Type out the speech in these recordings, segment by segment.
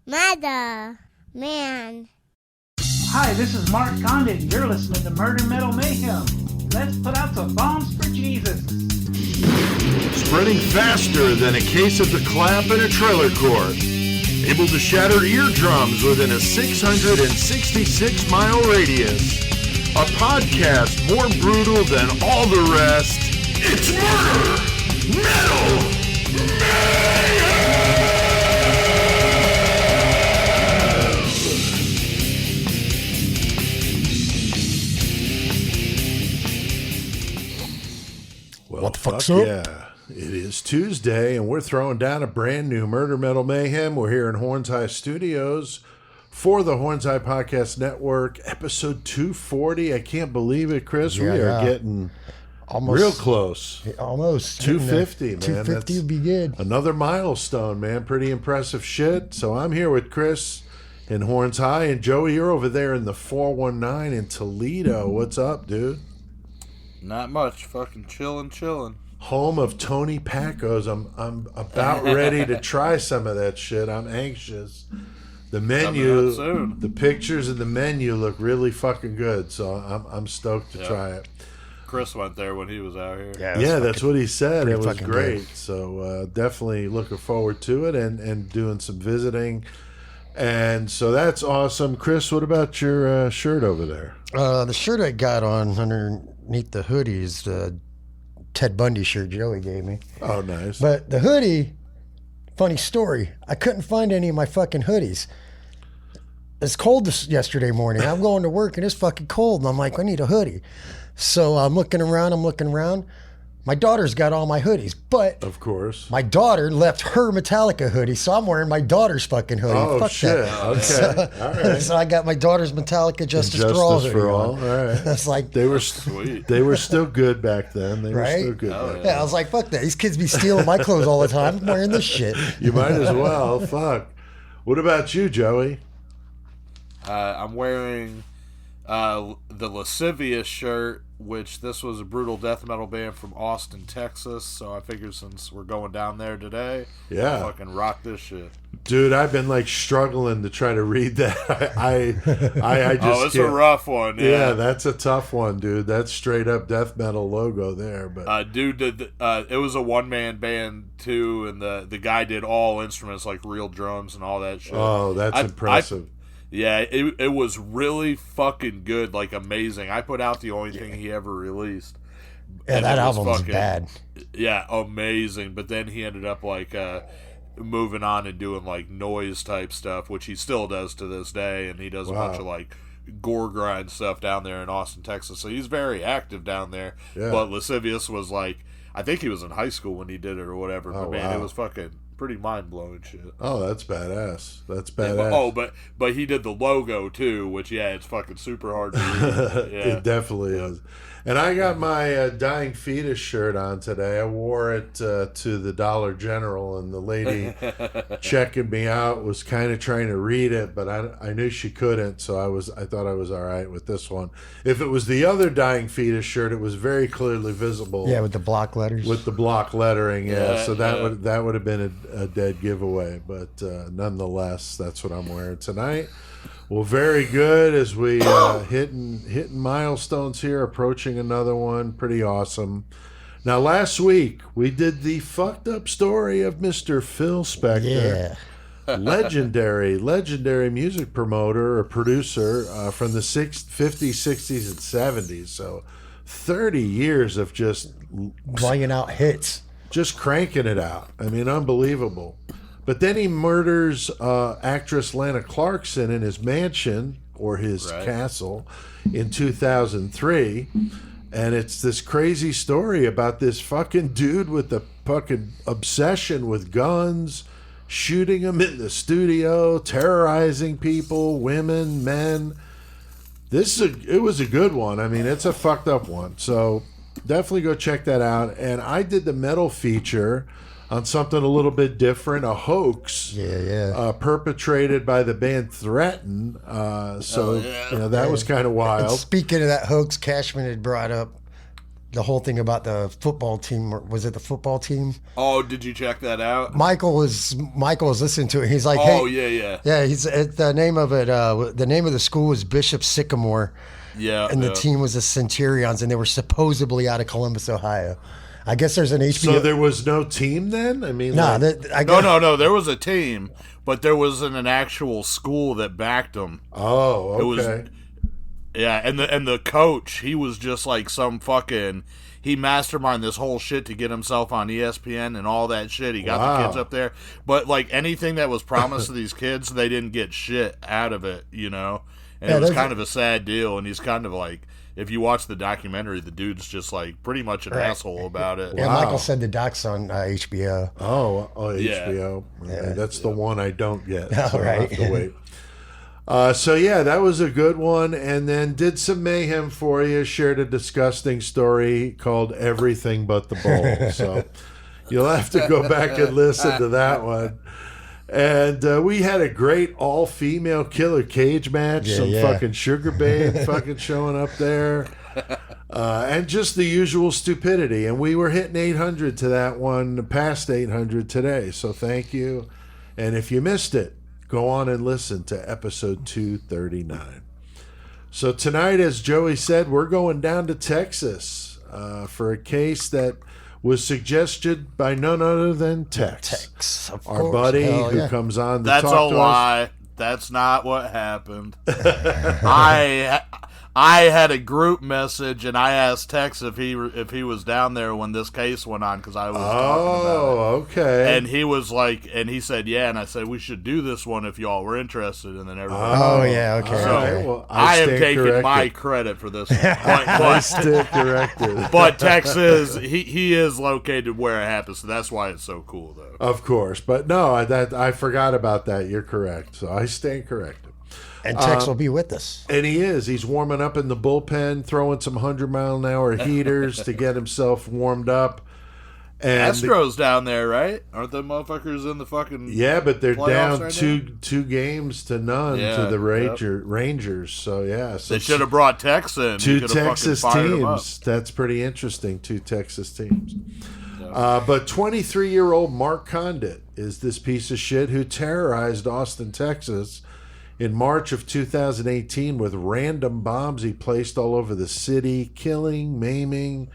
Mother, man. Hi, this is Mark Conditt, and you're listening to Murder Metal Mayhem. Let's put out some bombs for Jesus. Spreading faster than a case of the clap in a trailer court. Able to shatter eardrums within a 666-mile radius. A podcast more brutal than all the rest. It's Murder Metal Mayhem! Well, what the fuck's up? Yeah, it is Tuesday, and we're throwing down a brand new Murder Metal Mayhem. We're here in Horns High Studios for the Horns High Podcast Network, episode 240. I can't believe it, Chris. We are getting almost real close. Almost 250, man. 250 would be good. Another milestone, man. Pretty impressive shit. So I'm here with Chris in Horns High, and Joey, you're over there in the 419 in Toledo. What's up, dude? Not much. Fucking chilling. Home of Tony Pacos. I'm about ready to try some of that shit. I'm anxious. The menu, the pictures of the menu look really fucking good, so I'm stoked to try it. Chris went there when he was out here. Yeah, that's what he said. It was great. Good. So definitely looking forward to it and doing some visiting. And so that's awesome. Chris, what about your shirt over there? The shirt I got on underneath the hoodie is the Ted Bundy shirt Joey gave me. Oh, nice. But the hoodie, funny story, I couldn't find any of my fucking hoodies. It's cold yesterday morning. I'm going to work and it's fucking cold. And I'm like, I need a hoodie. So I'm looking around. My daughter's got all my hoodies, but of course, my daughter left her Metallica hoodie, so I'm wearing my daughter's fucking hoodie. Oh, fuck shit. that. Okay. So, all right. So I got my daughter's Metallica Justice for All hoodie. All right. That's like they were sweet. They were still good back then. They were still good back then. Yeah, I was like, fuck that. These kids be stealing my clothes all the time. I'm wearing this shit. You might as well. Fuck. What about you, Joey? I'm wearing the Lascivious shirt, which this was a brutal death metal band from Austin, Texas. So I figured since we're going down there today, I'll fucking rock this shit. Dude, I've been like struggling to try to read that. I just it's a rough one. Yeah, that's a tough one, dude. That's straight up death metal logo there. But dude did it was a one man band too, and the guy did all instruments like real drums and all that shit. Oh, that's impressive. Yeah, it was really fucking good, like amazing. I put out the only thing he ever released. Yeah, that album was bad. Yeah, amazing. But then he ended up like moving on and doing like noise type stuff, which he still does to this day, and he does a bunch of like gore grind stuff down there in Austin, Texas. So he's very active down there. Yeah. But Lascivious was like, I think he was in high school when he did it or whatever. But man, it was fucking pretty mind-blowing shit. Oh, that's badass. That's badass. Yeah, but he did the logo too, which it's fucking super hard to read. Yeah. It definitely is. And I got my Dying Fetus shirt on today. I wore it to the Dollar General, and the lady checking me out was kind of trying to read it, but I knew she couldn't, so I thought I was all right with this one. If it was the other Dying Fetus shirt, it was very clearly visible. Yeah, with the block letters. With the block lettering, so that would have been a dead giveaway, but nonetheless, that's what I'm wearing tonight. Well, very good as we hitting milestones here, approaching another one. Pretty awesome. Now, last week, we did the fucked up story of Mr. Phil Spector. Yeah. legendary music promoter or producer from the 50s, 60s, and 70s. So 30 years of just banging out hits. Just cranking it out. I mean, unbelievable. But then he murders actress Lana Clarkson in his mansion or his castle in 2003. And it's this crazy story about this fucking dude with the fucking obsession with guns, shooting them in the studio, terrorizing people, women, men. It was a good one. I mean, it's a fucked up one. So definitely go check that out. And I did the metal feature on something a little bit different, a hoax perpetrated by the band Threaten. That was kind of wild. And speaking of that hoax, Cashman had brought up the whole thing about the football team. Was it the football team? Oh, did you check that out? Michael was listening to it. He's like, Oh, hey, yeah. He's the name of it. The name of the school was Bishop Sycamore. Yeah, and the team was the Centurions, and they were supposedly out of Columbus, Ohio. I guess there's an HBO. So there was no team then? I mean, no. There was a team, but there wasn't an actual school that backed them. Oh, okay. It was, yeah, and the coach, he was just like some fucking. He masterminded this whole shit to get himself on ESPN and all that shit. He got the kids up there, but like anything that was promised to these kids, they didn't get shit out of it, you know. And it was kind of a sad deal. And he's kind of like, if you watch the documentary, the dude's just like pretty much an asshole about it. Yeah, Michael said the doc's on HBO. Oh, HBO. Yeah. That's the one I don't get. So I'll have to wait. So yeah, that was a good one, and then did some mayhem for you. Shared a disgusting story called "Everything But the Bowl." So you'll have to go back and listen to that one. And we had a great all-female killer cage match. Fucking Sugar Babe fucking showing up there, and just the usual stupidity. And we were hitting 800 to that one, past 800 today. So thank you. And if you missed it, go on and listen to episode 239. So tonight, as Joey said, we're going down to Texas for a case that was suggested by none other than Tex, our buddy who comes on to talk to us. That's a lie. That's not what happened. I had a group message, and I asked Tex if he was down there when this case went on, because I was talking about it. Oh, okay. And he was like, and he said, yeah, and I said, we should do this one if y'all were interested, and then everybody. Oh, yeah, okay. So right. Well, I am taking my credit for this one. I stand corrected. But Tex is, he is located where it happens, so that's why it's so cool, though. Of course. But no, I forgot about that. You're correct. So I stand corrected. And Tex will be with us. And he is. He's warming up in the bullpen, throwing some 100-mile-an-hour heaters to get himself warmed up. And Astros down there, right? Aren't the motherfuckers in the fucking but they're down right two games to none to the Rangers. So, yeah. So they should have brought Tex in. Two Texas teams. That's pretty interesting, two Texas teams. Yeah. But 23-year-old Mark Conditt is this piece of shit who terrorized Austin, Texas, in March of 2018 with random bombs he placed all over the city, killing, maiming,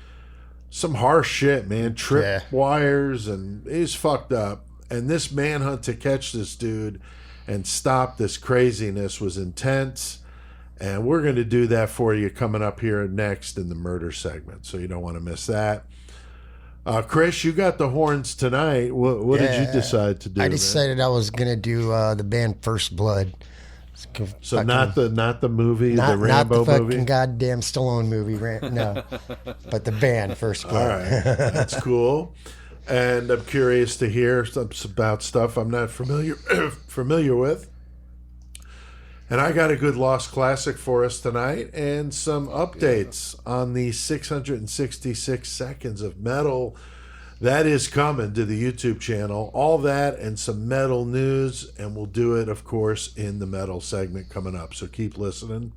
some harsh shit, man. Trip wires, and he's fucked up. And this manhunt to catch this dude and stop this craziness was intense. And we're going to do that for you coming up here next in the murder segment, so you don't want to miss that. Chris, you got the horns tonight. What did you decide to do? I decided I was going to do the band First Blood. So not the movie, the Rambo not the fucking movie? goddamn Stallone movie, no. But the band First Blood. All right, that's cool. And I'm curious to hear about stuff I'm not familiar with. And I got a good Lost Classic for us tonight, and some updates on the 666 seconds of metal that is coming to the YouTube channel. All that and some metal news, and we'll do it, of course, in the metal segment coming up. So keep listening.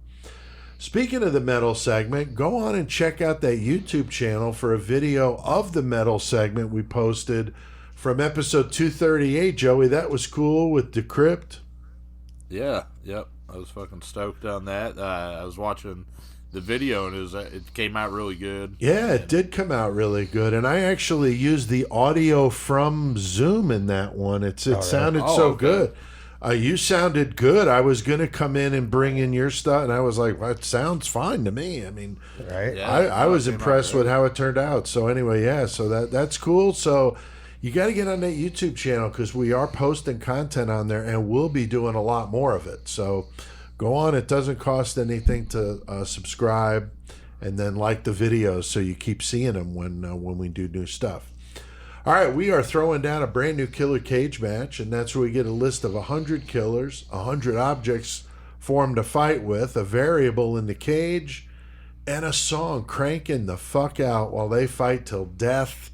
Speaking of the metal segment, go on and check out that YouTube channel for a video of the metal segment we posted from episode 238. Joey, that was cool with Decrypt. Yeah, yep. I was fucking stoked on that. I was watching the video, and it came out really good. Yeah, it did come out really good, and I actually used the audio from Zoom in that one. It sounded so good. You sounded good. I was going to come in and bring in your stuff, and I was like, well, it sounds fine to me. I mean, right? Yeah, I was impressed with how it turned out. So anyway, yeah, so that's cool. So you got to get on that YouTube channel, because we are posting content on there, and we'll be doing a lot more of it. So go on. It doesn't cost anything to subscribe, and then like the videos so you keep seeing them when we do new stuff. All right, we are throwing down a brand new killer cage match, and that's where we get a list of 100 killers, 100 objects for them to fight with, a variable in the cage, and a song cranking the fuck out while they fight till death.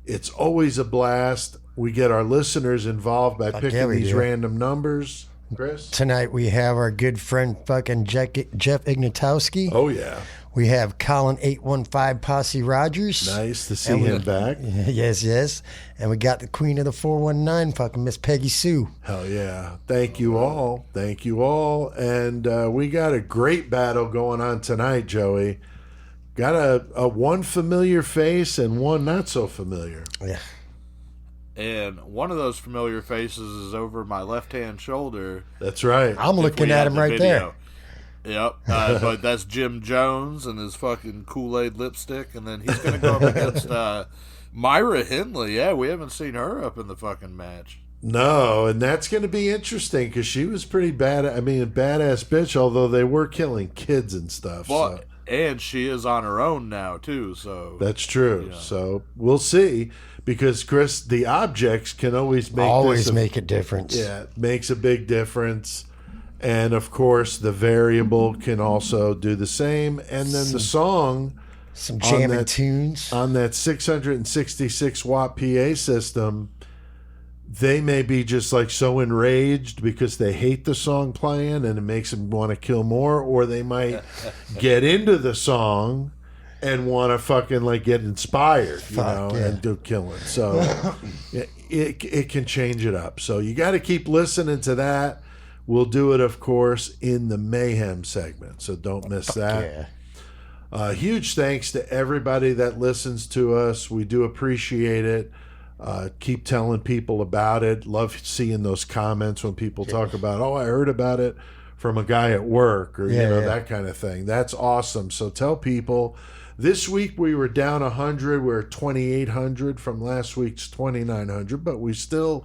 It's always a blast. We get our listeners involved by picking these random numbers. Chris? Tonight we have our good friend fucking Jeff Ignatowski. Oh, yeah. We have Colin 815 Posse Rogers. Nice to see him back. Yes. And we got the Queen of the 419, fucking Miss Peggy Sue. Hell yeah. Thank you all. And we got a great battle going on tonight, Joey. Got a one familiar face and one not so familiar. Yeah. And one of those familiar faces is over my left-hand shoulder. That's right. I'm looking at him right there. Yep, but that's Jim Jones and his fucking Kool-Aid lipstick, and then he's going to go up against Myra Hindley. Yeah, we haven't seen her up in the fucking match. No, and that's going to be interesting because she was pretty bad. I mean, a badass bitch, although they were killing kids and stuff. Well, so. And she is on her own now, too. So that's true. Yeah. So we'll see because, Chris, the objects can always make a difference. Yeah, it makes a big difference. And, of course, the variable can also do the same. And then the song... Some jamming tunes. On that 666-watt PA system, they may be just, like, so enraged because they hate the song playing and it makes them want to kill more. Or they might get into the song and want to fucking, like, get inspired, and do killing. So it can change it up. So you got to keep listening to that. We'll do it, of course, in the Mayhem segment, so don't miss that. Yeah. Huge thanks to everybody that listens to us. We do appreciate it. Keep telling people about it. Love seeing those comments when people talk about, oh, I heard about it from a guy at work or, that kind of thing. That's awesome. So tell people. This week we were down 100. We're at 2,800 from last week's 2,900, but we still...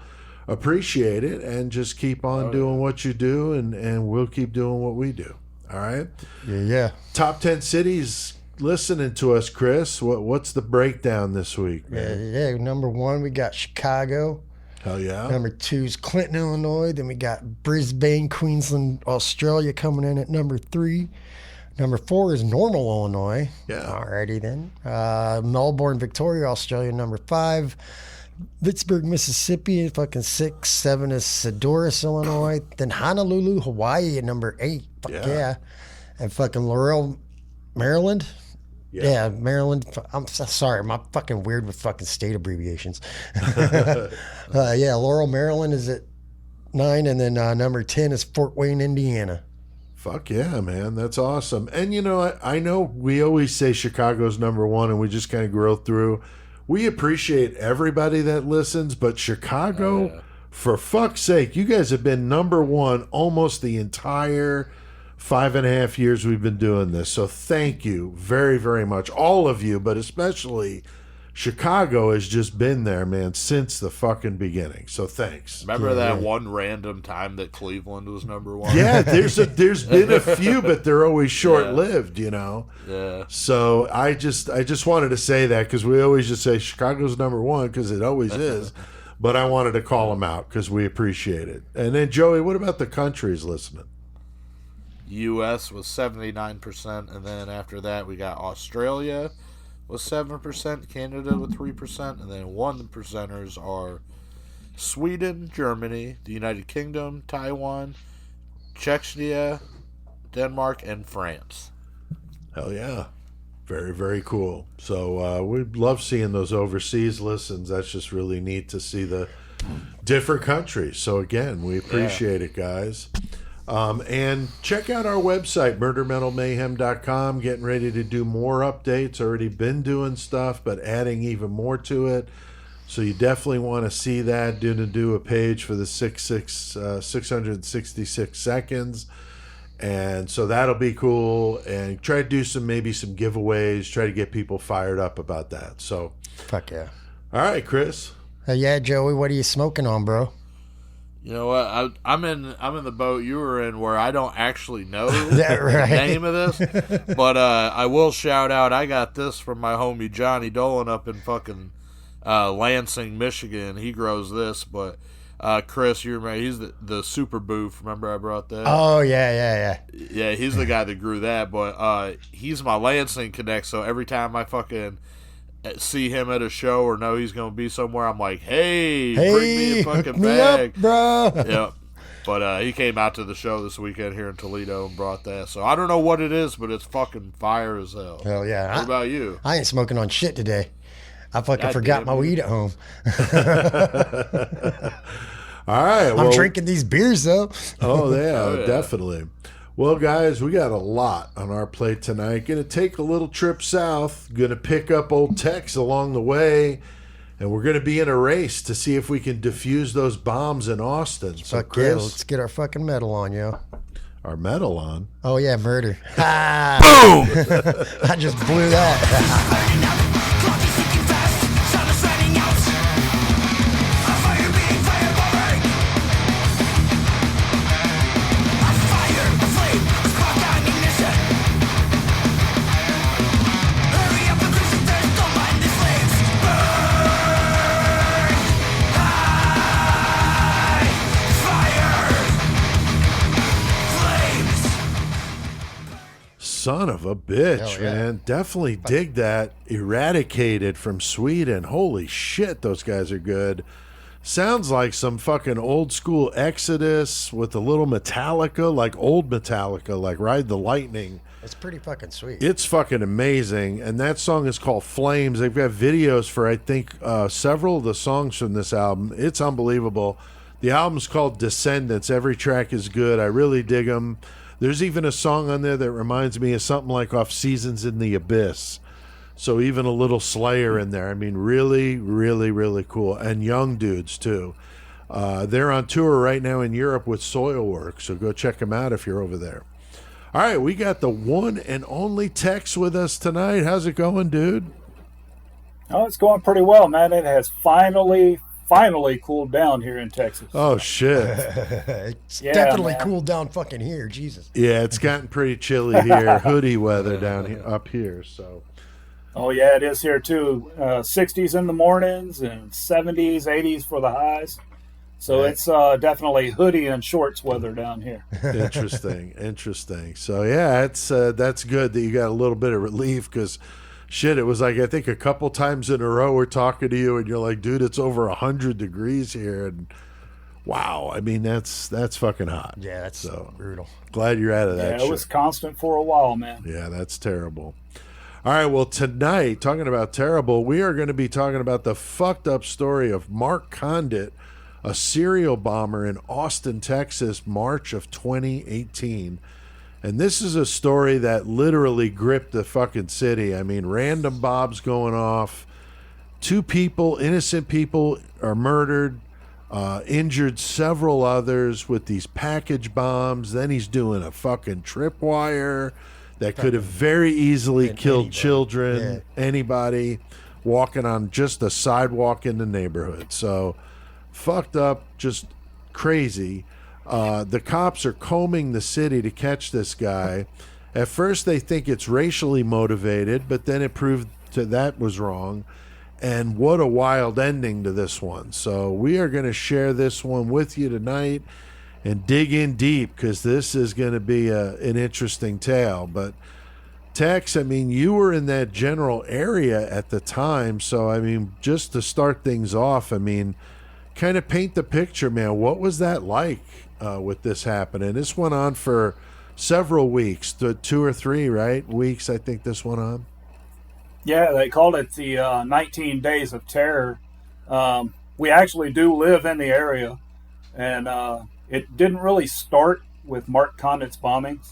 appreciate it and just keep on doing what you do and we'll keep doing what we do. All right? Yeah. Top 10 cities listening to us, Chris. What's the breakdown this week, man? Yeah. Number 1, we got Chicago. Hell yeah. Number 2 is Clinton, Illinois. Then we got Brisbane, Queensland, Australia coming in at number 3. Number 4 is Normal, Illinois. Yeah. Alrighty then. Melbourne, Victoria, Australia, number 5. Pittsburgh, Mississippi, fucking 6. 7 is Sedoris, Illinois. Then Honolulu, Hawaii at number 8. Fuck yeah. And fucking Laurel, Maryland. Yeah, Maryland. I'm sorry, I'm fucking weird with fucking state abbreviations. Laurel, Maryland is at 9. And then number 10 is Fort Wayne, Indiana. Fuck yeah, man. That's awesome. And, I know we always say Chicago's number 1 and we just kind of grow through. We appreciate everybody that listens, but Chicago, for fuck's sake, you guys have been number 1 almost the entire 5.5 years we've been doing this. So thank you very, very much. All of you, but especially Chicago has just been there, man, since the fucking beginning. So thanks. Remember that one random time that Cleveland was number 1? Yeah, there's been a few, but they're always short-lived, Yeah. So I just wanted to say that because we always just say Chicago's number 1 because it always is. But I wanted to call them out because we appreciate it. And then, Joey, what about the countries listening? U.S. was 79%, and then after that we got Australia with 7%, Canada with 3%, and then 1%ers are Sweden, Germany, the United Kingdom, Taiwan, Czechia, Denmark, and France. Hell yeah. Very, very cool. So we love seeing those overseas listens. That's just really neat to see the different countries. So again, we appreciate it, guys. And check out our website, murdermetalmayhem.com. Getting ready to do more updates. Already been doing stuff, but adding even more to it. So you definitely want to see that. Do a page for the 666 seconds. And so that'll be cool. And try to do maybe some giveaways. Try to get people fired up about that. So fuck yeah. All right, Chris. Yeah, Joey, what are you smoking on, bro? You know what? I'm in the boat you were in where I don't actually know that right? the name of this, but I will shout out. I got this from my homie Johnny Dolan up in fucking Lansing, Michigan. He grows this, but Chris, you remember he's the super boof. Remember I brought that? Oh yeah. Yeah, he's the guy that grew that, but he's my Lansing connect. So every time I fucking see him at a show or know he's going to be somewhere, I'm like, hey, bring me a fucking hook me bag. up, bro. Yep. But he came out to the show this weekend here in Toledo and brought that. So I don't know what it is, but it's fucking fire as hell. Hell yeah. What about you? I ain't smoking on shit today. I fucking God forgot damn my you. weed at home. All right. I'm drinking these beers, though. Oh, yeah, Oh, yeah. definitely. Well, guys, we got a lot on our plate tonight. Going to take a little trip south. Going to pick up old Tex along the way. And we're going to be in a race to see if we can defuse those bombs in Austin. So, Fuck yeah, Chris, let's get our fucking medal on, yo. our medal on. Oh, yeah, murder. Boom! I just blew that. Son of a bitch, Hell yeah. man. Definitely dig that. Eradicated from Sweden. Holy shit, those guys are good. Sounds like some fucking old school Exodus with a little Metallica, like old Metallica, like Ride the Lightning. It's pretty fucking sweet. It's fucking amazing. And that song is called Flames. They've got videos for, I think, several of the songs from this album. It's unbelievable. The album's called Descendants. Every track is good. I really dig them. There's even a song on there that reminds me of something like off Seasons in the Abyss. So even a little Slayer in there. I mean, really, really, really cool. And young dudes, too. They're on tour right now in Europe with Soilwork, so go check them out if you're over there. All right, we got the one and only Tex with us tonight. How's it going, dude? Oh, it's going pretty well, man. It has finally cooled down here in Texas. Oh, shit. It's Yeah, definitely man. cooled down fucking here. Jesus. Yeah, it's gotten pretty chilly here. Hoodie weather down here, up here, so... Oh, yeah, it is here, too. 60s in the mornings and 70s, 80s for the highs. So it's definitely hoodie and shorts weather down here. Interesting. So, yeah, it's that's good that you got a little bit of relief because... Shit, it was like, I think a couple times in a row we're talking to you and you're like, dude, it's over 100 degrees here. And wow, I mean, that's fucking hot. Yeah, that's so brutal. Glad you're out of that Yeah, shit. it was constant for a while, man. Yeah, that's terrible. All right, well, tonight, talking about terrible, we are going to be talking about the fucked up story of Mark Conditt, a serial bomber in Austin, Texas, March of 2018. And this is a story that literally gripped the fucking city. I mean, random bombs going off. 2 people, innocent people, are murdered, injured several others with these package bombs. Then he's doing a fucking tripwire that could have very easily killed anybody. children, anybody walking on just a sidewalk in the neighborhood. So fucked up, just crazy. The cops are combing the city to catch this guy. At first, they think it's racially motivated, but then it proved that was wrong. And what a wild ending to this one. So we are going to share this one with you tonight and dig in deep because this is going to be an interesting tale. But Tex, I mean, you were in that general area at the time. So, I mean, just to start things off, I mean, kind of paint the picture, man. What was that like? With this happening. This went on for several weeks, 2 or 3, right? Weeks, I think this went on. Yeah, they called it the 19 Days of Terror. We actually do live in the area, and it didn't really start with Mark Conditt's bombings.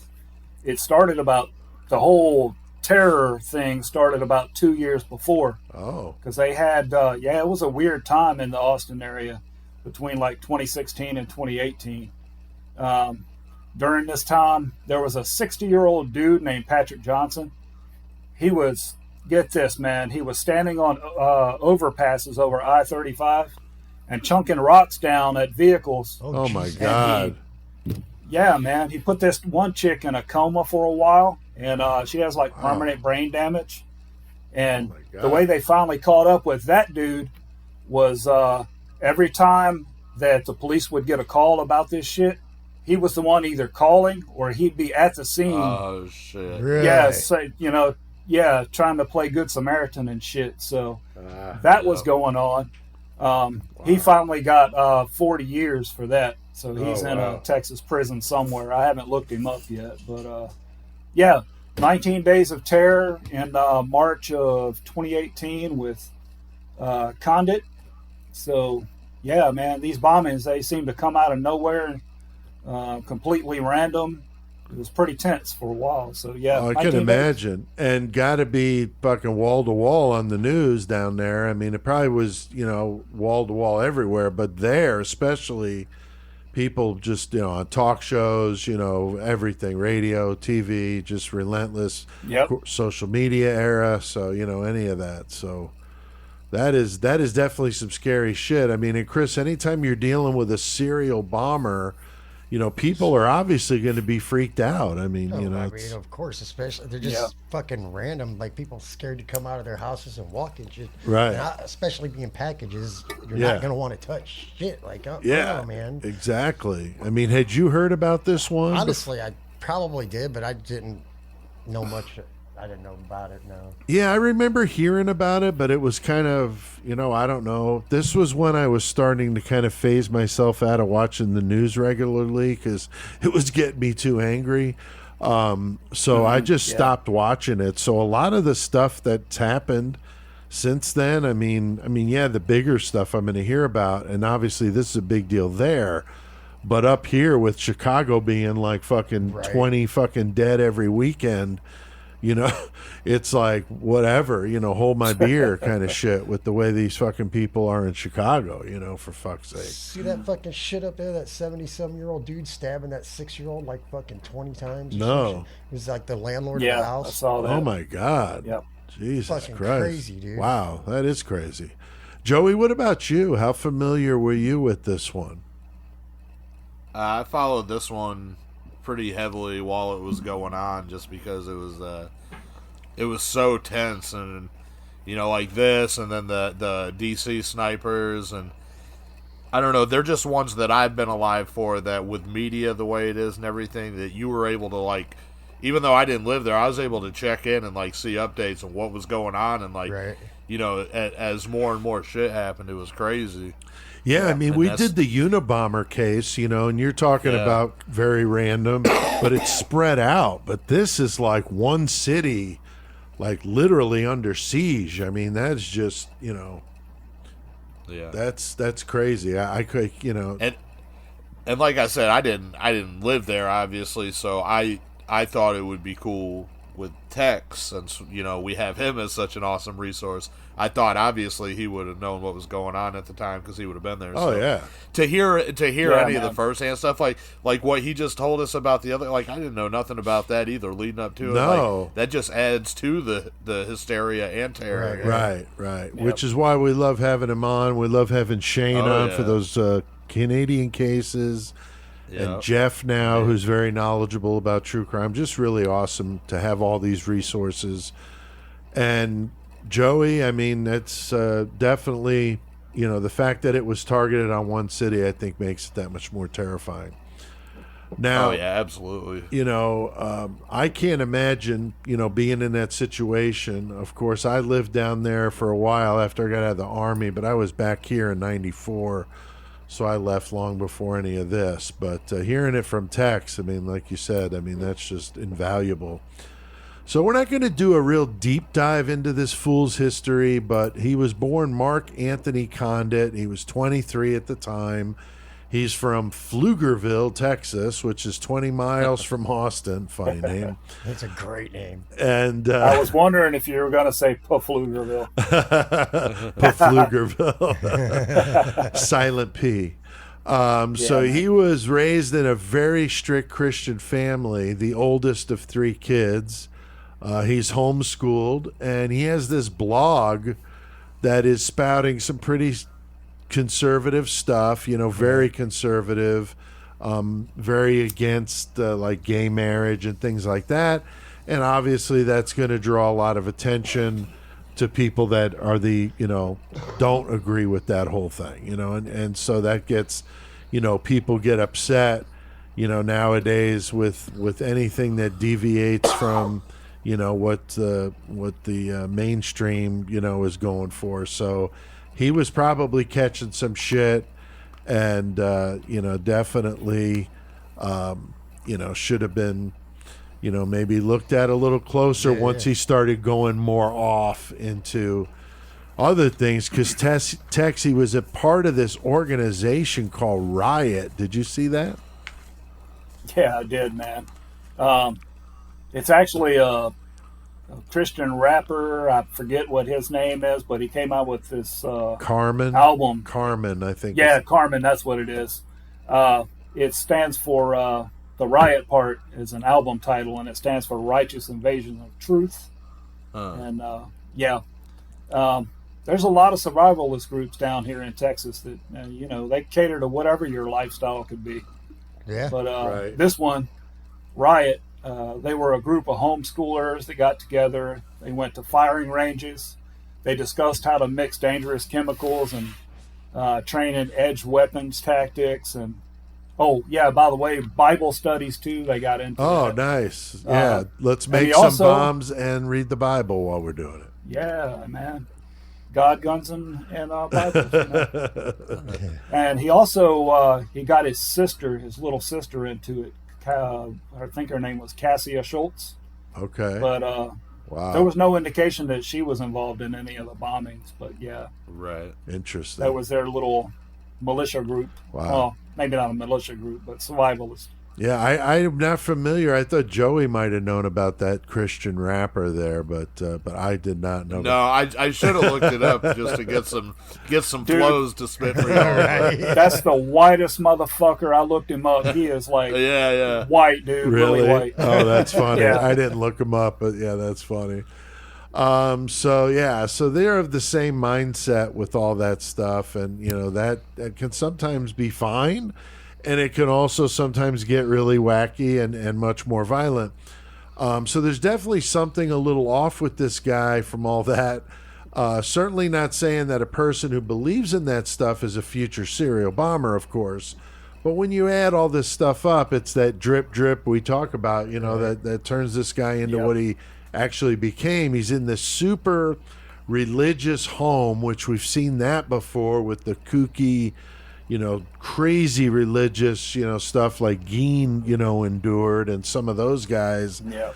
It started about, the whole terror thing started about 2 years before. Oh. Because they had, it was a weird time in the Austin area between like 2016 and 2018. During this time, there was a 60-year-old dude named Patrick Johnson. He was, get this, man, he was standing on overpasses over I-35 and chunking rocks down at vehicles. Oh my God. Yeah, man, he put this one chick in a coma for a while, and she has like permanent brain damage. And the way they finally caught up with that dude was every time that the police would get a call about this shit, he was the one either calling or he'd be at the scene. Oh, shit. Really? Yeah, so, trying to play Good Samaritan and shit. So that was going on. He finally got 40 years for that. So he's Oh, in wow. a Texas prison somewhere. I haven't looked him up yet, but yeah, 19 Days of Terror in March of 2018 with Conditt. So yeah, man, these bombings, they seem to come out of nowhere, completely random. It was pretty tense for a while. So yeah, Oh, I 19 can days. imagine. And got to be fucking wall to wall on the news down there. I mean, it probably was, wall to wall everywhere, but there, especially, people just, on talk shows, everything, radio, TV, just relentless. Yep. Social media era. So, any of that. So that is definitely some scary shit. I mean, and Chris, anytime you're dealing with a serial bomber, people are obviously going to be freaked out. I mean, of course, especially they're just fucking random. Like people scared to come out of their houses and walk and shit. Right. And especially being packages, you're not going to want to touch shit. Like, oh man. Exactly. I mean, had you heard about this one? Honestly, I probably did, but I didn't know much. I didn't know about it. No. Yeah, I remember hearing about it, but it was kind of, I don't know. This was when I was starting to kind of phase myself out of watching the news regularly because it was getting me too angry. So I just stopped watching it. So a lot of the stuff that's happened since then, I mean, yeah, the bigger stuff I'm going to hear about, and obviously this is a big deal there. But up here with Chicago being like fucking 20 fucking dead every weekend, it's like whatever, hold my beer kind of shit with the way these fucking people are in Chicago, for fuck's sake. See that fucking shit up there? That 70-some-year-old dude stabbing that 6-year-old like fucking 20 times? No. It was like the landlord of Yeah, the I house. saw that. Oh my God. Yep. Jesus Fucking Christ. crazy, dude. Wow, that is crazy. Joey, what about you? How familiar were you with this one? I followed this one pretty heavily while it was going on, just because it was so tense, and like this, and then the DC snipers, and I don't know, they're just ones that I've been alive for, that with media the way it is and everything, that you were able to, like, even though I didn't live there, I was able to check in and like see updates on what was going on, and like as more and more shit happened, it was crazy. Yeah, I mean, and we did the Unabomber case, and you're talking about very random, but it's spread out. But this is like one city, like literally under siege. I mean, that's just, that's crazy. I could, and like I said, I didn't live there, obviously, so I thought it would be cool with Tex, since we have him as such an awesome resource. I thought obviously he would have known what was going on at the time because he would have been there. Oh, so yeah. To hear any man. of the firsthand stuff, like what he just told us about the other, like I didn't know nothing about that either leading up to it. No. Like, that just adds to the hysteria and terror. Right. Which is why we love having him on. We love having Shane on for those Canadian cases. And Jeff now, who's very knowledgeable about true crime. Just really awesome to have all these resources. And Joey, I mean, that's definitely, the fact that it was targeted on one city, I think makes it that much more terrifying. Now, absolutely. I can't imagine, being in that situation. Of course, I lived down there for a while after I got out of the Army, but I was back here in 94. So I left long before any of this. But hearing it from Tex, I mean, like you said, I mean, that's just invaluable. So we're not going to do a real deep dive into this fool's history, but he was born Mark Anthony Conditt. He was 23 at the time. He's from Pflugerville, Texas, which is 20 miles from Austin. Funny name. That's a great name. And I was wondering if you were going to say Pflugerville. Pflugerville. Silent P. So he was raised in a very strict Christian family, the oldest of 3 kids. He's homeschooled, and he has this blog that is spouting some pretty conservative stuff, very conservative, very against like gay marriage and things like that. And obviously that's going to draw a lot of attention to people that are don't agree with that whole thing, and so that gets, people get upset, nowadays with anything that deviates from, what the mainstream, is going for. So he was probably catching some shit, and definitely, should have been, maybe looked at a little closer once he started going more off into other things. Because Tex, he was a part of this organization called Riot. Did you see that? Yeah, I did, man. It's actually a Christian rapper. I forget what his name is, but he came out with this Carmen album. Carmen, I think. Yeah, Carmen, that's what it is. It stands for the Riot part is an album title, and it stands for Righteous Invasion of Truth. And there's a lot of survivalist groups down here in Texas that they cater to whatever your lifestyle could be. Yeah. But this one, Riot, they were a group of homeschoolers that got together. They went to firing ranges. They discussed how to mix dangerous chemicals and train in edge weapons tactics. And, by the way, Bible studies, too, they got into. Oh, that. Nice. Yeah, let's make some bombs and read the Bible while we're doing it. Yeah, man. God, guns, and Bibles. And he also he got his little sister into it. I think her name was Cassia Schultz. Okay. But wow, there was no indication that she was involved in any of the bombings. But yeah, right. Interesting. that was their little militia group. Wow. Well, maybe not a militia group, but survivalist. Yeah, I'm not familiar. I thought Joey might have known about that Christian rapper there, but I did not know. No, I should have looked it up just to get some flows to spit for y'all. Right. That's the whitest motherfucker. I looked him up. He is like white, dude. Really white. Oh, that's funny. Yeah. I didn't look him up, but yeah, that's funny. So they're of the same mindset with all that stuff, and that can sometimes be fine. And it can also sometimes get really wacky and much more violent. So there's definitely something a little off with this guy from all that. Certainly not saying that a person who believes in that stuff is a future serial bomber, of course. But when you add all this stuff up, it's that drip, drip we talk about, that turns this guy into what he actually became. He's in this super religious home, which we've seen that before with the kooky, crazy religious, stuff like Geen, endured, and some of those guys. Yeah.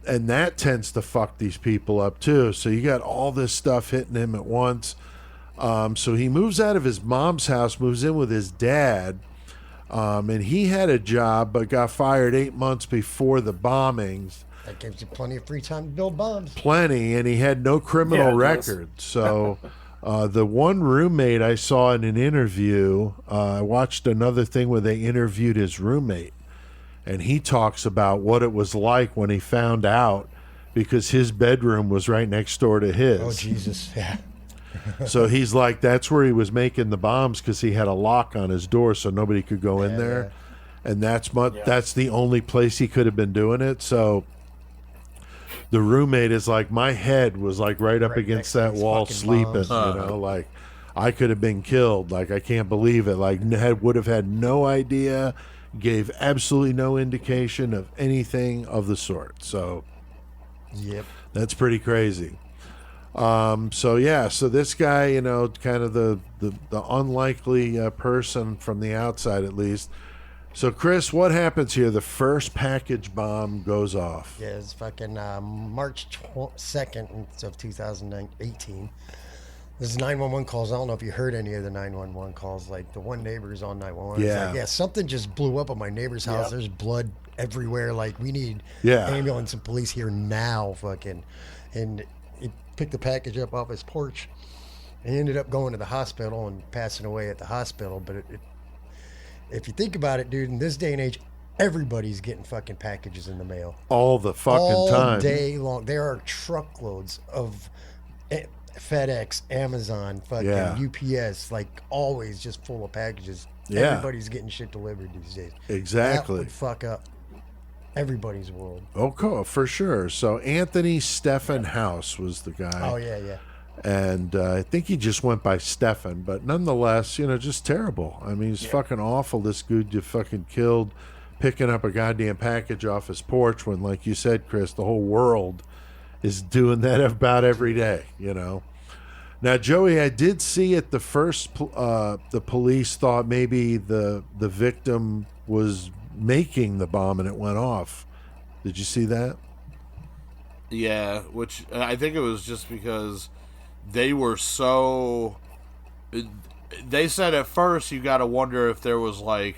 And that tends to fuck these people up too. So you got all this stuff hitting him at once. So he moves out of his mom's house, moves in with his dad. And he had a job, but got fired 8 months before the bombings. That gives you plenty of free time to build bombs. Plenty, and he had no criminal record. So the one roommate I saw in an interview, I watched another thing where they interviewed his roommate, and he talks about what it was like when he found out, because his bedroom was right next door to his. Oh, Jesus, yeah. So he's like, that's where he was making the bombs, because he had a lock on his door so nobody could go in there. And that's the only place he could have been doing it. So the roommate is like, my head was like right up against that wall sleeping, like I could have been killed. Like, I can't believe it. Like, would have had no idea, gave absolutely no indication of anything of the sort. So that's pretty crazy. So this guy, kind of the unlikely person from the outside, at least. So, Chris, what happens here? The first package bomb goes off. Yeah, it's fucking March 2nd of 2018. This is 911 calls. I don't know if you heard any of the 911 calls. Like, the one neighbor's on 911. Yeah. It's like, something just blew up at my neighbor's house. There's blood everywhere. Like, we need ambulance and police here now, fucking. And he picked the package up off his porch. He ended up going to the hospital and passing away at the hospital. But if you think about it, dude, in this day and age, everybody's getting fucking packages in the mail. All the fucking time. All day long. There are truckloads of FedEx, Amazon, fucking UPS, like always just full of packages. Yeah. Everybody's getting shit delivered these days. Exactly. That would fuck up everybody's world. Oh, cool, for sure. So Anthony Stephan House was the guy. Oh, yeah. And I think he just went by Stefan, but nonetheless, just terrible. I mean, he's fucking awful. This dude you fucking killed picking up a goddamn package off his porch when, like you said, Chris, the whole world is doing that about every day, Now, Joey, I did see at the first, the police thought maybe the victim was making the bomb and it went off. Did you see that? Yeah, which I think it was just because they were so. They said at first you got to wonder if there was like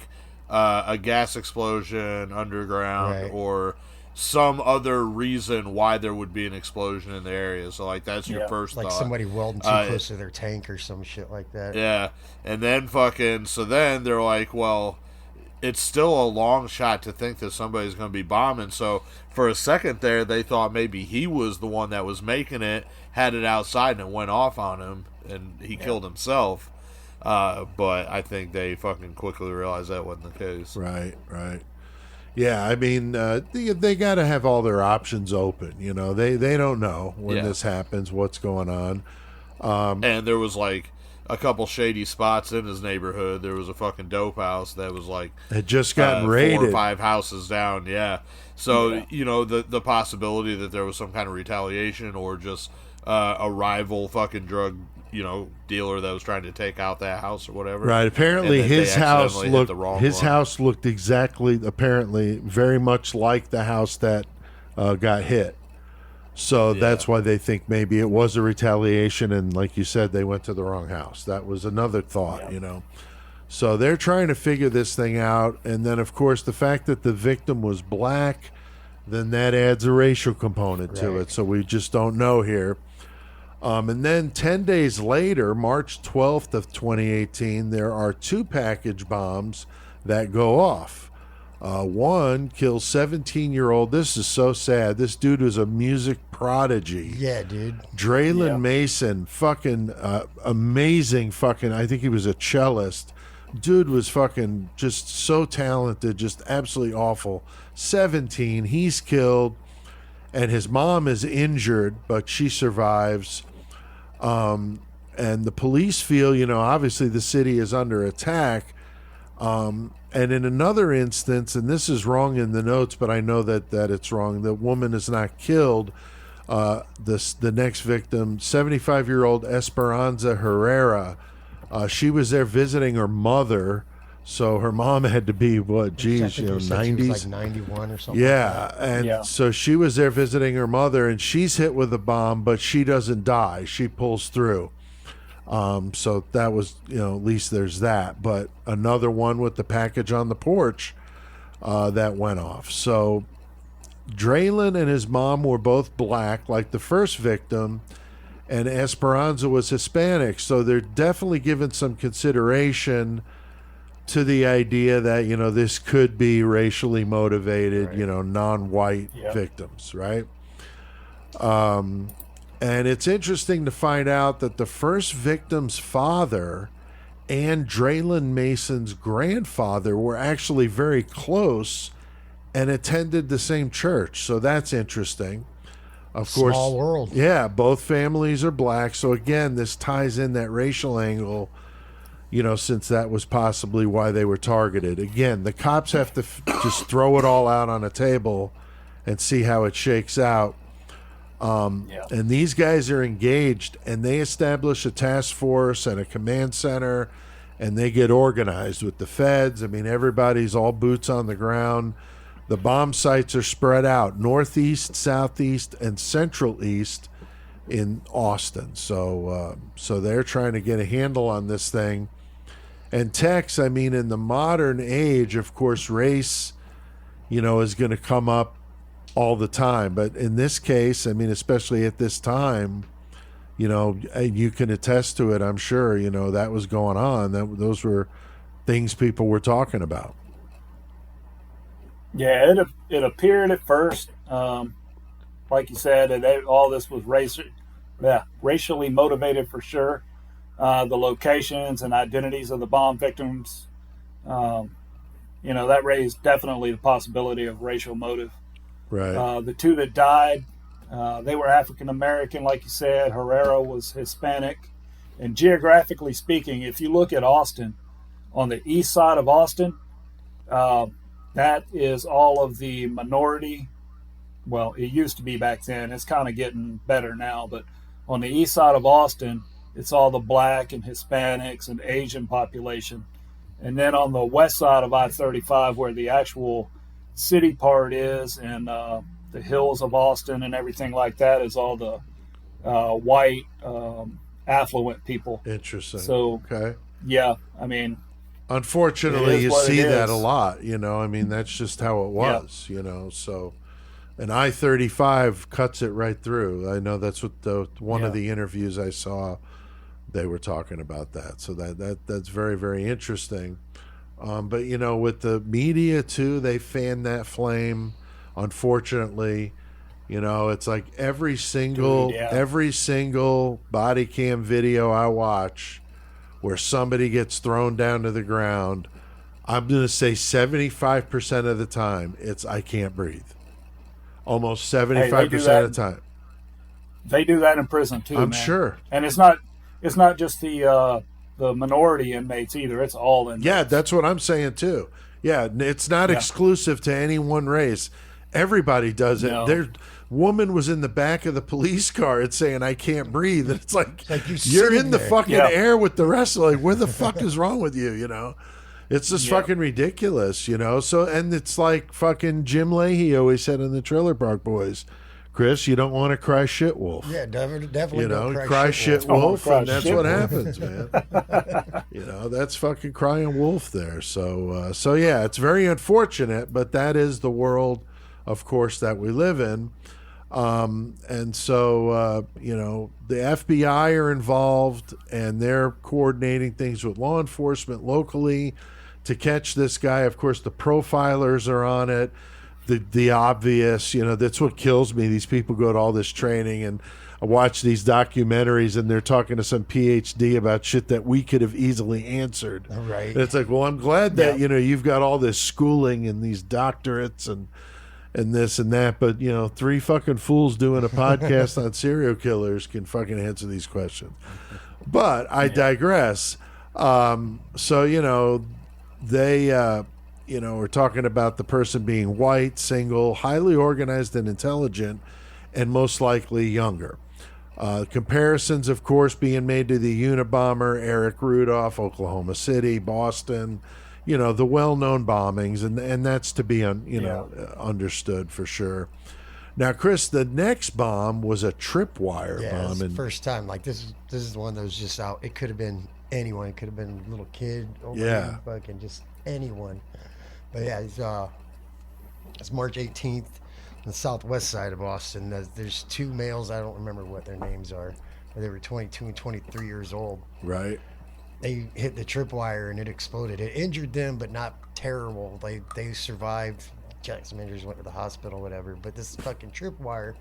a gas explosion underground Right. or some other reason why there would be an explosion in the area. So like that's your Yeah. first Like thought. somebody welding too close to their tank or some shit like that. Yeah, and then so then they're like, well, it's still a long shot to think that somebody's going to be bombing. So for a second there, they thought maybe he was the one that was making it, had it outside, and it went off on him, and he killed himself. But I think they fucking quickly realized that wasn't the case. Right. Yeah, I mean, they got to have all their options open. You know, they don't know when this happens, what's going on. And there was like a couple shady spots in his neighborhood. There was a fucking dope house that was like Had just gotten 4 raided. or 5 houses down. Yeah, so you know the possibility that there was some kind of retaliation or just a rival fucking drug dealer that was trying to take out that house or whatever. Right. Apparently, and that his they house accidentally hit looked the wrong one. house looked exactly, apparently, very much like the house that got hit. So that's why they think maybe it was a retaliation, and like you said, they went to the wrong house. That was another thought, you know. So they're trying to figure this thing out, and then of course the fact that the victim was black, then that adds a racial component to it. So we just don't know here. And then 10 days later, March 12th of 2018, there are 2 package bombs that go off. One kills 17-year-old. This is so sad. This dude was a music prodigy. Yeah, dude. Draylon Mason, fucking amazing fucking, I think he was a cellist. Dude was fucking just so talented, just absolutely awful. 17, he's killed, and his mom is injured, but she survives. And the police feel, obviously the city is under attack. And in another instance, and this is wrong in the notes, but I know that it's wrong, the woman is not killed. The next victim, 75-year-old Esperanza Herrera, she was there visiting her mother, so her mom had to be, what, geez, I think they said she 90s? was like 91 or something. Yeah, and so she was there visiting her mother, and she's hit with a bomb, but she doesn't die. She pulls through. So that was, at least there's that. But another one with the package on the porch that went off. So Draylon and his mom were both black, like the first victim, and Esperanza was Hispanic. So they're definitely given some consideration to the idea that, this could be racially motivated, non-white victims, right? And it's interesting to find out that the first victim's father and Draylon Mason's grandfather were actually very close and attended the same church. So that's interesting. Of course, Small world. Yeah, both families are black. So again, this ties in that racial angle, since that was possibly why they were targeted. Again, the cops have to just throw it all out on a table and see how it shakes out. And these guys are engaged, and they establish a task force and a command center, and they get organized with the feds. I mean, everybody's all boots on the ground. The bomb sites are spread out northeast, southeast, and central east in Austin. So they're trying to get a handle on this thing. And Tex, I mean, in the modern age, of course, race, is going to come up all the time. But in this case, I mean, especially at this time, you can attest to it, I'm sure, that was going on. Those were things people were talking about. Yeah, it appeared at first, like you said, that all this was racially motivated for sure. The locations and identities of the bomb victims, that raised definitely the possibility of racial motive. Right. The 2 that died, they were African American, like you said. Herrera was Hispanic. And geographically speaking, if you look at Austin, on the east side of Austin, that is all of the minority. Well, it used to be back then. It's kind of getting better now. But on the east side of Austin, it's all the black and Hispanics and Asian population. And then on the west side of I-35, where the actual city part is, and the hills of Austin and everything like that, is all the white, affluent people. Interesting. So, okay. Yeah, I mean, unfortunately, you see that a is. lot. I mean, that's just how it was. So. And I-35 cuts it right through. I know that's what one of the interviews I saw, they were talking about that. So that's very, very interesting. But with the media too, they fan that flame. Unfortunately, it's like every single body cam video I watch where somebody gets thrown down to the ground, I'm going to say 75% of the time it's I can't breathe. Almost 75% of the time. They do that in prison too. I'm man. sure, and it's not just the minority inmates either. It's all inmates. Yeah, that's what I'm saying too. Yeah, it's not exclusive to any one race. Everybody does it. No. Woman was in the back of the police car. It's saying I can't breathe. And it's like you're in the fucking air with the rest. Like, where the fuck is wrong with you? It's just fucking ridiculous, So, and it's like fucking Jim Leahy always said in the Trailer Park Boys, Chris, you don't want to cry shit wolf. Yeah, definitely. Cry shit wolf, and that's what happens, man. That's fucking crying wolf there. So yeah, it's very unfortunate, but that is the world, of course, that we live in. And so, the FBI are involved, and they're coordinating things with law enforcement locally to catch this guy. Of course, the profilers are on it. The obvious, that's what kills me. These people go to all this training, and I watch these documentaries, and they're talking to some PhD about shit that we could have easily answered. Right. And it's like, well, I'm glad that, you've got all this schooling and these doctorates and this and that, but three fucking fools doing a podcast on serial killers can fucking answer these questions. But I digress. So they we're talking about the person being white, single, highly organized and intelligent, and most likely younger. Comparisons, of course, being made to the Unabomber, Eric Rudolph, Oklahoma City, Boston, the well-known bombings, and that's to be understood for sure. Now, Chris, the next bomb was a tripwire bomb. It's the first time. Like this is the one that was just out. It could have been anyone. It could have been a little kid, fucking just anyone. But yeah, it's March 18th on the southwest side of Austin. There's two males. I don't remember what their names are. But they were 22 and 23 years old. Right. They hit the tripwire and it exploded. It injured them, but not terrible. They survived. Got some injuries, went to the hospital, whatever. But this fucking tripwire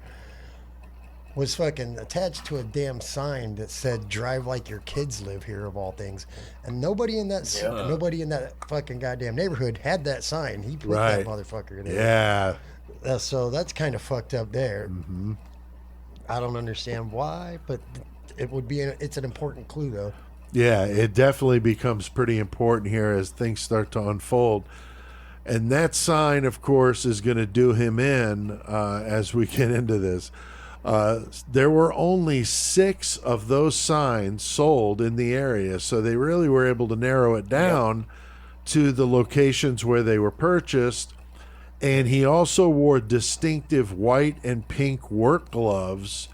was fucking attached to a damn sign that said "Drive like your kids live here," of all things. And nobody in that fucking goddamn neighborhood had that sign. He put that motherfucker there. Yeah. So that's kind of fucked up there. Mm-hmm. I don't understand why, but it's an important clue though. Yeah, it definitely becomes pretty important here as things start to unfold. And that sign, of course, is going to do him in as we get into this. There were only 6 of those signs sold in the area, so they really were able to narrow it down to the locations where they were purchased. And he also wore distinctive white and pink work gloves,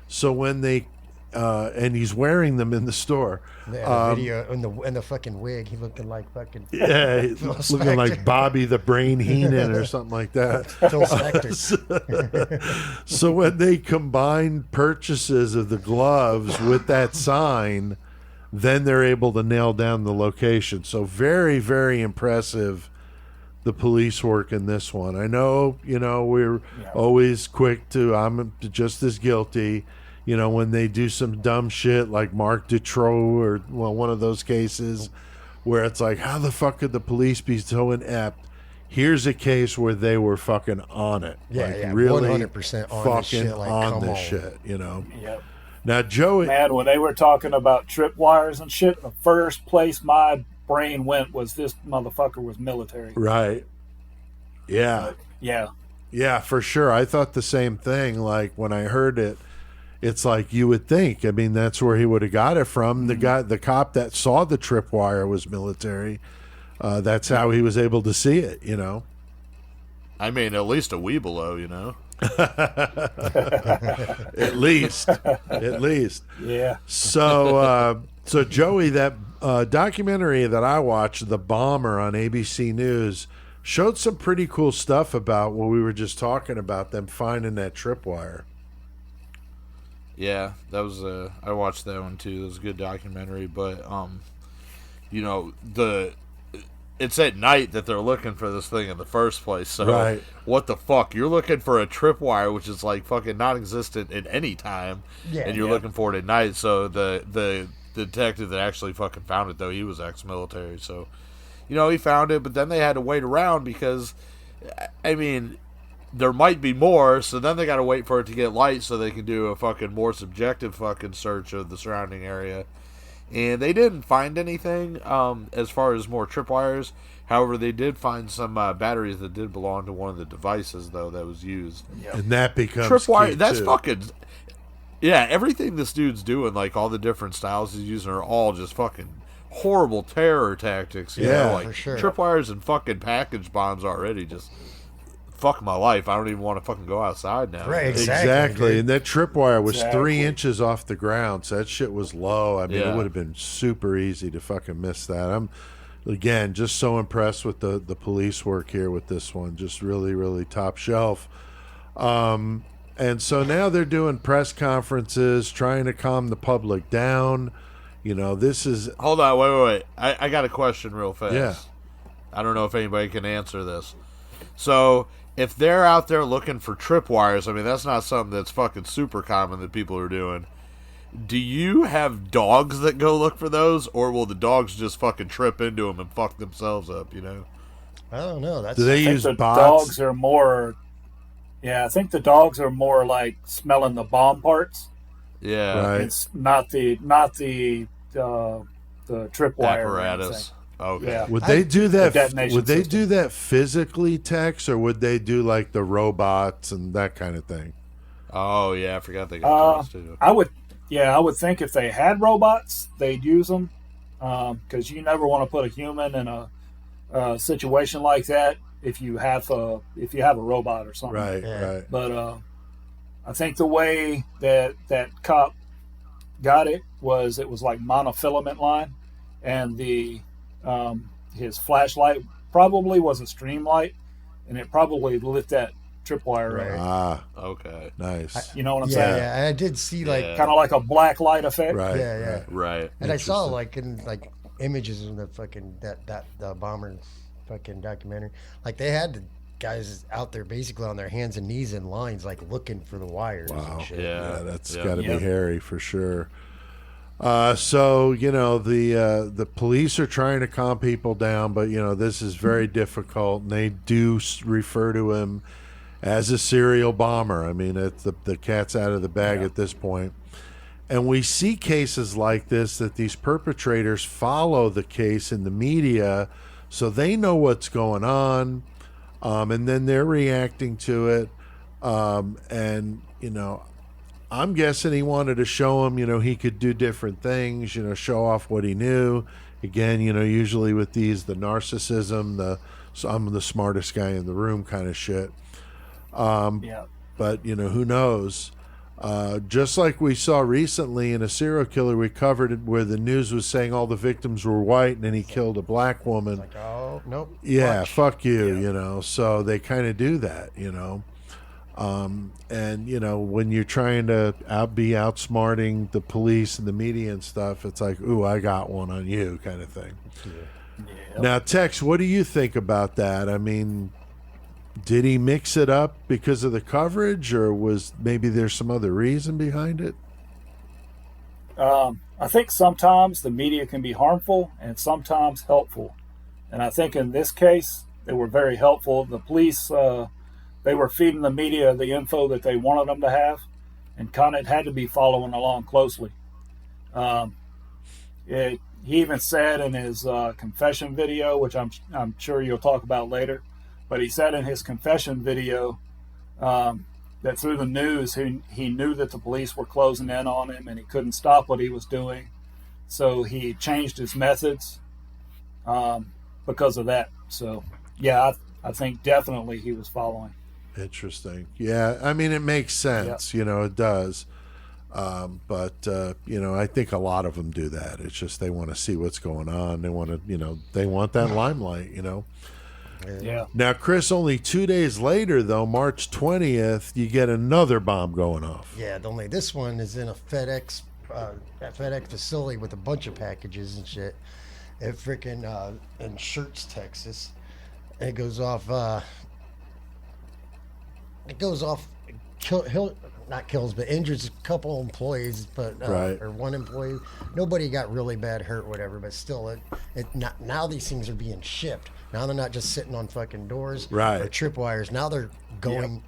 so when they and he's wearing them in the store. The video and the fucking wig, he looking like fucking looking like Bobby the Brain Heenan or something like that. Phil Spector. So when they combined purchases of the gloves with that sign, then they're able to nail down the location. So very, very impressive, the police work in this one. I know, we're always quick to, I'm just as guilty. When they do some dumb shit like Mark Dutroux or one of those cases where it's like, how the fuck could the police be so inept? Here's a case where they were fucking on it. Really 100% on fucking this shit. Like, on this shit, Now, Joey... Man, when they were talking about tripwires and shit, the first place my brain went was this motherfucker was military. Right. Yeah. Yeah. Yeah, for sure. I thought the same thing. Like, when I heard it, it's like you would think. I mean, that's where he would have got it from. The cop that saw the tripwire was military. That's how he was able to see it, you know. I mean, at least a wee below, you know. At least. Yeah. So Joey, that documentary that I watched, The Bomber on ABC News, showed some pretty cool stuff about what we were just talking about, them finding that tripwire. Yeah, that was I watched that one too. It was a good documentary, but you know, it's at night that they're looking for this thing in the first place. So right. What the fuck? You're looking for a tripwire, which is like fucking non-existent at any time, and you're looking for it at night. So the detective that actually fucking found it, though, he was ex-military. So, you know, he found it, but then they had to wait around because, I mean, there might be more. So then they got to wait for it to get light so they can do a fucking more subjective fucking search of the surrounding area. And they didn't find anything as far as more tripwires. However, they did find some batteries that did belong to one of the devices, though, that was used. Yep. And that becomes tripwire. Key that's too. Fucking... Yeah, everything this dude's doing, like all the different styles he's using, are all just fucking horrible terror tactics. You know? Like, for sure. Tripwires and fucking package bombs already just... Fuck my life. I don't even want to fucking go outside now. Right, exactly. And that tripwire was Exactly. 3 inches off the ground, so that shit was low. I mean, Yeah. it would have been super easy to fucking miss that. I'm, again, just so impressed with the police work here with this one. Just really, really top shelf. And so now they're doing press conferences, trying to calm the public down. You know, this is... Hold on, wait. I got a question real fast. Yeah. I don't know if anybody can answer this. So... if they're out there looking for tripwires, I mean, that's not something that's fucking super common that people are doing. Do you have dogs that go look for those, or will the dogs just fucking trip into them and fuck themselves up, you know? I don't know. That's Do they I think use the bots? dogs are more. Yeah, I think the dogs are more like smelling the bomb parts. Yeah. Right. It's not the tripwire or anything. Apparatus. Okay. Yeah. Would they do that? The detonation Would they system. do that physically, Tex, or would they do like the robots and that kind of thing? Oh, yeah, I forgot they got those, too. I would think if they had robots, they'd use them, because you never want to put a human in a situation like that if you have a robot or something. Right, right. But I think the way that cop got it was like monofilament line, and his flashlight probably was a stream light, and it probably lit that tripwire Right. up. Ah, Okay. nice. You know what I'm yeah, saying? yeah. And I did see like Yeah. Kind of like a black light effect. Right, Yeah, yeah. right. Right. And I saw Interesting. like in like images in the fucking the bomber fucking documentary. Like they had the guys out there basically on their hands and knees in lines, like looking for the wires Wow. and shit. Yeah. Yeah, that's Yeah. got to Yep. be hairy for sure. So you know the police are trying to calm people down, but you know this is very difficult, and they do refer to him as a serial bomber. I mean, it's the cat's out of the bag at this point. And we see cases like this that these perpetrators follow the case in the media, so they know what's going on, and then they're reacting to it, and you know. I'm guessing he wanted to show him, you know, he could do different things, you know, show off what he knew. Again, you know, usually with these, the narcissism, so I'm the smartest guy in the room kind of shit. Yeah. But, you know, who knows? Just like we saw recently in a serial killer we covered it where the news was saying all the victims were white and then he killed a black woman. Like, oh nope. Yeah, Watch. fuck you, you know. So they kind of do that, you know. And you know, when you're trying to be outsmarting the police and the media and stuff, it's like, ooh, I got one on you, kind of thing. Yeah. Now, Tex, what do you think about that? I mean, did he mix it up because of the coverage, or was maybe there's some other reason behind it? I think sometimes the media can be harmful and sometimes helpful. And I think in this case, they were very helpful. The police, they were feeding the media the info that they wanted them to have, and Conditt had to be following along closely. He even said in his confession video, which I'm sure you'll talk about later, but he said in his confession video, that through the news he knew that the police were closing in on him and he couldn't stop what he was doing. So he changed his methods because of that. So, yeah, I think definitely he was following. Interesting. Yeah, I mean, it makes sense. Yep. It does. But I think a lot of them do that. It's just they want to see what's going on. They want to, they want that limelight, Yeah. Now, Chris, only 2 days later, though, March 20th, you get another bomb going off. Yeah, only this one is in a FedEx facility with a bunch of packages and shit. It freaking in Shirts, Texas. And it goes off. Not kills, but injures a couple employees, but Right. or one employee. Nobody got really bad hurt, whatever. But still, now these things are being shipped. Now they're not just sitting on fucking doors Right. or tripwires. Now they're going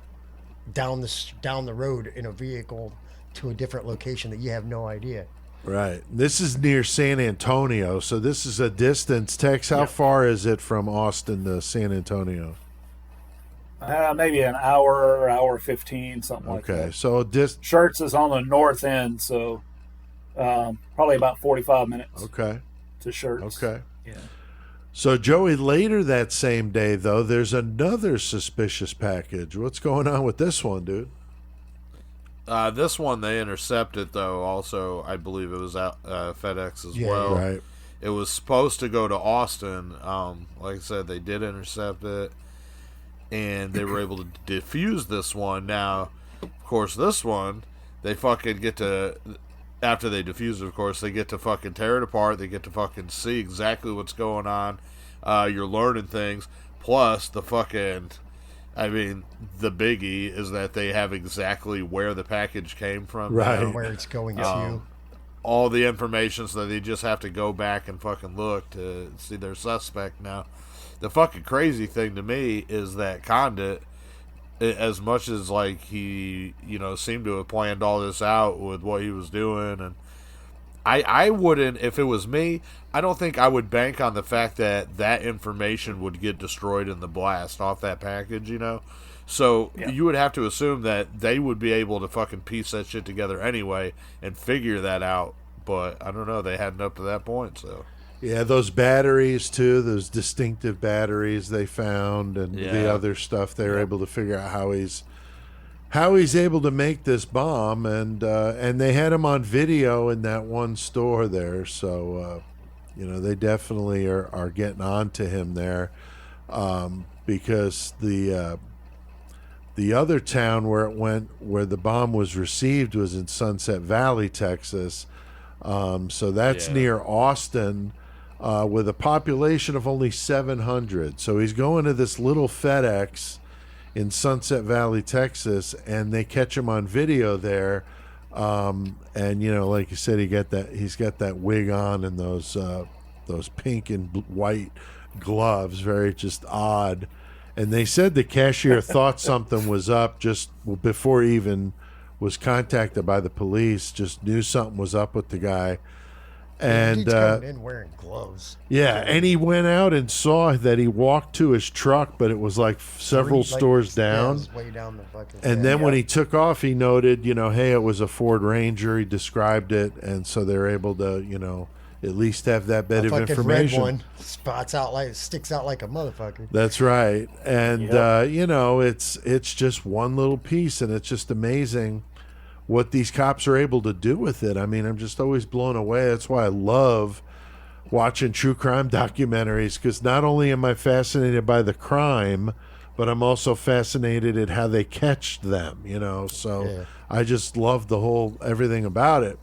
down the road in a vehicle to a different location that you have no idea. Right. This is near San Antonio, so this is a distance. Tex, how far is it from Austin to San Antonio? Maybe an hour 15, something like that. Okay, so Shirts is on the north end, so probably about 45 minutes Okay. to Shirts. Okay. Yeah. So, Joey, later that same day, though, there's another suspicious package. What's going on with this one, dude? This one they intercepted, though. Also, I believe it was out FedEx as well. Right. It was supposed to go to Austin. Like I said, they did intercept it, and they were able to defuse this one. Now, of course, this one they fucking get to. After they defuse it, of course, they get to fucking tear it apart. They get to fucking see exactly what's going on. You're learning things. Plus, the biggie is that they have exactly where the package came from. Right. Where it's going to. All the information, so they just have to go back and fucking look to see their suspect. Now, the fucking crazy thing to me is that Conditt, as much as like he seemed to have planned all this out with what he was doing, and I wouldn't, if it was me, I don't think I would bank on the fact that information would get destroyed in the blast off that package, so you would have to assume that they would be able to fucking piece that shit together anyway and figure that out, but I don't know, they hadn't up to that point. So Yeah, those batteries too, those distinctive batteries they found, and the other stuff they were able to figure out how he's able to make this bomb, and they had him on video in that one store there, so they definitely are getting on to him there, because the other town where the bomb was received was in Sunset Valley, Texas, so that's near Austin. With a population of only 700. So he's going to this little FedEx in Sunset Valley, Texas, and they catch him on video there. And like you said, he's got that wig on and those pink and white gloves, very just odd. And they said the cashier thought something was up just before he even was contacted by the police, just knew something was up with the guy. And Dude's coming in wearing gloves. Yeah, and he went out and saw that he walked to his truck, but it was like several stores down. Yeah, way down the fucking And then when he took off, he noted, hey, it was a Ford Ranger. He described it, and so they're able to, at least have that bit of information. Red one sticks out like a motherfucker. That's right, and it's just one little piece, and it's just amazing what these cops are able to do with it. I mean, I'm just always blown away. That's why I love watching true crime documentaries, because not only am I fascinated by the crime, but I'm also fascinated at how they catch them, so I just love everything about it.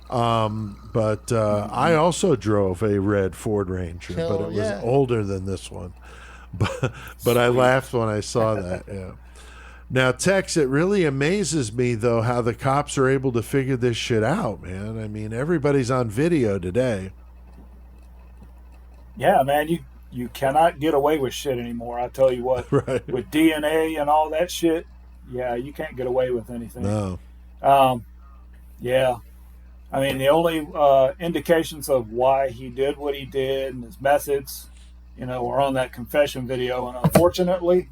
But I also drove a red Ford Ranger, but it was older than this one. But I laughed when I saw that. Yeah. Now, Tex, it really amazes me, though, how the cops are able to figure this shit out, man. I mean, everybody's on video today. Yeah, man, you cannot get away with shit anymore. I tell you what, Right. With DNA and all that shit, you can't get away with anything. No. Yeah. I mean, the only indications of why he did what he did and his methods, were on that confession video. And unfortunately,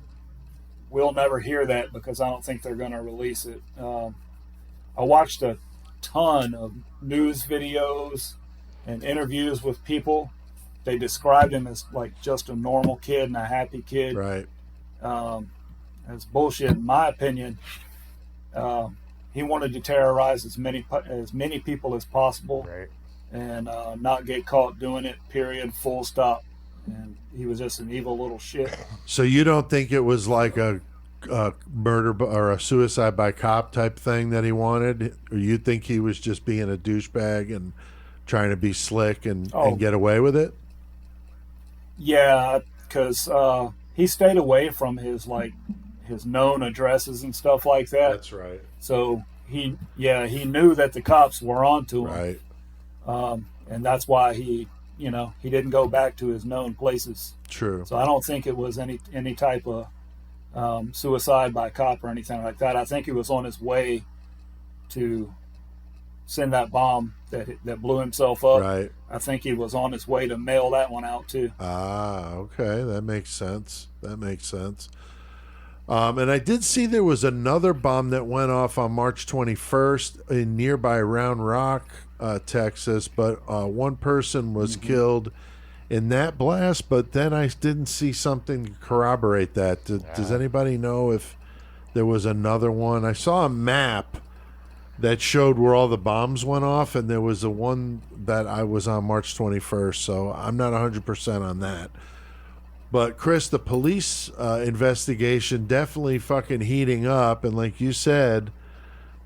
we'll never hear that because I don't think they're going to release it. I watched a ton of news videos and interviews with people. They described him as like just a normal kid and a happy kid. Right. That's bullshit, in my opinion. He wanted to terrorize as many people as possible, Right. and not get caught doing it. Period. Full stop. And he was just an evil little shit. So you don't think it was like a murder or a suicide by cop type thing that he wanted, or you think he was just being a douchebag and trying to be slick and get away with it? Yeah, because he stayed away from his known addresses and stuff like that. That's right. So he knew that the cops were onto him. Right. And that's why he didn't go back to his known places. True. So I don't think it was any type of suicide by cop or anything like that. I think he was on his way to send that bomb that blew himself up. Right. I think he was on his way to mail that one out too. Ah, okay. That makes sense. And I did see there was another bomb that went off on March 21st in nearby Round Rock, Texas, but one person was killed in that blast, but then I didn't see something to corroborate that. Does anybody know if there was another one? I saw a map that showed where all the bombs went off, and there was a one that I was on March 21st, so I'm not 100% on that. But Chris, the police investigation definitely fucking heating up, and like you said,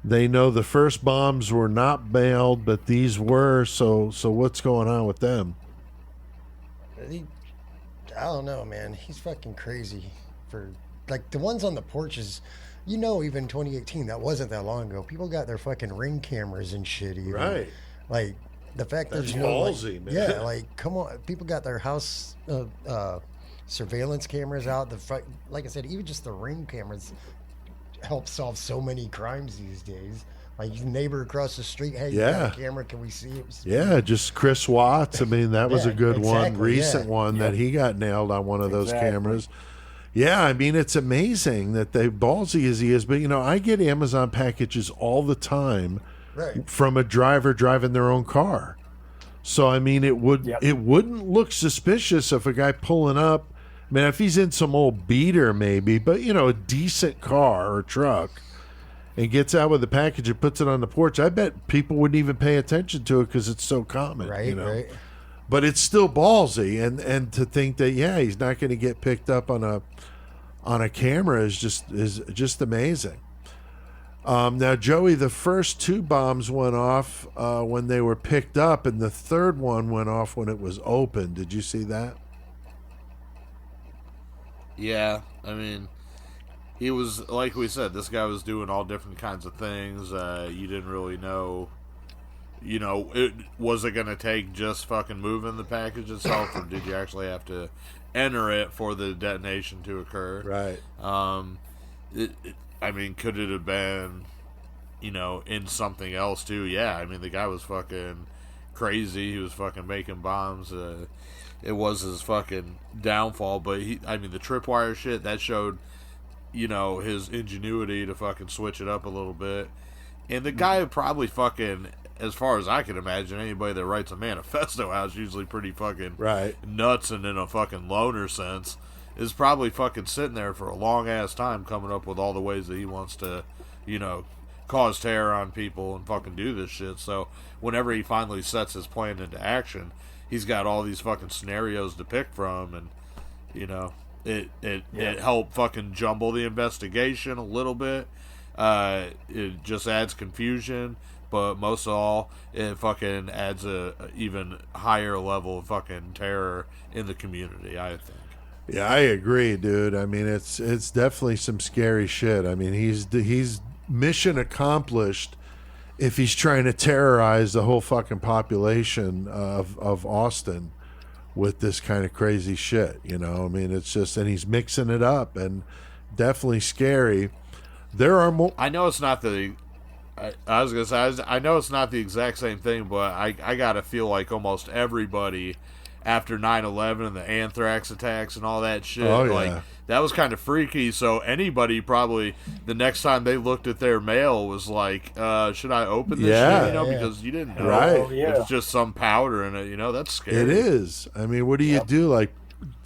they know the first bombs were not mailed, but these were. So what's going on with them? I don't know, man. He's fucking crazy. For like the ones on the porches, even 2018, that wasn't that long ago. People got their fucking Ring cameras and shit. Even. Right. Like the fact That's there's ballsy, man. Yeah, like come on, people got their house surveillance cameras out. Like I said, even just the Ring cameras help solve so many crimes these days. Like your neighbor across the street, hey, you got a camera, can we see it? Yeah, just Chris Watts. I mean, that was a good one, recent yeah. one that he got nailed on one of those cameras. Yeah, I mean, it's amazing that they ballsy as he is. But, I get Amazon packages all the time from a driver driving their own car. So, I mean, it wouldn't look suspicious if a guy pulling up, I mean, if he's in some old beater maybe, but, a decent car or truck, and gets out with the package and puts it on the porch, I bet people wouldn't even pay attention to it because it's so common. Right. But it's still ballsy, and to think that he's not going to get picked up on a camera is just amazing. Now, Joey, the first two bombs went off when they were picked up, and the third one went off when it was open. Did you see that? Yeah, I mean, he was, like we said, this guy was doing all different kinds of things. You didn't really know, was it going to take just fucking moving the package itself, or did you actually have to enter it for the detonation to occur? Right. I mean, could it have been, in something else too? Yeah, I mean, the guy was fucking crazy. He was fucking making bombs. It was his fucking downfall, but the tripwire shit, that showed, his ingenuity to fucking switch it up a little bit. And the guy probably fucking, as far as I can imagine, anybody that writes a manifesto out is usually pretty fucking nuts and in a fucking loner sense, is probably fucking sitting there for a long ass time coming up with all the ways that he wants to, cause terror on people and fucking do this shit. So whenever he finally sets his plan into action, he's got all these fucking scenarios to pick from, and it helped fucking jumble the investigation a little bit. It just adds confusion, but most of all, it fucking adds a even higher level of fucking terror in the community, I think. Yeah, I agree, dude. I mean, it's definitely some scary shit. I mean, he's mission accomplished if he's trying to terrorize the whole fucking population of Austin with this kind of crazy shit, I mean, it's just, and he's mixing it up, and definitely scary. There are more. I know it's not the. I was gonna say, I know it's not the exact same thing, but I gotta feel like almost everybody after 9/11 and the anthrax attacks and all that shit. Oh, Like, yeah. that was kind of freaky. So anybody probably the next time they looked at their mail was like, should I open this Yeah. shit? You know, Yeah. because you didn't know. Right. Oh, yeah. It's just some powder in it. You know, that's scary. It is. I mean, what do you do? Like,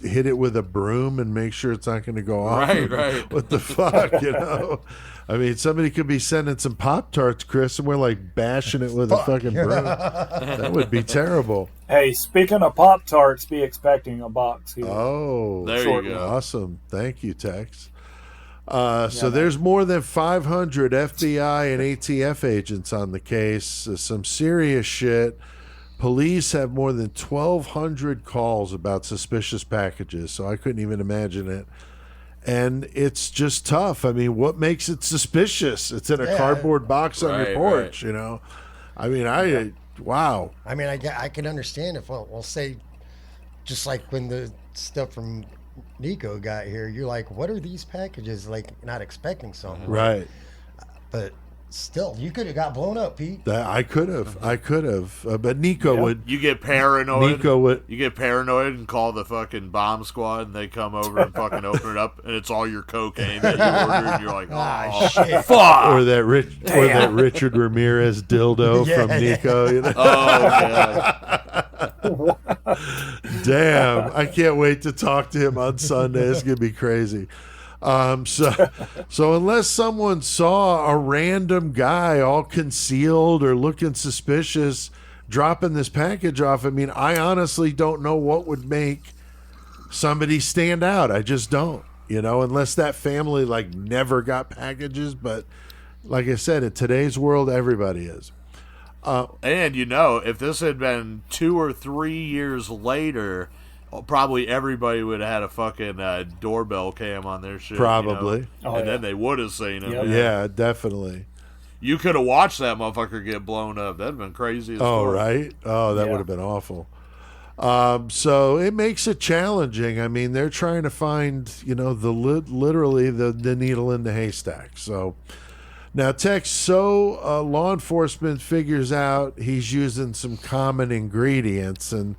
hit it with a broom and make sure it's not going to go off? Right. What the fuck, you know? I mean, somebody could be sending some Pop-Tarts, Chris, and we're like bashing it with a fucking broom. That would be terrible. Hey, speaking of Pop-Tarts, be expecting a box here. Oh, There you go. awesome. Thank you, Tex. So there's more than 500 FBI and ATF agents on the case. Some serious shit. Police have more than 1,200 calls about suspicious packages, so I couldn't even imagine it. And it's just tough. I mean, what makes it suspicious? It's in a cardboard box on your Right, porch, you know? I mean, wow. I mean, I can understand if we'll say, just like when the stuff from Nico got here, you're like, what are these packages? Like, not expecting something. Right. But still, you could have got blown up, Pete. I could have. But Nico would. You get paranoid. Nico would. You get paranoid and call the fucking bomb squad, and they come over and fucking open it up, and it's all your cocaine that you ordered, and you're like, oh, shit. fuck. Or that Richard Ramirez dildo Yeah. from Nico. You know? Oh, God. Damn, I can't wait to talk to him on Sunday. It's gonna be crazy. So unless someone saw a random guy all concealed or looking suspicious dropping this package off, I mean, I honestly don't know what would make somebody stand out. I just don't, you know, unless that family like never got packages. But like I said, in today's world, everybody is. And, you know, if this had been 2 or 3 years later, probably everybody would have had a fucking doorbell cam on their shit. Probably. You know? And then they would have seen him. Yep. man. Yeah, definitely. You could have watched that motherfucker get blown up. That'd been crazy as Oh, fuck. right. Oh, that Yeah. would have been awful. So it makes it challenging. I mean, they're trying to find, you know, literally the needle in the haystack. So now, Tex, law enforcement figures out he's using some common ingredients, and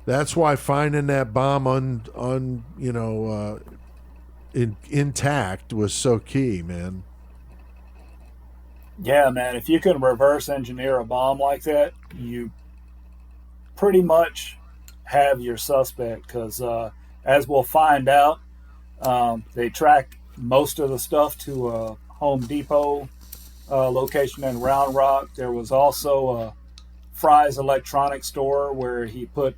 that's why finding that bomb intact was so key, man. Yeah, man, if you can reverse engineer a bomb like that, you pretty much have your suspect because, as we'll find out, they tracked most of the stuff to a Home Depot location in Round Rock. There was also a Fry's electronics store where he put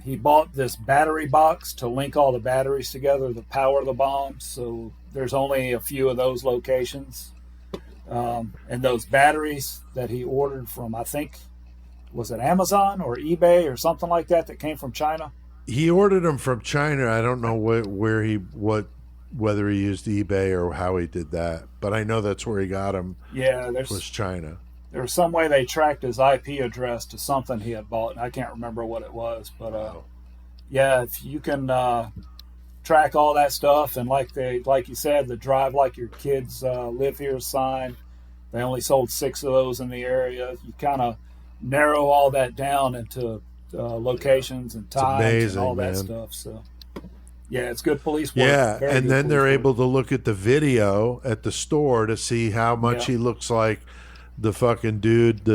he bought this battery box to link all the batteries together to power the bomb. So there's only a few of those locations. And those batteries that he ordered from, I think, was it Amazon or eBay or something like that came from China? He ordered them from China. I don't know whether he used eBay or how he did that, but I know that's where he got them. Yeah, Was China. there was some way they tracked his IP address to something he had bought, and I can't remember what it was. But yeah, if you can track all that stuff, and like you said, the Drive Like Your Kids Live Here sign, they only sold 6 of those in the area. You kind of narrow all that down into locations and times amazing, and all that man. stuff. So yeah, it's good police work. Yeah, Very and good then they're police work. able to look at the video at the store to see how much he looks like the fucking dude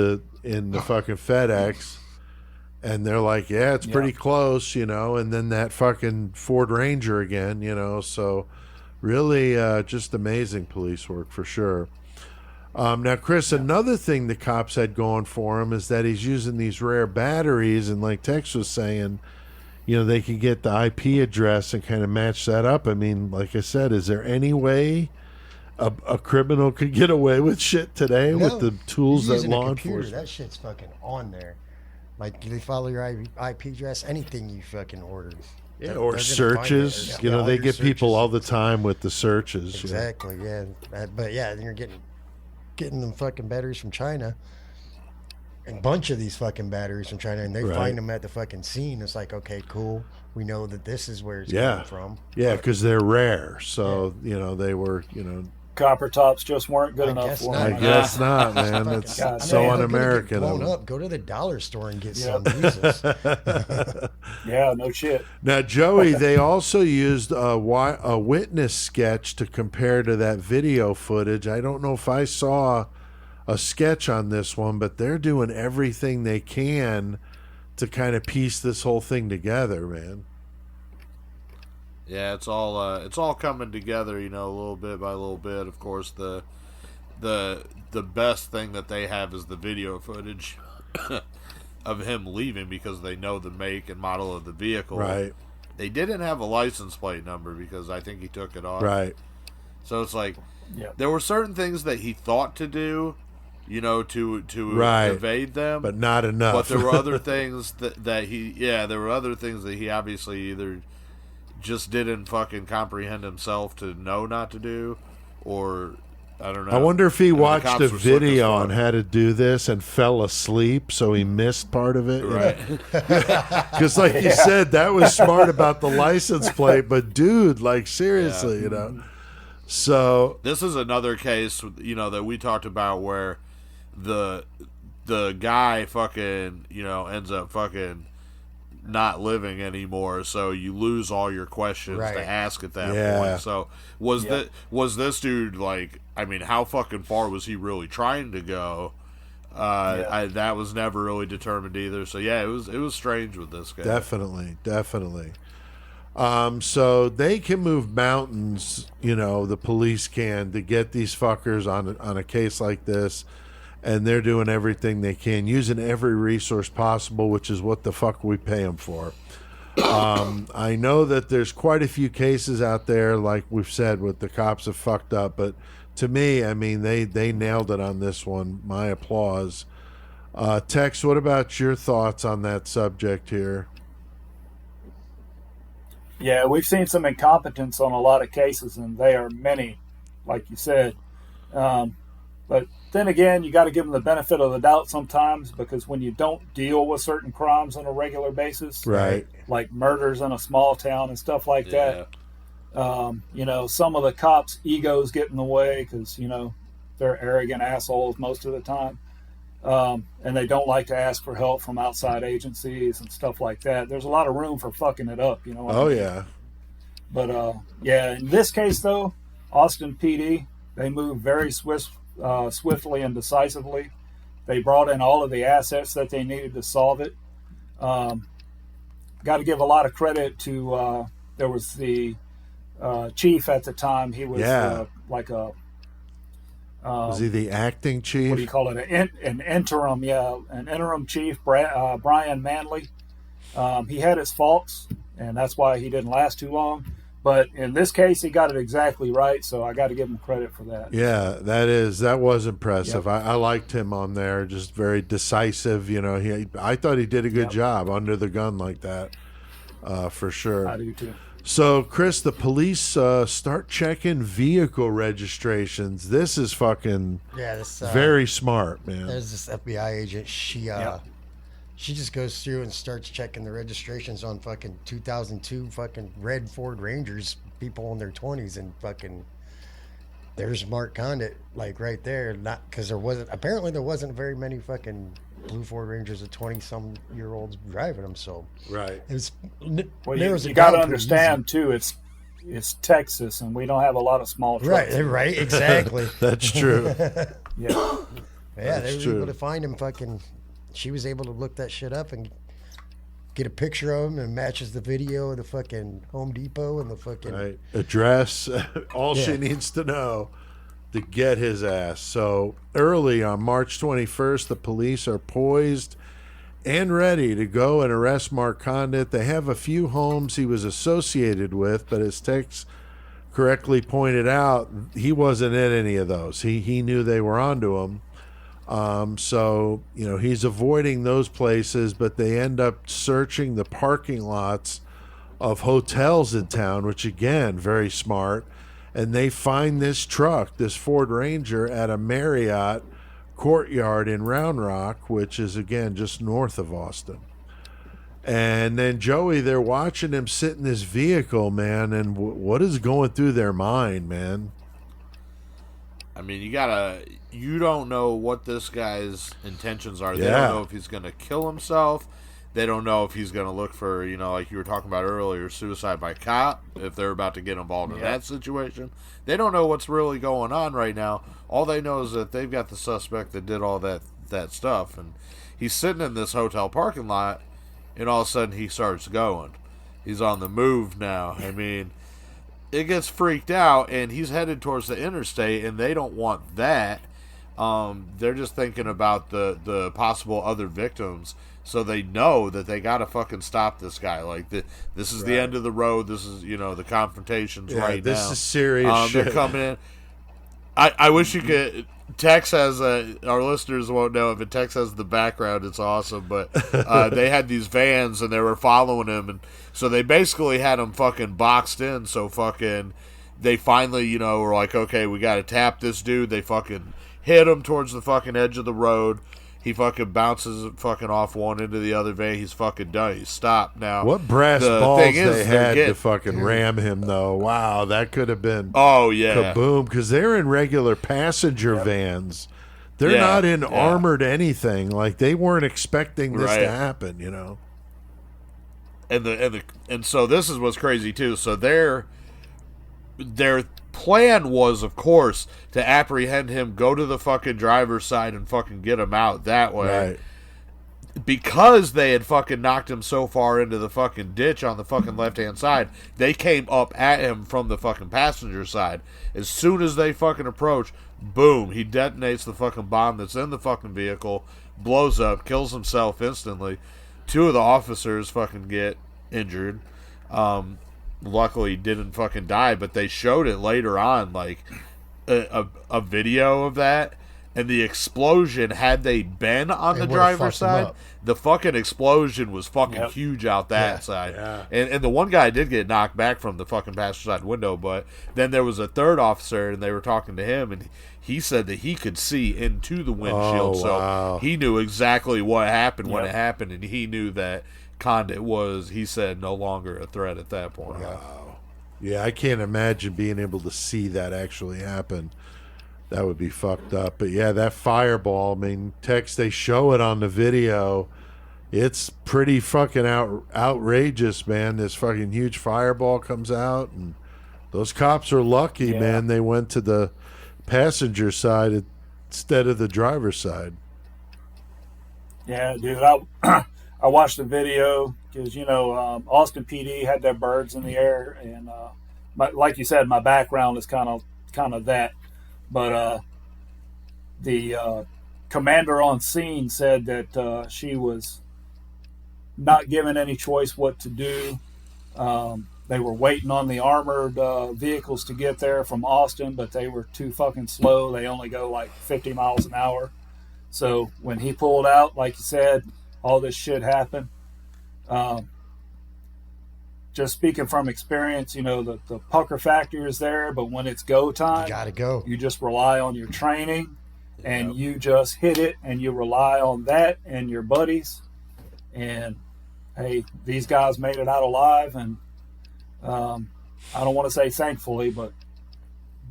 in the fucking FedEx. And they're like, yeah, it's pretty close, you know. And then that fucking Ford Ranger again, you know. So really just amazing police work for sure. Now, Chris, another thing the cops had going for him is that he's using these rare batteries. And like Tex was saying, you know, they can get the IP address and kind of match that up. I mean, like I said, is there any way a criminal could get away with shit today with the tools You're that using a law computer, enforcement? that shit's fucking on there. Like, they follow your IP address, anything you fucking order. Yeah, They're or gonna searches. find it. You know, all they your get people searches. all the time with the searches. you know. Exactly, yeah. But yeah, then you're getting them fucking batteries from China. A bunch of these fucking batteries from China, and they Right. find them at the fucking scene. It's like, okay, cool. We know that this is where it's Yeah. coming from. Yeah, because they're rare. So, you know, they were, you know, copper tops just weren't good I enough guess for not. him. I guess not, man. It's God, so man, un-American. Blown of them. up. Go to the dollar store and get Yeah. some. Jesus. Yeah, no shit. Now, Joey, they also used a witness sketch to compare to that video footage. I don't know if I saw a sketch on this one, but they're doing everything they can to kind of piece this whole thing together, man. Yeah, it's all coming together, you know, little bit by little bit. Of course, the best thing that they have is the video footage of him leaving because they know the make and model of the vehicle. Right. They didn't have a license plate number because I think he took it off. Right. So it's like Yeah. there were certain things that he thought to do, you know, to Right. evade them, But not enough. But there were other things there were other things that he obviously either just didn't fucking comprehend himself to know not to do, or I don't know. I wonder if he And the watched cops a were slick as video fuck. on how to do this and fell asleep, so he missed part of it. Right. Because, like you said, that was smart about the license plate, but dude, like, seriously, you know. So, This is another case, you know, that we talked about where the guy fucking, you know, ends up fucking not living anymore, so you lose all your questions Right. to ask at that Yeah. point. So was this dude, like, I mean, how fucking far was he really trying to go? That was never really determined either. So yeah, it was strange with this guy. definitely. So they can move mountains, you know, the police can, to get these fuckers on a case like this. And they're doing everything they can, using every resource possible, which is what the fuck we pay them for. I know that there's quite a few cases out there, like we've said, with the cops have fucked up. But to me, I mean, they nailed it on this one. My applause. Tex, what about your thoughts on that subject here? Yeah, we've seen some incompetence on a lot of cases, and they are many, like you said. But then again, you got to give them the benefit of the doubt sometimes, because when you don't deal with certain crimes on a regular basis, Right. like murders in a small town and stuff like that, you know, some of the cops' egos get in the way because, you know, they're arrogant assholes most of the time. And they don't like to ask for help from outside agencies and stuff like that. There's a lot of room for fucking it up, you know what I mean? Yeah. But, yeah, in this case, though, Austin PD, they moved very swiftly and decisively. They brought in all of the assets that they needed to solve it. Got to give a lot of credit to, there was the chief at the time. He was like a... Was he the acting chief? What do you call it? An interim, an interim chief, Brian Manley. He had his faults, and that's why he didn't last too long. But in this case, he got it exactly right, so I got to give him credit for that. Yeah, that was impressive. Yep. I liked him on there, just very decisive. You know, I thought he did a good job under the gun like that, for sure. I do too. So, Chris, the police start checking vehicle registrations. This is fucking This very smart, man. There's this FBI agent. She just goes through and starts checking the registrations on fucking 2002 fucking red Ford Rangers, people in their 20s, and fucking there's Mark Conditt, like right there. Not because there wasn't very many fucking blue Ford Rangers of 20-some-year-olds driving them. So Right. it was. Well, narrows you it got to down pretty understand too. It's Texas, and we don't have a lot of small easy. trucks. Right, exactly. That's true. Yeah. Yeah, they That's were true. able to find him. Fucking, she was able to look that shit up and get a picture of him, and matches the video of the fucking Home Depot and the fucking Right. Address, all she Yeah. needs to know to get his ass. So early on March 21st, the police are poised and ready to go and arrest Mark Conditt. They have a few homes he was associated with, but as Tex correctly pointed out, he wasn't in any of those. He knew they were onto him. So, you know, he's avoiding those places, but they end up searching the parking lots of hotels in town, which again, very smart. And they find this truck, this Ford Ranger, at a Marriott Courtyard in Round Rock, which is again just north of Austin. And then Joey, they're watching him sit in this vehicle, man. And what is going through their mind, man? I mean, you don't know what this guy's intentions are. They Yeah. don't know if he's going to kill himself. They don't know if he's going to look for, like you were talking about earlier, suicide by cop, if they're about to get involved in that situation. They don't know what's really going on right now. All they know is that they've got the suspect that did all that stuff. And he's sitting in this hotel parking lot, and all of a sudden he starts going. He's on the move now. I mean, it gets freaked out, and he's headed towards the interstate, and they don't want that. They're just thinking about the possible other victims. So they know that they gotta fucking stop this guy. Like this is the end of the road. This is the confrontation's right now. This is serious shit. They're coming in. I wish you could. Tex has our listeners won't know if Tex has the background. It's awesome, but they had these vans and they were following him, and so they basically had him fucking boxed in. So fucking they finally were like, okay, we got to tap this dude. They fucking hit him towards the fucking edge of the road. He fucking bounces fucking off one into the other van. He's fucking done. He's stopped now. What brass the balls thing is, they had to fucking ram him, though. Wow, that could have been kaboom. Because they're in regular passenger vans. They're not in armored anything. Like, they weren't expecting this to happen, And so this is what's crazy, too. So their plan was, of course, to apprehend him, go to the fucking driver's side, and fucking get him out that way. Right. Because they had fucking knocked him so far into the fucking ditch on the fucking left-hand side, they came up at him from the fucking passenger side. As soon as they fucking approach, boom, he detonates the fucking bomb that's in the fucking vehicle, blows up, kills himself instantly. 2 of the officers fucking get injured. Luckily didn't fucking die, but they showed it later on, like a video of that, and the explosion, had they been on the driver's side, the fucking explosion was fucking huge out that side. Yeah. And the one guy did get knocked back from the fucking passenger side window, but then there was a third officer, and they were talking to him, and he said that he could see into the windshield, so he knew exactly what happened when it happened, and he knew that Conditt was, he said, no longer a threat at that point. Wow. Yeah, I can't imagine being able to see that actually happen. That would be fucked up. But yeah, that fireball, I mean, Tex, they show it on the video. It's pretty fucking outrageous, man. This fucking huge fireball comes out, and those cops are lucky, man. They went to the passenger side instead of the driver's side. Yeah, dude, I watched the video because, Austin PD had their birds in the air. And like you said, my background is kind of that. But the commander on scene said that she was not given any choice what to do. They were waiting on the armored vehicles to get there from Austin, but they were too fucking slow. They only go like 50 miles an hour. So when he pulled out, like you said, all this shit happened. Just speaking from experience, the pucker factor is there, but when it's go time, you gotta go. You just rely on your training, and you just hit it, and you rely on that and your buddies. And hey, these guys made it out alive, and I don't want to say thankfully, but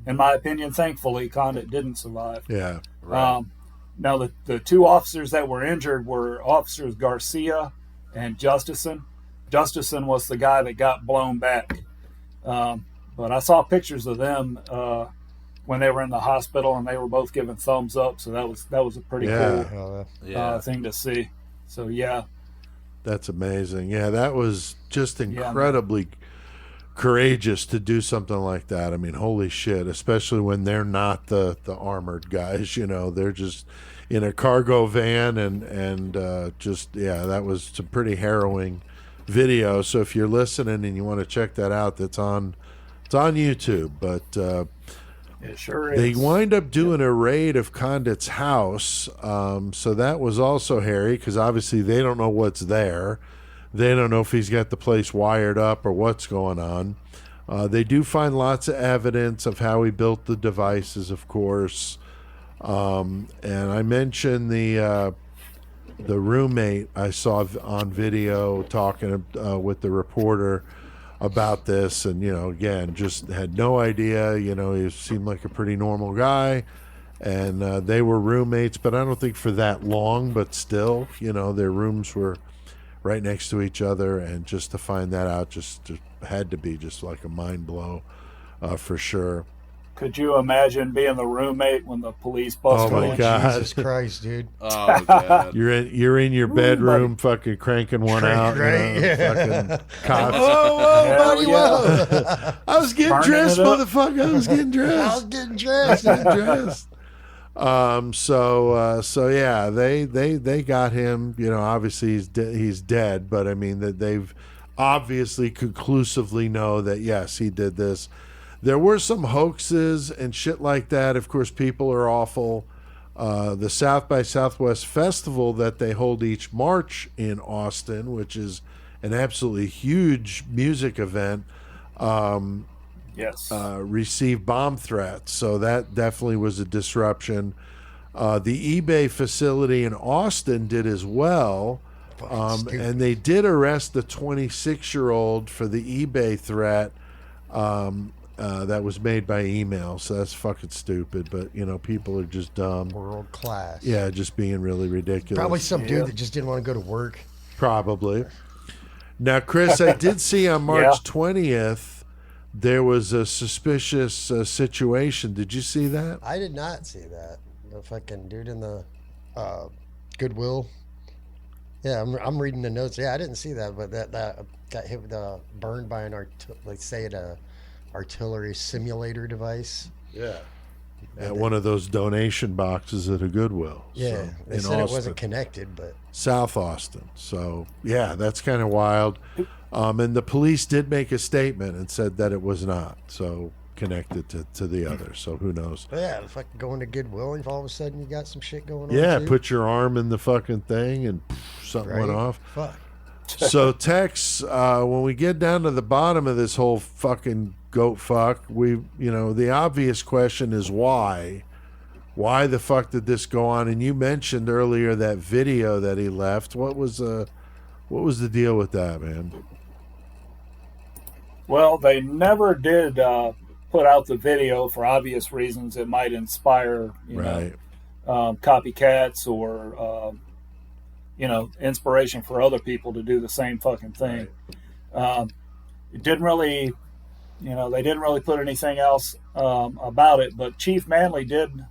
in my opinion, thankfully, Conditt didn't survive. Yeah. Right. Now, the 2 officers that were injured were Officers Garcia and Justison. Justison was the guy that got blown back. But I saw pictures of them when they were in the hospital, and they were both giving thumbs up. So that was a pretty cool thing to see. So, yeah. That's amazing. Yeah, that was just incredibly courageous to do something like that. I mean, holy shit, especially when they're not the armored guys, they're just in a cargo van and that was some pretty harrowing video. So if you're listening and you want to check that out, it's on YouTube. But it sure is. They wind up doing a raid of Conditt's house. So that was also hairy because obviously they don't know what's there. They don't know if he's got the place wired up or what's going on. They do find lots of evidence of how he built the devices, of course. And I mentioned the roommate I saw on video talking with the reporter. about this, and again, just had no idea. He seemed like a pretty normal guy, and they were roommates, but I don't think for that long. But still, their rooms were right next to each other, and just to find that out just had to be just like a mind blow, for sure. Could you imagine being the roommate when the police busted Oh my in? God. Jesus Christ, dude. Oh god. You're in your bedroom, fucking cranking one out, right? fucking cops. Whoa, buddy, yeah. whoa. I was getting Burning dressed, it up. motherfucker. I was getting I dressed. was getting dressed. Dressed. So yeah, they got him. Obviously he's dead, but I mean that they've obviously conclusively know that yes, he did this. There were some hoaxes and shit like that. Of course, people are awful. The South by Southwest Festival that they hold each March in Austin, which is an absolutely huge music event, Yes. received bomb threats. So that definitely was a disruption. The eBay facility in Austin did as well. And they did arrest the 26-year-old for the eBay threat that was made by email. So that's fucking stupid. But, people are just dumb. World class. Yeah, just being really ridiculous. Probably some dude that just didn't want to go to work. Probably. Now, Chris, I did see on March 20th, there was a suspicious situation. Did you see that? I did not see that. The fucking dude in the Goodwill. Yeah, I'm reading the notes. Yeah, I didn't see that, but that got hit with burned by an artillery simulator device. Yeah. At one of those donation boxes at a Goodwill. Yeah, So, they in said Austin. it wasn't connected, but South Austin. So, yeah, that's kind of wild. And the police did make a statement and said that it was not so connected to the other. So who knows? yeah, if I could go into Goodwill, and all of a sudden you got some shit going on. Yeah, too. put your arm in the fucking thing and something went Right? off. Fuck. So Tex, when we get down to the bottom of this whole fucking goat fuck, the obvious question is why? Why the fuck did this go on? And you mentioned earlier that video that he left. What was the deal with that, man? Well, they never did put out the video for obvious reasons. It might inspire, Right. copycats or, inspiration for other people to do the same fucking thing. It didn't really, they didn't really put anything else about it. But Chief Manley did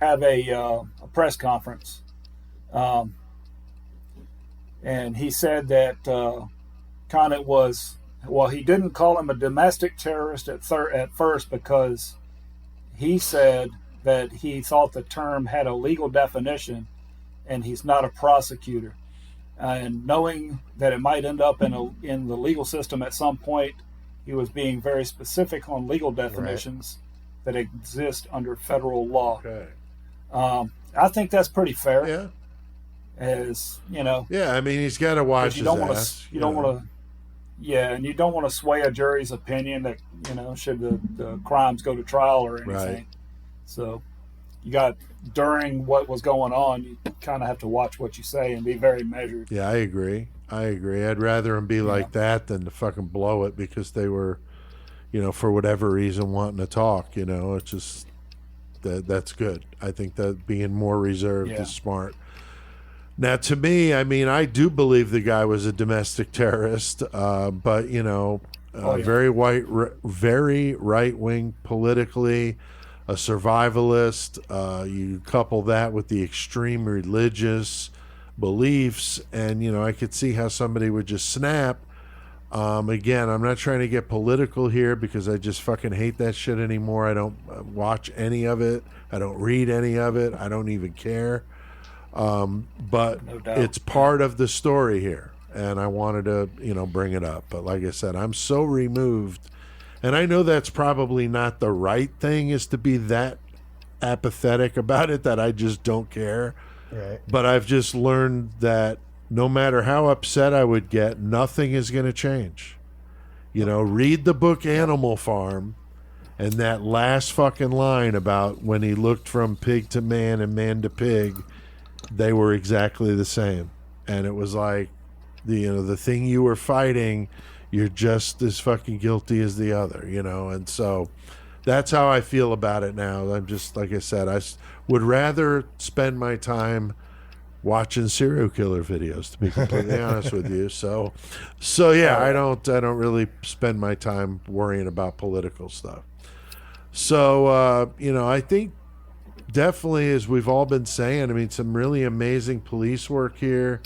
have a press conference, and he said that Conditt was. Well, he didn't call him a domestic terrorist at first because he said that he thought the term had a legal definition, and he's not a prosecutor. And knowing that it might end up in the legal system at some point, he was being very specific on legal definitions that exist under federal law. Okay. I think that's pretty fair. Yeah. As Yeah, I mean, he's got to watch his ass. You don't want to. Yeah, and you don't want to sway a jury's opinion that, should the crimes go to trial or anything. Right. So you got, during what was going on, you kind of have to watch what you say and be very measured. Yeah, I agree. I'd rather him be like that than to fucking blow it because they were, for whatever reason wanting to talk. It's just that's good. I think that being more reserved is smart. Now, to me, I mean, I do believe the guy was a domestic terrorist, but very right wing politically, a survivalist. You couple that with the extreme religious beliefs, and I could see how somebody would just snap. Again, I'm not trying to get political here because I just fucking hate that shit anymore. I don't watch any of it. I don't read any of it. I don't even care. But No doubt. it's part of the story here, and I wanted to bring it up. But like I said, I'm so removed, and I know that's probably not the right thing, is to be that apathetic about it, that I just don't care. Right. But I've just learned that no matter how upset I would get, nothing is going to change. Read the book Animal Farm, and that last fucking line about when he looked from pig to man and man to pig, they were exactly the same. And it was like, the thing you were fighting, you're just as fucking guilty as the other, you know. And so that's how I feel about it now. I'm just, like I said, would rather spend my time watching serial killer videos, to be completely honest with you. So yeah, I don't really spend my time worrying about political stuff. So you know, I think definitely, as we've all been saying, I mean, some really amazing police work here.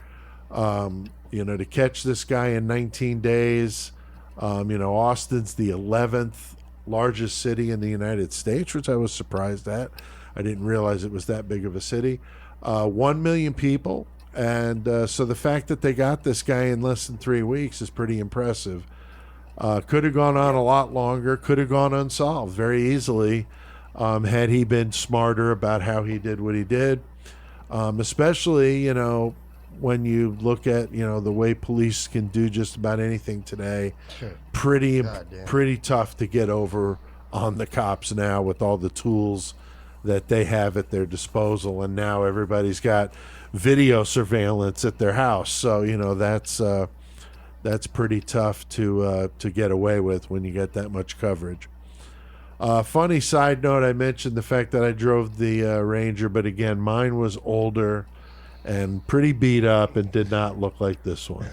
You know, to catch this guy in 19 days. You know, Austin's the 11th largest city in the United States, which I was surprised at. I didn't realize it was that big of a city. 1 million people. And so the fact that they got this guy in less than 3 weeks is pretty impressive. Could have gone on a lot longer, could have gone unsolved very easily, had he been smarter about how he did what he did. Especially, you know, when you look at, you know, the way police can do just about anything today. Sure. Pretty tough to get over on the cops now with all the tools that they have at their disposal, and now everybody's got video surveillance at their house. So, you know, that's pretty tough to get away with when you get that much coverage. Funny side note, I mentioned the fact that I drove the Ranger, but again, mine was older and pretty beat up and did not look like this one.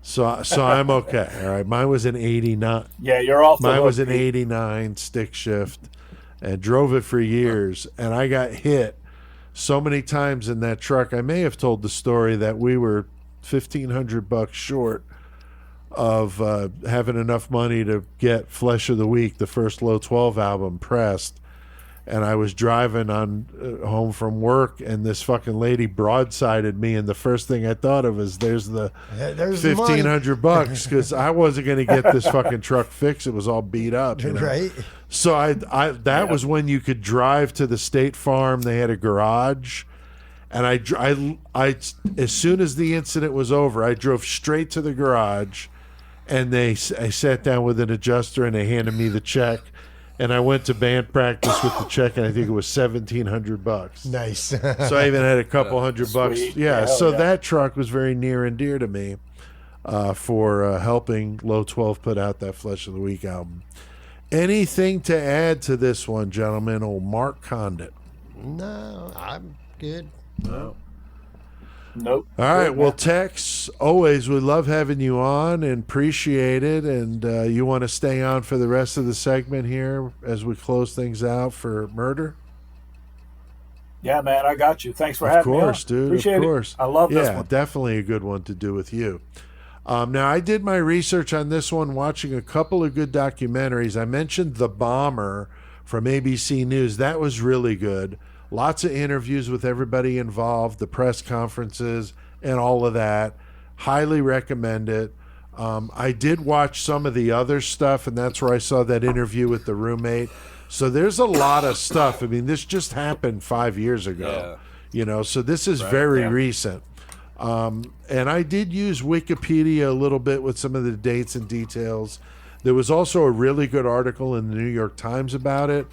So I'm okay. All right, mine was an 89. Yeah, you're off. Mine was an 89 stick shift, and drove it for years. And I got hit so many times in that truck. I may have told the story that we were $1,500 short of having enough money to get Flesh of the Week, the first Low 12 album, pressed. And I was driving on home from work, and this fucking lady broadsided me, and the first thing I thought of is there's $1,500 because I wasn't going to get this fucking truck fixed. It was all beat up, you know? Right. So that was when you could drive to the State Farm. They had a garage, and I as soon as the incident was over, I drove straight to the garage, and I sat down with an adjuster, and they handed me the check. And I went to band practice with the check, and I think it was $1,700. Nice. So I even had a couple $100. Yeah. So that truck was very near and dear to me for helping Low 12 put out that Flesh of the Week album. Anything to add to this one, gentlemen? Old Mark Conditt. No, I'm good. No. Nope. All right. Well, Tex, always, we love having you on and appreciate it. And you want to stay on for the rest of the segment here as we close things out for murder? Yeah, man, I got you. Thanks for having me on. Of course, dude. Appreciate of course. It. I love this one. Yeah, definitely a good one to do with you. Now, I did my research on this one, watching a couple of good documentaries. I mentioned The Bomber from ABC News. That was really good. Lots of interviews with everybody involved, the press conferences, and all of that. Highly recommend it. I did watch some of the other stuff, and that's where I saw that interview with the roommate. So there's a lot of stuff. I mean, this just happened 5 years ago, you know, so this is very recent. And I did use Wikipedia a little bit with some of the dates and details. There was also a really good article in the New York Times about it.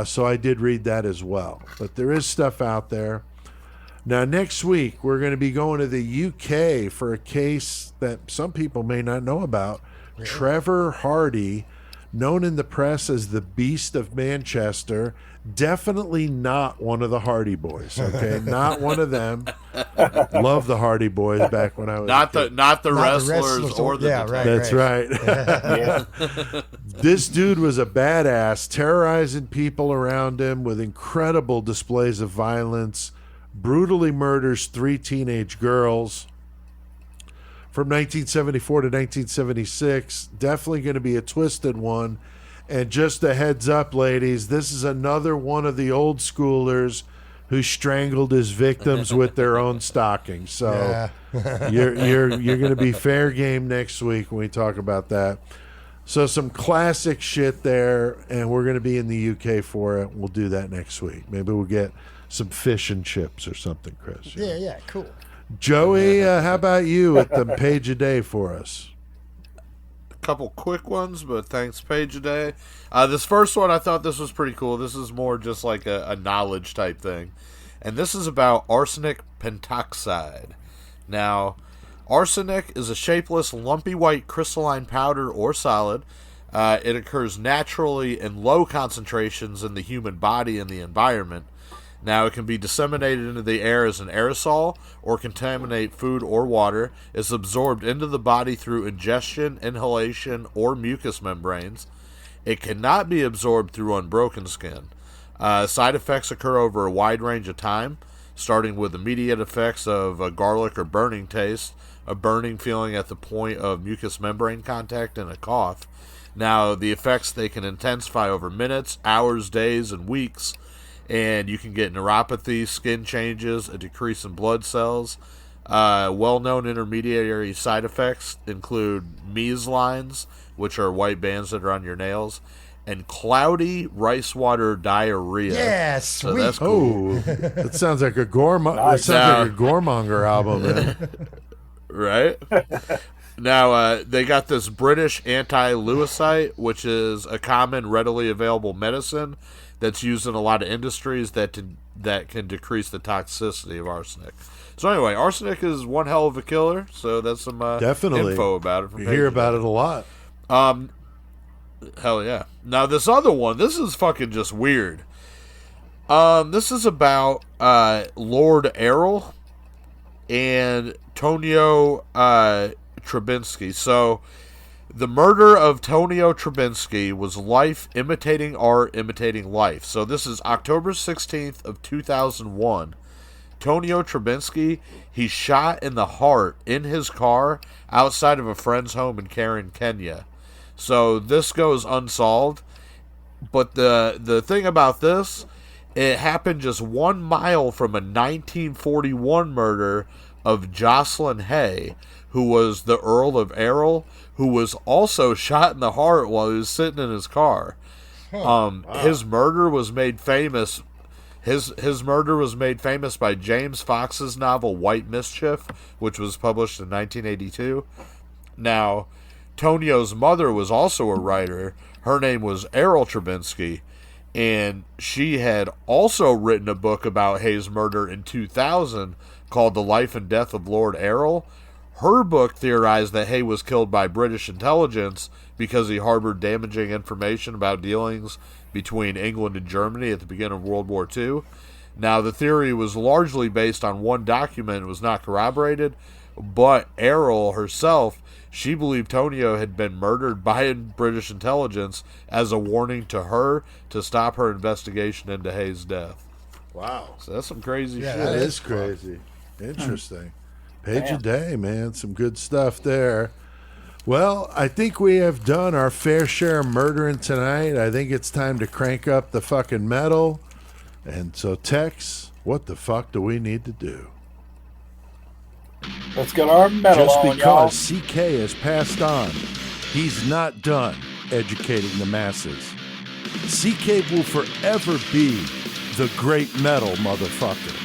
So I did read that as well. But there is stuff out there. Now, next week, we're going to be going to the UK for a case that some people may not know about. Yeah. Trevor Hardy, known in the press as the Beast of Manchester. Definitely not one of the Hardy Boys, okay? Not one of them. Love the Hardy Boys back when I was not the wrestlers or the That's right. This dude was a badass, terrorizing people around him with incredible displays of violence, brutally murders 3 teenage girls. From 1974 to 1976, definitely going to be a twisted one. And just a heads up, ladies, this is another one of the old schoolers who strangled his victims with their own stockings. So you're going to be fair game next week when we talk about that. So some classic shit there, and we're going to be in the UK for it. We'll do that next week. Maybe we'll get some fish and chips or something, Chris. Yeah, cool. Joey, how about you with the page a day for us? Couple quick ones, but thanks, page a day. This first one, I thought this was pretty cool. This is more just like a knowledge type thing, and this is about arsenic pentoxide. Now, Arsenic is a shapeless, lumpy white crystalline powder or solid. It occurs naturally in low concentrations in the human body and the environment. Now, it can be disseminated into the air as an aerosol or contaminate food or water. It's absorbed into the body through ingestion, inhalation, or mucous membranes. It cannot be absorbed through unbroken skin. Side effects occur over a wide range of time, starting with immediate effects of a garlic or burning taste, a burning feeling at the point of mucous membrane contact, and a cough. Now, the effects, they can intensify over minutes, hours, days, and weeks. And you can get neuropathy, skin changes, a decrease in blood cells. Well-known intermediary side effects include Mies lines, which are white bands that are on your nails, and cloudy rice water diarrhea. Yeah, so sweet. that's cool. Oh, that sounds like a That sounds like a Goremonger album, man. Right? Now, they got this British anti-leucite, which is a common, readily available medicine that's used in a lot of industries that can decrease the toxicity of arsenic. So anyway, arsenic is one hell of a killer. So that's some Definitely info about it. You hear about it a lot. Hell yeah. Now this other one, this is fucking just weird. This is about Lord Errol and Tonio Trubinsky. So the murder of Tonio Trubinsky was life imitating art, imitating life. So this is October 16th of 2001. Tonio Trubinsky, he shot in the heart in his car outside of a friend's home in Karen, Kenya. So this goes unsolved. But the thing about this, it happened just 1 mile from a 1941 murder of Jocelyn Hay, who was the Earl of Errol, who was also shot in the heart while he was sitting in his car. Wow. His murder was made famous. His murder was made famous by James Fox's novel White Mischief, which was published in 1982. Now, Tonio's mother was also a writer. Her name was Errol Trubinsky, and she had also written a book about Hay's murder in 2000 called The Life and Death of Lord Errol. Her book theorized that Hay was killed by British intelligence because he harbored damaging information about dealings between England and Germany at the beginning of World War II. Now, the theory was largely based on one document and was not corroborated, but Errol herself, she believed Tonio had been murdered by British intelligence as a warning to her to stop her investigation into Hay's death. Wow. So that's some crazy shit. That is crazy. Interesting. Page a day, man. Some good stuff there. Well, I think we have done our fair share of murdering tonight. I think it's time to crank up the fucking metal. And so, Tex, what the fuck do we need to do? Let's get our metal Just on, y'all. because CK has passed on, he's not done educating the masses. CK will forever be the great metal motherfucker.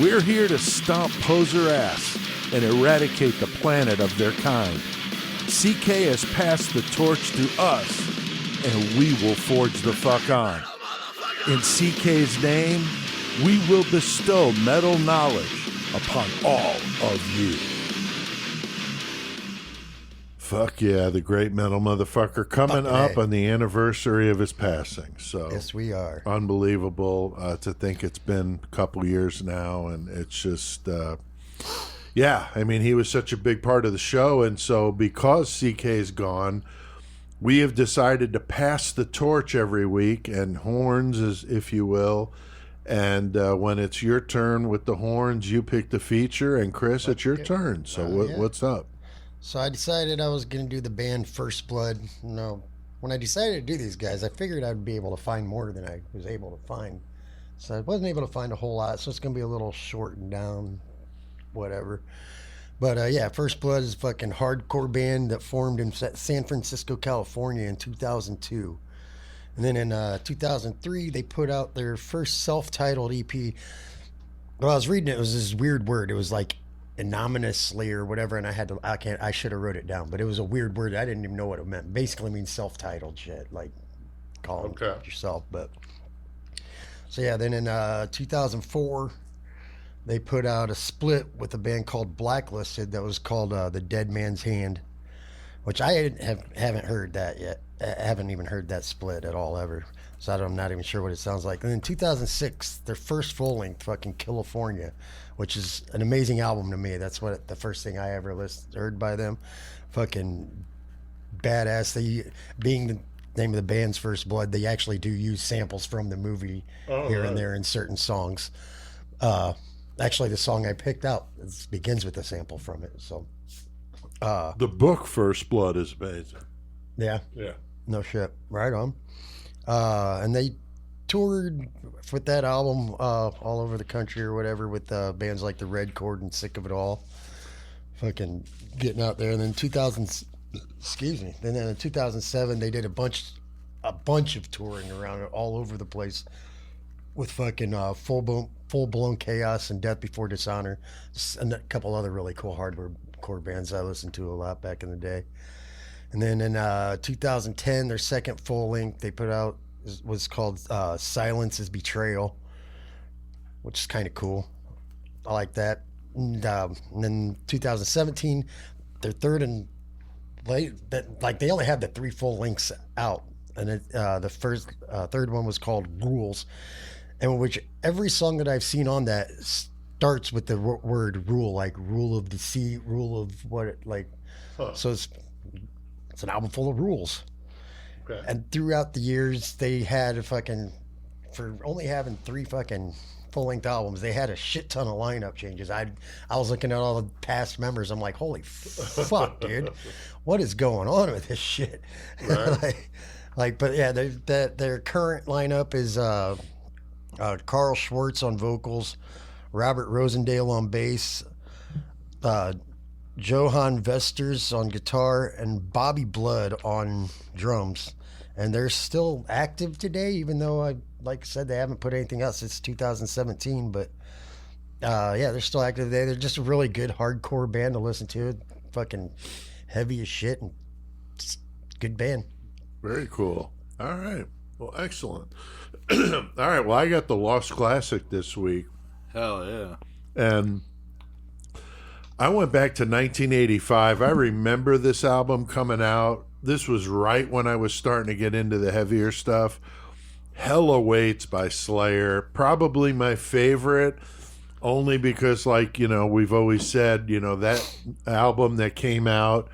We're here to stomp poser ass and eradicate the planet of their kind. CK has passed the torch to us, and we will forge the fuck on. In CK's name, we will bestow metal knowledge upon all of you. Fuck yeah, the great metal motherfucker coming up on the anniversary of his passing. So yes, we are. Unbelievable to think it's been a couple years now, and it's just, yeah, I mean, he was such a big part of the show, and so because CK's gone, we have decided to pass the torch every week, and horns, as if you will. And when it's your turn with the horns, you pick the feature, and Chris, it's your turn. So what's up? So I decided I was going to do the band First Blood. No, when I decided to do these guys, I figured I'd be able to find more than I was able to find. So I wasn't able to find a whole lot, so it's going to be a little shortened down, whatever. But yeah, First Blood is a fucking hardcore band that formed in San Francisco, California in 2002. And then in 2003, they put out their first self-titled EP. Well, I was reading it was this weird word. It was like anonymously or whatever, and I should have wrote it down, but it was a weird word. I didn't even know what it meant. Basically means self-titled shit, like call it yourself. But so yeah, then in 2004, they put out a split with a band called Blacklisted that was called The Dead Man's Hand, which I haven't heard that yet. I haven't even heard that split at all ever. So I'm not even sure what it sounds like. And in 2006, their first full length, fucking California, which is an amazing album to me. That's what the first thing I ever heard by them. Fucking badass. They, being the name of the band's First Blood, they actually do use samples from the movie and there in certain songs. Actually, the song I picked out begins with a sample from it. So the book First Blood is amazing. Yeah. No shit. Right on. And they toured with that album all over the country or whatever with bands like the Red Chord and Sick of It All. Fucking getting out there. And then then in 2007 they did a bunch of touring around all over the place with fucking full blown Chaos and Death Before Dishonor, and a couple other really cool hardcore bands I listened to a lot back in the day. And then in 2010, their second full length they put out was called Silence is Betrayal, which is kind of cool. I like that. And then 2017, their third and late, they only have the 3 full lengths out, and the third one was called Rules, and which every song that I've seen on that starts with the word rule, like rule of the sea, rule of what, so it's an album full of rules. Okay. And throughout the years, they had for only having 3 fucking full-length albums, they had a shit ton of lineup changes. I was looking at all the past members. I'm like, holy fuck, dude, what is going on with this shit? Right. But yeah, their current lineup is Carl Schwartz on vocals, Robert Rosendale on bass, Johan Vesters on guitar, and Bobby Blood on drums. And they're still active today, even though like I said, they haven't put anything else since 2017. But yeah, they're still active today. They're just a really good hardcore band to listen to. Fucking heavy as shit, and just good band. Very cool. All right. Well, excellent. All right. Well, I got the Lost Classic this week. Hell yeah. And I went back to 1985. I remember this album coming out. This was right when I was starting to get into the heavier stuff. Hell Awaits by Slayer. Probably my favorite, only because, we've always said, that album that came out,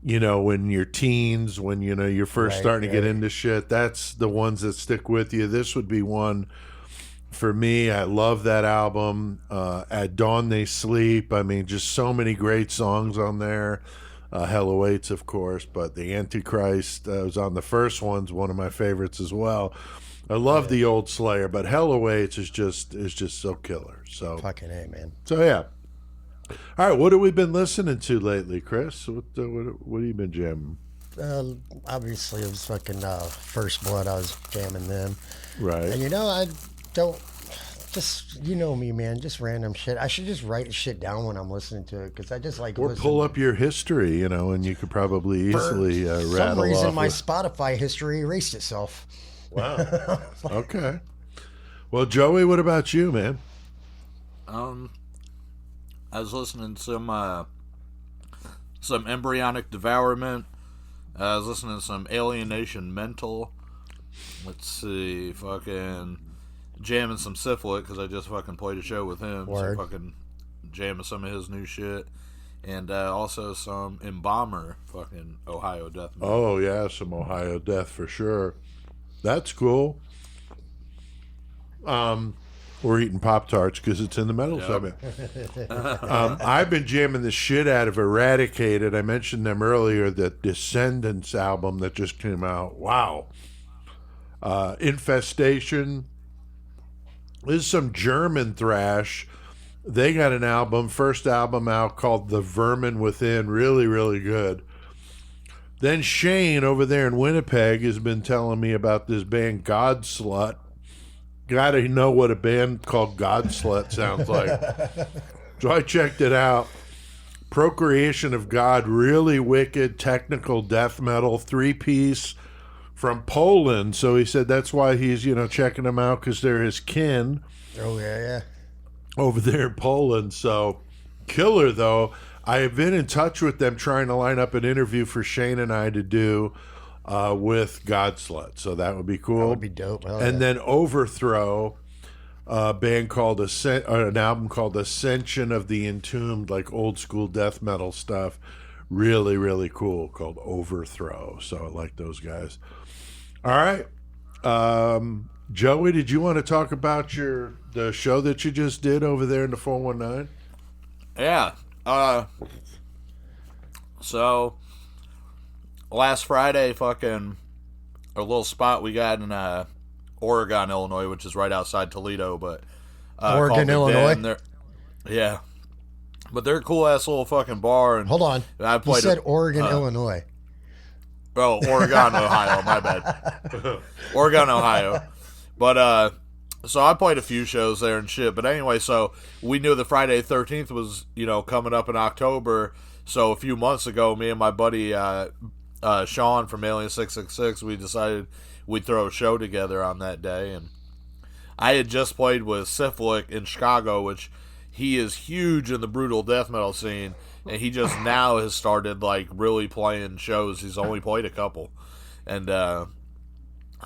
when you're teens, when, you're first starting to get into shit, that's the ones that stick with you. This would be one for me. I love that album. At Dawn They Sleep. I mean, just so many great songs on there. Hell Awaits, of course, but the Antichrist was on the first one's one of my favorites as well. I love the old Slayer, but Hell Awaits is just so killer. So fucking A, man. So yeah. All right, what have we been listening to lately, Chris? What have you been jamming? Obviously, it was fucking First Blood. I was jamming them. Right. And I don't, just, me, man, just random shit. I should just write shit down when I'm listening to it, because I just like or pull up your history, and you could probably easily rattle off. For some reason, my Spotify history erased itself. Wow. Okay. Well, Joey, what about you, man? I was listening to some Embryonic Devourment. I was listening to some Alienation Mental. Let's see, fucking jamming some Syphilate, because I just fucking played a show with him. Word. So fucking jamming some of his new shit. And also some Embalmer, fucking Ohio Death Metal. Oh, yeah, some Ohio Death for sure. That's cool. We're eating Pop-Tarts because it's in the metal segment. I've been jamming the shit out of Eradicated. I mentioned them earlier, the Descendants album that just came out. Wow. Infestation. This is some German thrash. They got an album, first album out, called The Vermin Within. Really, really good. Then Shane over there in Winnipeg has been telling me about this band Godslut. Gotta know what a band called Godslut sounds like. So I checked it out. Procreation of God, really wicked technical death metal, 3-piece from Poland. So he said that's why he's, checking them out, because they're his kin. Oh, yeah, over there in Poland. So, killer though. I have been in touch with them trying to line up an interview for Shane and I to do with Godslut. So that would be cool. That would be dope. Hell And yeah. then Overthrow, a band called an album called Ascension of the Entombed, like old school death metal stuff. Really, really cool, called Overthrow. So I like those guys. All right. Joey, did you want to talk about the show that you just did over there in the 419? Yeah. So last Friday, fucking a little spot we got in Oregon, Illinois, which is right outside Toledo, but Oregon, Illinois. Yeah, but they're a cool ass little fucking bar. And Hold on. I You played said Oregon, Illinois. Oh, Oregon, Ohio. My bad. Oregon, Ohio. But so I played a few shows there and shit. But anyway, so we knew the Friday 13th was, coming up in October. So a few months ago, me and my buddy Sean from Alien 666, we decided we'd throw a show together on that day. And I had just played with Syphilic in Chicago, which he is huge in the brutal death metal scene. And he just now has started, like, really playing shows. He's only played a couple. And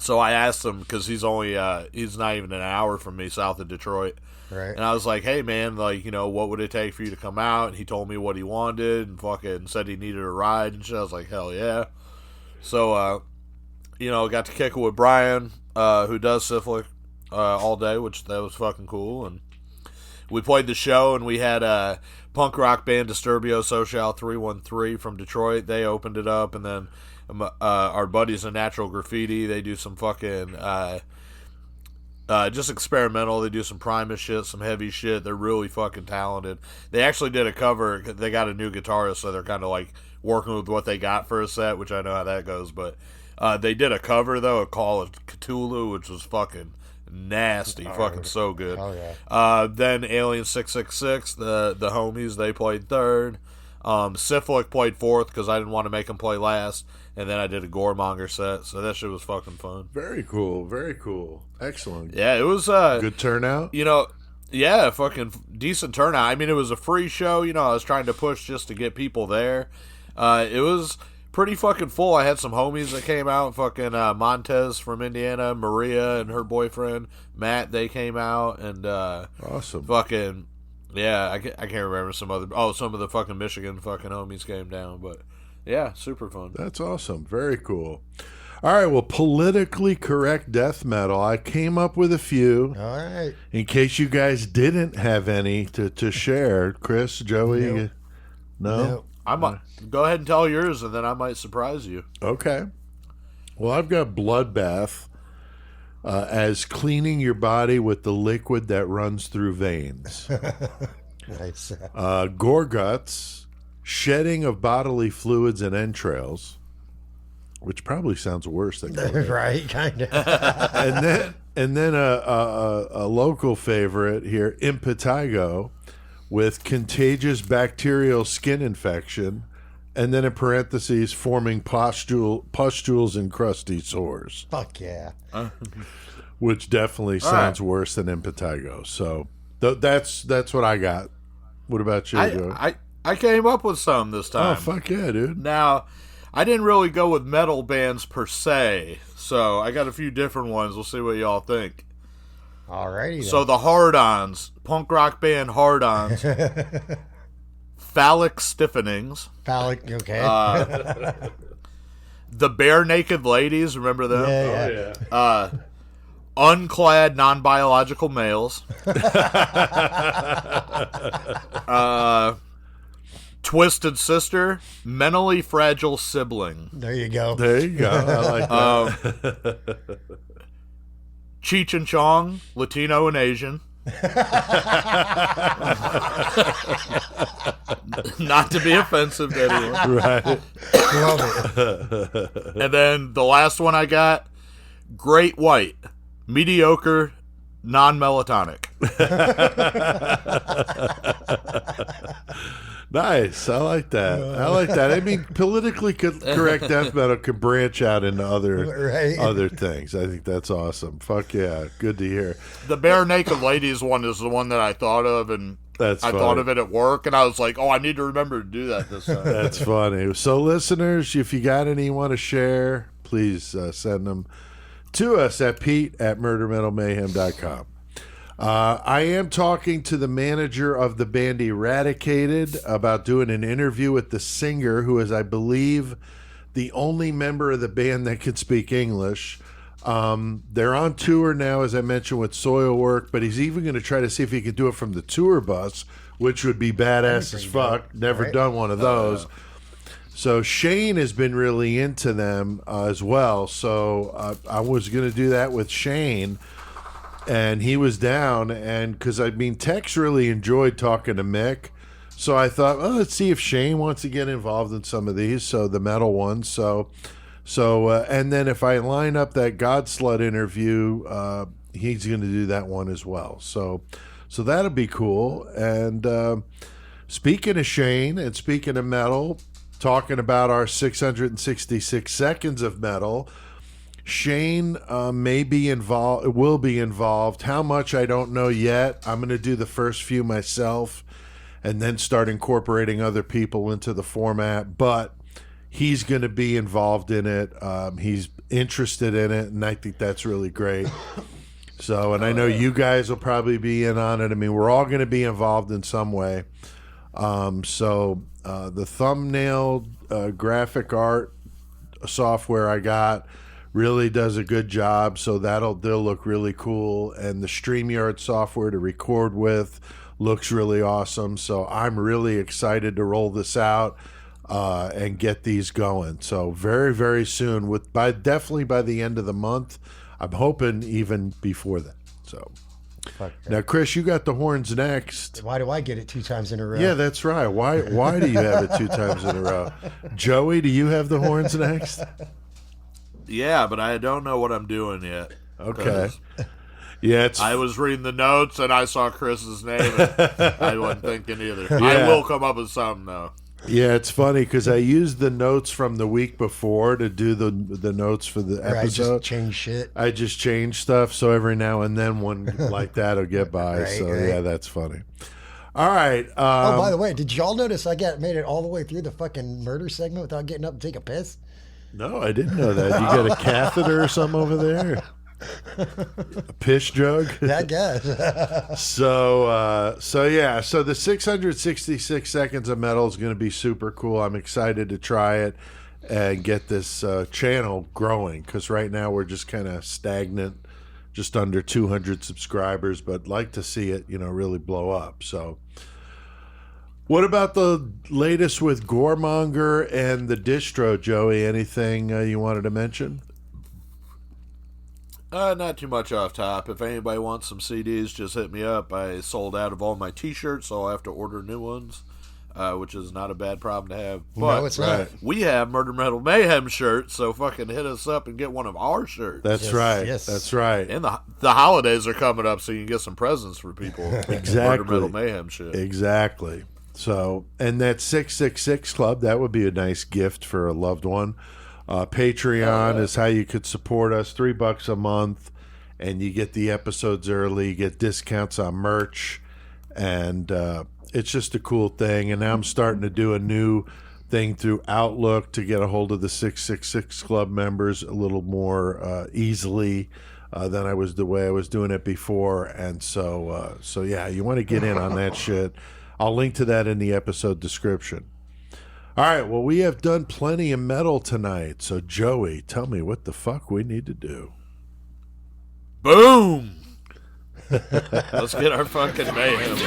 so I asked him, because he's not even an hour from me south of Detroit. Right. And I was like, hey, man, like, what would it take for you to come out? And he told me what he wanted and fucking said he needed a ride and shit. I was like, hell yeah. So, got to kick it with Brian, who does Syphilic all day, which that was fucking cool. And we played the show, and we had a punk rock band Disturbio Social 313 from Detroit. They opened it up, and then our buddies in Natural Graffiti, they do some fucking just experimental. They do some Primus shit, some heavy shit. They're really fucking talented. They actually did a cover. They got a new guitarist, so they're kind of like working with what they got for a set, which I know how that goes. But they did a cover, though, a Call of Cthulhu, which was fucking nasty, fucking so good. Oh yeah. Then Alien 666, the homies, they played third. Syphilic played fourth because I didn't want to make him play last, and then I did a Goremonger set, so that shit was fucking fun. Very cool, very cool, excellent. Yeah, it was good turnout. Yeah, fucking decent turnout. I mean, it was a free show. I was trying to push just to get people there. It was pretty fucking full. I had some homies that came out. Fucking Montez from Indiana, Maria and her boyfriend Matt. They came out and awesome. Fucking yeah. I can't remember some of the fucking Michigan fucking homies came down, but yeah, super fun. That's awesome. Very cool. All right. Well, politically correct death metal. I came up with a few. All right. In case you guys didn't have any to share, Chris, Joey. Nope. No. I might go ahead and tell yours, and then I might surprise you. Okay. Well, I've got Bloodbath as cleaning your body with the liquid that runs through veins. Nice. Gorguts, shedding of bodily fluids and entrails, which probably sounds worse than Gorguts. Right, kind of. and then a local favorite here, Impetigo, with contagious bacterial skin infection, and then in parentheses, forming pustules and crusty sores. Fuck yeah. Which definitely sounds worse than Impetigo. So that's what I got. What about you, Joe? I came up with some this time. Oh, fuck yeah, dude. Now, I didn't really go with metal bands per se, so I got a few different ones. We'll see what y'all think. Alrighty then. So the Hard-Ons, punk rock band Hard-Ons, Phallic Stiffenings, okay. the Bare Naked Ladies, remember them? Yeah, yeah. Unclad Non-Biological Males, Twisted Sister, Mentally Fragile Sibling. There you go. There you go. I like that. Cheech and Chong, Latino and Asian. Not to be offensive to anyone. Right. Love it. And then the last one I got, Great White, mediocre, non-melatonic. Nice. I like that. I mean, politically correct death metal can branch out into other things. I think that's awesome. Fuck yeah. Good to hear. The Bare Naked Ladies one is the one that I thought of, and I thought of it at work, and I was like, oh, I need to remember to do that this time. That's funny. So, listeners, if you got any you want to share, please send them to us at pete@murdermetalmayhem.com. I am talking to the manager of the band Eradicated about doing an interview with the singer, who is, I believe, the only member of the band that can speak English. They're on tour now, as I mentioned, with Soilwork, but he's even going to try to see if he can do it from the tour bus, which would be badass as fuck. Never done one of those. So Shane has been really into them as well. So I was going to do that with Shane. And he was down, and because Tex really enjoyed talking to Mick, so I thought, oh, let's see if Shane wants to get involved in some of these, so the metal ones. So, and then if I line up that Godslut interview, he's going to do that one as well. So that'll be cool. And speaking of Shane and speaking of metal, talking about our 666 seconds of metal. Shane may be involved, will be involved. How much, I don't know yet. I'm going to do the first few myself and then start incorporating other people into the format. But he's going to be involved in it. He's interested in it, and I think that's really great. So, and I know you guys will probably be in on it. I mean, we're all going to be involved in some way. The thumbnail graphic art software I got really does a good job, so they'll look really cool, and the StreamYard software to record with looks really awesome. So I'm really excited to roll this out and get these going. So very, very soon, definitely by the end of the month. I'm hoping even before that. So now, Chris, you got the horns next. Why do I get it 2 times in a row? Yeah, that's right. Why do you have it 2 times in a row? Joey, do you have the horns next? Yeah, but I don't know what I'm doing yet. Okay. Yeah, I was reading the notes and I saw Chris's name. And I wasn't thinking either. Yeah. I will come up with something though. Yeah, it's funny because I used the notes from the week before to do the notes for the episode. I just change shit. I just change stuff, so every now and then one like that will get by. Yeah, that's funny. All right. By the way, did y'all notice I made it all the way through the fucking murder segment without getting up and take a piss? No, I didn't know that. You got a catheter or something over there? A piss jug? That guess. So the 666 seconds of metal is going to be super cool. I'm excited to try it and get this channel growing, because right now we're just kind of stagnant, just under 200 subscribers, but like to see it, really blow up. So what about the latest with Goremonger and the distro, Joey? Anything you wanted to mention? Not too much off top. If anybody wants some CDs, just hit me up. I sold out of all my t-shirts, so I'll have to order new ones, which is not a bad problem to have. But no, it's not. We have Murder Metal Mayhem shirts, so fucking hit us up and get one of our shirts. That's right. Yes. That's right. And the holidays are coming up, so you can get some presents for people. Exactly. Murder Metal Mayhem shit. Exactly. So, and that 666 Club, that would be a nice gift for a loved one. Patreon is how you could support us, $3 a month, and you get the episodes early, you get discounts on merch, and it's just a cool thing. And now I'm starting to do a new thing through Outlook to get a hold of the 666 Club members a little more easily than the way I was doing it before. And so yeah, you want to get in on that shit. I'll link to that in the episode description. All right, well, we have done plenty of metal tonight. So, Joey, tell me what the fuck we need to do. Boom! Let's get our fucking mayhem on.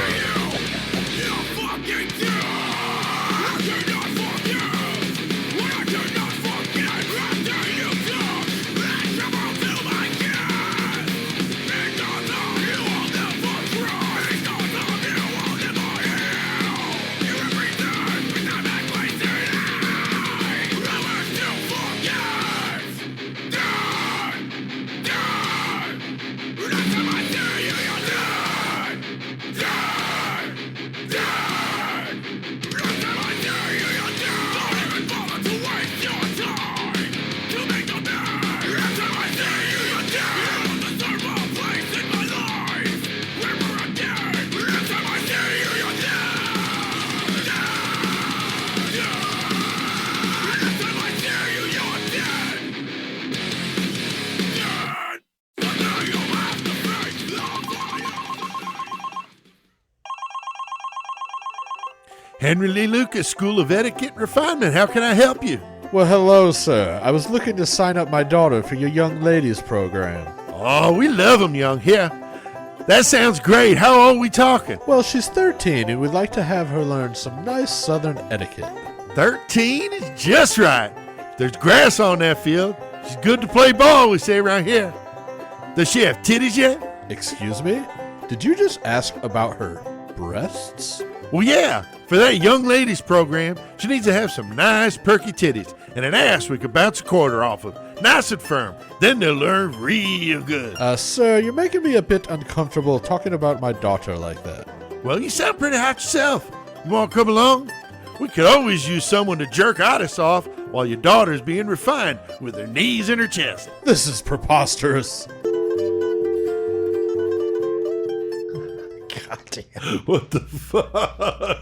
Henry Lee Lucas, School of Etiquette and Refinement. How can I help you? Well, hello, sir. I was looking to sign up my daughter for your young ladies program. Oh, we love them young. Here. That sounds great. How old are we talking? Well, she's 13, and we'd like to have her learn some nice Southern etiquette. 13 is just right. There's grass on that field. She's good to play ball, we say around here. Does she have titties yet? Excuse me? Did you just ask about her breasts? Well, yeah. For that young ladies program, she needs to have some nice perky titties and an ass we could bounce a quarter off of. Nice and firm. Then they'll learn real good. Sir, you're making me a bit uncomfortable talking about my daughter like that. Well, you sound pretty hot yourself. You want to come along? We could always use someone to jerk us off while your daughter's being refined with her knees in her chest. This is preposterous. God damn. What the fuck?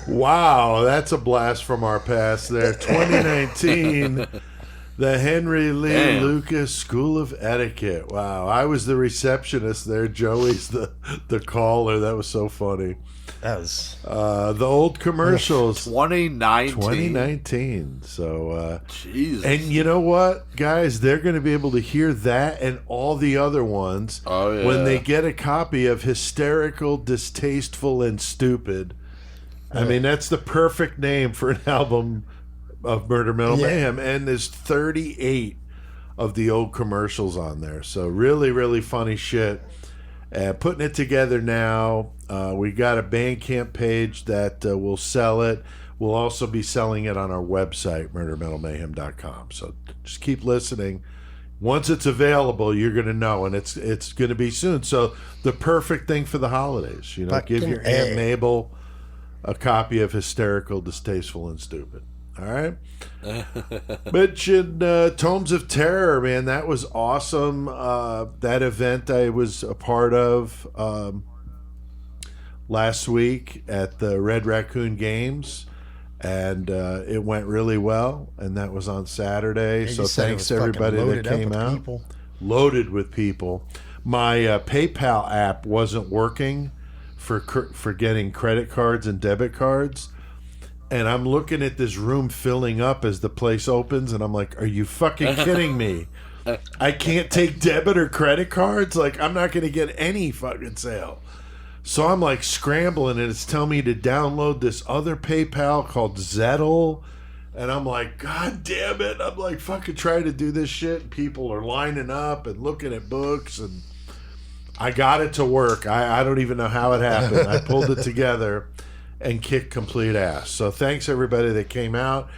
Wow, that's a blast from our past there. 2019, the Henry Lee Lucas School of Etiquette. Wow, I was the receptionist there. Joey's the caller. That was so funny. That was the old commercials. 2019. So, Jesus. and you know what, guys? They're going to be able to hear that and all the other ones when they get a copy of Hysterical, Distasteful, and Stupid. I mean, that's the perfect name for an album of Murder Metal Mayhem. And there's 38 of the old commercials on there. So really, really funny shit. Putting it together now. We got a Bandcamp page that will sell it. We'll also be selling it on our website, murdermetalmayhem.com. So just keep listening. Once it's available, you're going to know, and it's going to be soon. So the perfect thing for the holidays. You know, give your Aunt Mabel a copy of Hysterical, Distasteful, and Stupid. All right? Mentioned Tomes of Terror, man. That was awesome. That event I was a part of last week at the Red Raccoon Games, and it went really well, and that was on Saturday. So thanks to everybody that came out. People. Loaded with people. My PayPal app wasn't working for getting credit cards and debit cards, and I'm looking at this room filling up as the place opens, and I'm like, are you fucking kidding me? I can't take debit or credit cards? Like, I'm not going to get any fucking sale. So I'm like scrambling, and it's telling me to download this other PayPal called Zettle, and I'm like, God damn it. I'm like fucking trying to do this shit, and people are lining up and looking at books, and I got it to work. I don't even know how it happened. I pulled it together and kicked complete ass. So thanks everybody that came out.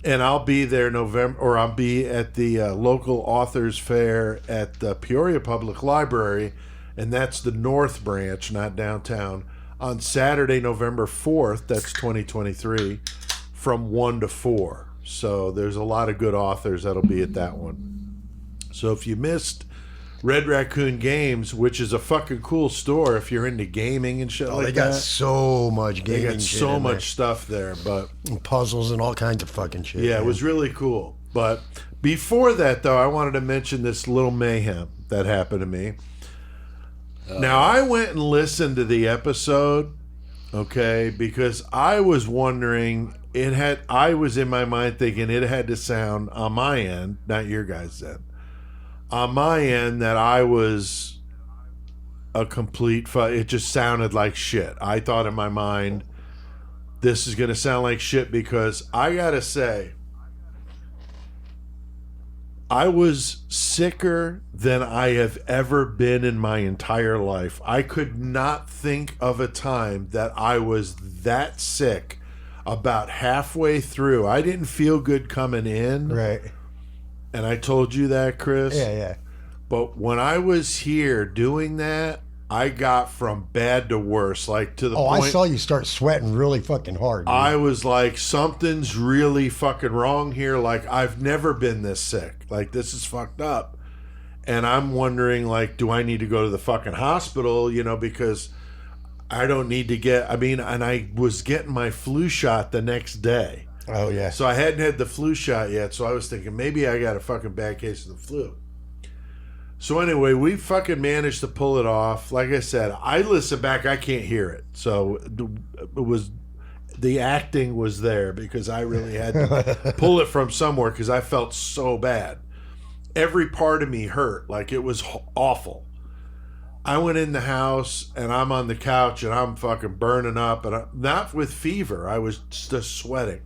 And I'll be there I'll be at the local authors fair at the Peoria Public Library, and that's the North Branch, not downtown, on Saturday, November 4th, that's 2023, from 1 to 4. So there's a lot of good authors that'll be at that one. So if you missed Red Raccoon Games, which is a fucking cool store if you're into gaming and shit like that. They got so much gaming. They got so much stuff there, but and puzzles and all kinds of fucking shit. Yeah, man. It was really cool. But before that, though, I wanted to mention this little mayhem that happened to me. Now, I went and listened to the episode, okay, because I was wondering, I was in my mind thinking it had to sound on my end, not your guys' end. On my end, that I was a complete it just sounded like shit. I thought in my mind, this is going to sound like shit, because I got to say, I was sicker than I have ever been in my entire life. I could not think of a time that I was that sick. About halfway through, I didn't feel good coming in. Right. And I told you that, Chris. Yeah. But when I was here doing that, I got from bad to worse, like to the point. I saw you start sweating really fucking hard. Dude. I was like, something's really fucking wrong here. Like, I've never been this sick. Like, this is fucked up. And I'm wondering, like, do I need to go to the fucking hospital? You know, because I don't need to and I was getting my flu shot the next day. Oh, yeah. So I hadn't had the flu shot yet, so I was thinking maybe I got a fucking bad case of the flu. So anyway, we fucking managed to pull it off. Like I said, I listen back, I can't hear it. So it was the acting was there because I really had to pull it from somewhere because I felt so bad. Every part of me hurt. Like, it was awful. I went in the house and I'm on the couch and I'm fucking burning up, and not with fever. I was just sweating.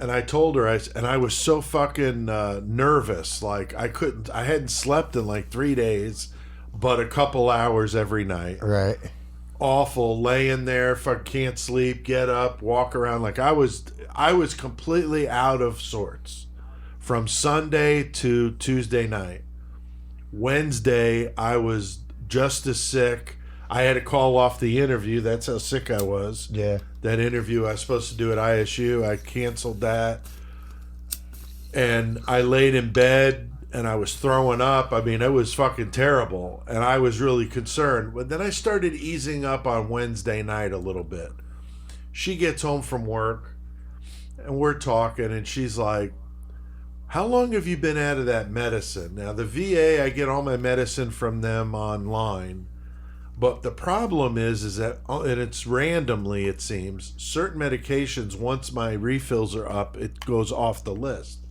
And I told her, and I was so fucking nervous. Like, I hadn't slept in like 3 days, but a couple hours every night. Right. Awful, laying there, fuck, can't sleep, get up, walk around. Like, I was completely out of sorts from Sunday to Tuesday night. Wednesday, I was just as sick. I had to call off the interview. That's how sick I was. Yeah. That interview I was supposed to do at ISU, I canceled that. And I laid in bed and I was throwing up. I mean, it was fucking terrible. And I was really concerned. But then I started easing up on Wednesday night a little bit. She gets home from work and we're talking, and she's like, how long have you been out of that medicine? Now, the VA, I get all my medicine from them online. But the problem is that, and it's randomly, it seems, certain medications, once my refills are up, it goes off the list.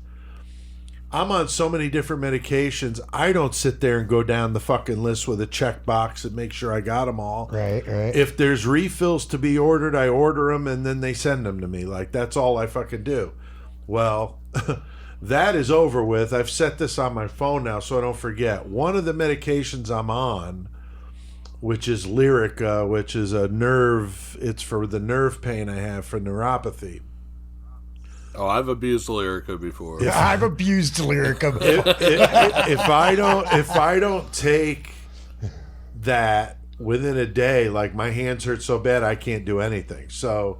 I'm on so many different medications, I don't sit there and go down the fucking list with a checkbox and make sure I got them all. Right. If there's refills to be ordered, I order them and then they send them to me. Like, that's all I fucking do. Well, that is over with. I've set this on my phone now so I don't forget. One of the medications I'm on, which is Lyrica, which is it's for the nerve pain I have for neuropathy. Oh, I've abused Lyrica before. I've abused Lyrica. If I don't take that within a day, like, my hands hurt so bad I can't do anything. So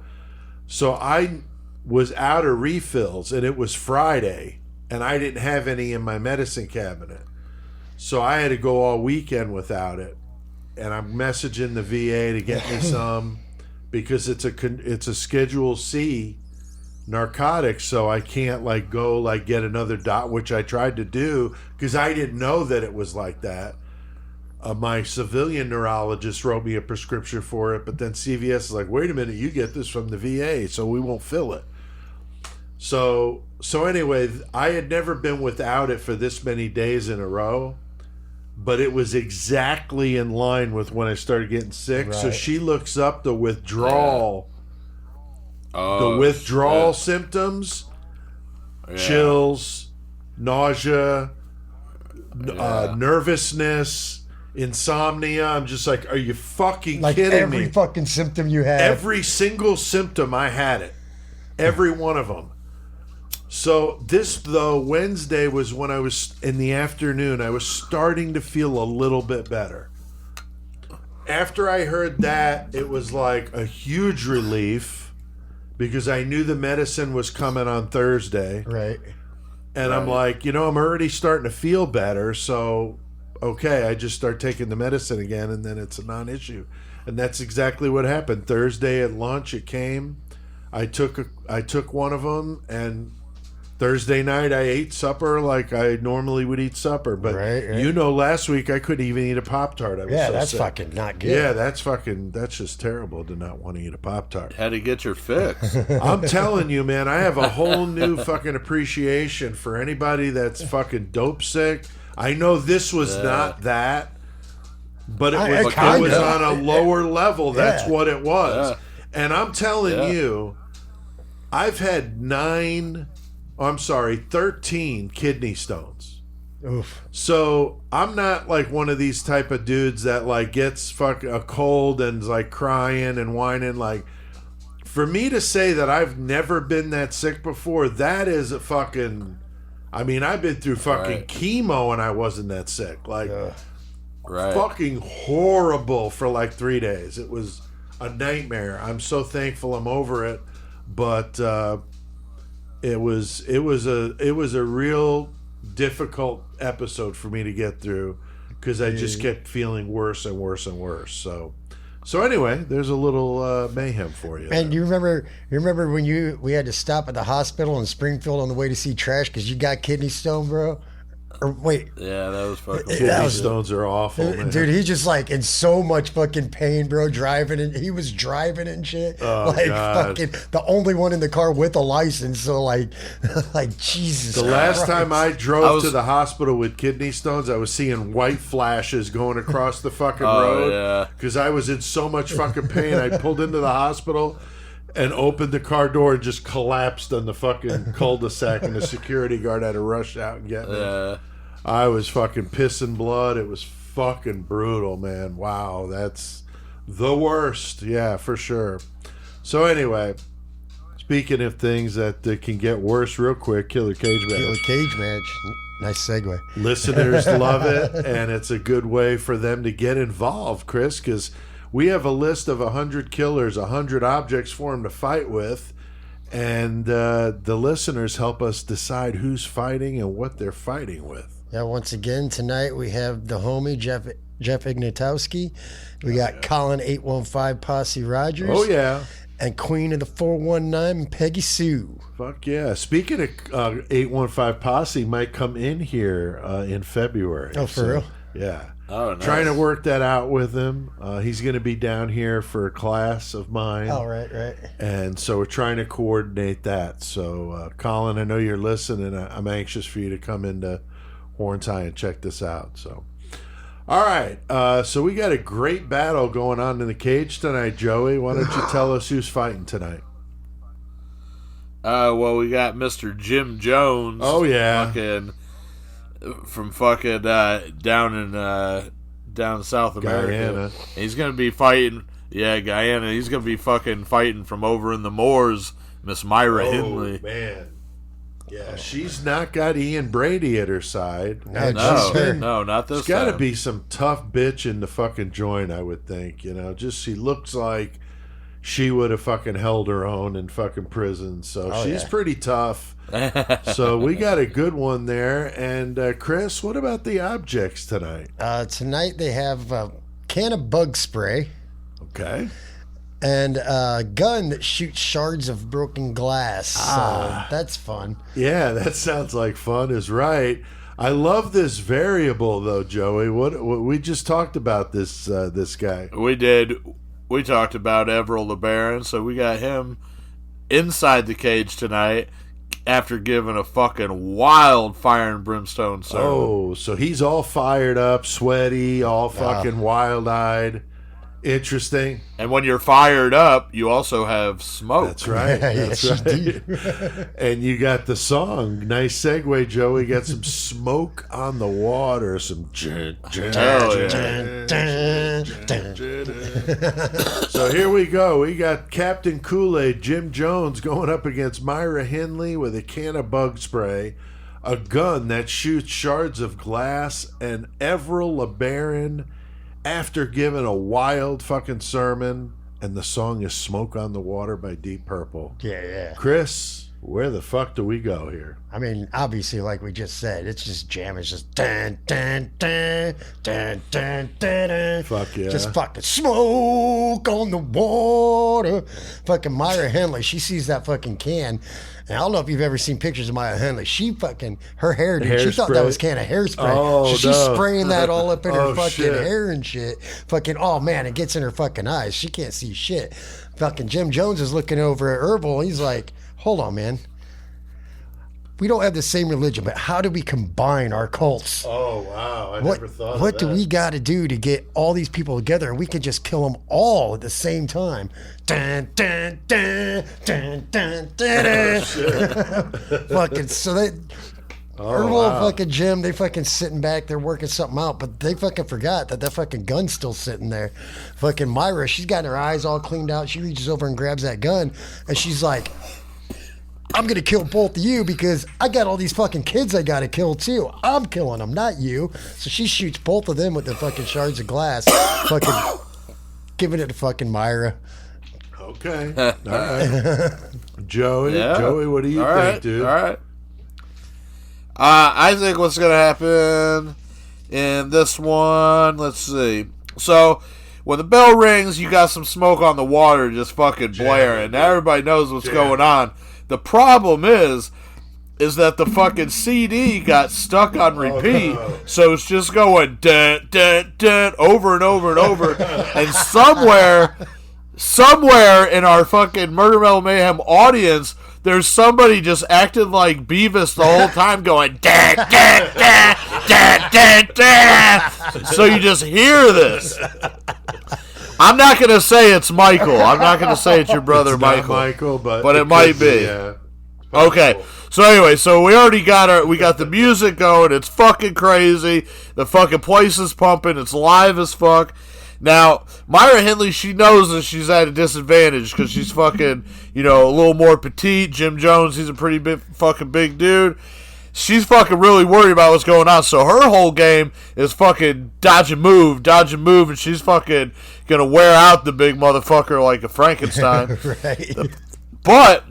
I was out of refills, and it was Friday, and I didn't have any in my medicine cabinet. So I had to go all weekend without it. And I'm messaging the VA to get me some because it's a Schedule C narcotic, so I can't like go like get another dot, which I tried to do because I didn't know that it was like that. My civilian neurologist wrote me a prescription for it, but then CVS is like, wait a minute, you get this from the VA, so we won't fill it. So anyway, I had never been without it for this many days in a row. But it was exactly in line with when I started getting sick. Right. So she looks up the withdrawal, symptoms, chills, nausea, nervousness, insomnia. I'm just like, are you fucking kidding me? Every fucking symptom you have. Every single symptom, I had it. Every one of them. So this, though, Wednesday was when I was in the afternoon. I was starting to feel a little bit better. After I heard that, it was like a huge relief because I knew the medicine was coming on Thursday. Right. And I'm like, I'm already starting to feel better. So, okay, I just start taking the medicine again, and then it's a non-issue. And that's exactly what happened. Thursday at lunch, it came. I took one of them, and Thursday night I ate supper like I normally would eat supper. But last week I couldn't even eat a Pop-Tart. That's sick. Fucking not good. Yeah, that's just terrible to not want to eat a Pop-Tart. Had to get your fix. I'm telling you, man, I have a whole new fucking appreciation for anybody that's fucking dope sick. I know this was not that, but it was on a lower level. That's what it was. Yeah. And I'm telling you, I've had 13 kidney stones. Oof. So I'm not like one of these type of dudes that like gets a cold and is like crying and whining. Like, for me to say that I've never been that sick before, that is a fucking, I mean, I've been through fucking chemo and I wasn't that sick. Like, fucking horrible for like 3 days. It was a nightmare. I'm so thankful I'm over it, but it was a real difficult episode for me to get through because I just kept feeling worse and worse and worse. So anyway, there's a little mayhem for you. And you remember when we had to stop at the hospital in Springfield on the way to see Trash because you got kidney stone, bro? Or wait. Yeah, that was fucking. Kidney stones are awful, man. Dude, he's just like in so much fucking pain, bro. Driving and he was driving and shit. Oh, like God. fucking the only one in the car with a license. So like, like Jesus. The last Christ. time I drove to the hospital with kidney stones, I was seeing white flashes going across the fucking road. Yeah. Because I was in so much fucking pain. I pulled into the hospital and opened the car door and just collapsed on the fucking cul-de-sac, and the security guard had to rush out and get me. Yeah. I was fucking pissing blood. It was fucking brutal, man. Wow, that's the worst. Yeah, for sure. So anyway, speaking of things that can get worse real quick, Killer Cage Match. Killer Cage Match. Nice segue. Listeners love it, and it's a good way for them to get involved, Chris, because we have a list of 100 killers, 100 objects for them to fight with, and the listeners help us decide who's fighting and what they're fighting with. Yeah, once again, tonight we have the homie, Jeff Ignatowski. We got Colin 815 Posse Rogers. Oh, yeah. And Queen of the 419, Peggy Sue. Fuck yeah. Speaking of 815 Posse, might come in here in February. Oh, for real? Yeah. Oh, nice. Trying to work that out with him. He's going to be down here for a class of mine. Oh, right. And so we're trying to coordinate that. So, Colin, I know you're listening. I'm anxious for you to come into Horns High and check this out. So, all right. So we got a great battle going on in the cage tonight, Joey. Why don't you tell us who's fighting tonight? Well, we got Mr. Jim Jones. Oh, yeah. From fucking down in South America. Guyana. He's gonna be fighting. Yeah, Guyana. He's gonna be fucking fighting from over in the moors, Miss Myra Hindley. Oh, man. Yeah, she's not got Ian Brady at her side. No, No, not this There's got to time. be some tough bitch in the fucking joint, I would think. You know, just she looks like she would have fucking held her own in fucking prison. So she's pretty tough. So we got a good one there. And Chris, what about the objects tonight? Tonight they have a can of bug spray. Okay. And a gun that shoots shards of broken glass. So that's fun. Yeah, that sounds like fun is right. I love this variable though, Joey. What we just talked about this guy. We did. We talked about Everil LeBaron, so we got him inside the cage tonight after giving a fucking wild fire and brimstone sermon. Oh, so he's all fired up, sweaty, all fucking wild-eyed. Interesting. And when you're fired up, you also have smoke. That's right. That's Yes, you right. And you got the song. Nice segue, Joey. Got some smoke on the water. Some. Hell yeah. So here we go. We got Captain Kool-Aid, Jim Jones, going up against Myra Hindley with a can of bug spray, a gun that shoots shards of glass, and Everil LeBaron after giving a wild fucking sermon, and the song is Smoke on the Water by Deep Purple. Yeah. Chris, where the fuck do we go here? I mean, obviously, like we just said, it's just jam. It's just dun dun dun dun dun dun dun. Fuck yeah. Just fucking smoke on the water. Fucking Myra Hindley, she sees that fucking can. And I don't know if you've ever seen pictures of Myra Hindley. She fucking, her hair, dude, she thought that was a can of hairspray. Oh, so she's no. spraying that all up in her Oh, fucking shit. hair and shit. Fucking, oh man, it gets in her fucking eyes. She can't see shit. Fucking Jim Jones is looking over at Herbal. He's like, hold on, man. We don't have the same religion, but how do we combine our cults? Oh, wow. I What never thought of what do that. we got to do to get all these people together and we can just kill them all at the same time? Dun, dun, dun, dun, dun, dun, dun. Fucking so they Herbal and fucking Jim, they fucking sitting back, they're working something out, but they fucking forgot that fucking gun's still sitting there. Fucking Myra, she's got her eyes all cleaned out. She reaches over and grabs that gun and she's like, I'm going to kill both of you because I got all these fucking kids I got to kill too. I'm killing them, not you. So she shoots both of them with the fucking shards of glass, fucking giving it to fucking Myra. Okay. All right. Joey, Yeah. Joey, what do you All think, right, dude? All right. I think what's going to happen in this one, let's see. So, when the bell rings, you got some smoke on the water just fucking blaring. Now everybody knows what's going on. The problem is, is that the fucking CD got stuck on repeat, so it's just going dun, dun, dun, over and over and over. And somewhere in our fucking Murder Metal Mayhem audience, there's somebody just acting like Beavis the whole time going dun, dun, dun, dun, dun, dun. So you just hear this. I'm not going to say it's Michael. I'm not going to say it's your brother It's not Michael. Michael, but it might could be. Yeah. Okay. So anyway, so we already got we got the music going. It's fucking crazy. The fucking place is pumping. It's live as fuck. Now, Myra Hindley, she knows that she's at a disadvantage because she's fucking, a little more petite. Jim Jones, he's a pretty fucking big dude. She's fucking really worried about what's going on. So her whole game is fucking dodge and move, and she's fucking gonna wear out the big motherfucker like a Frankenstein. Right. But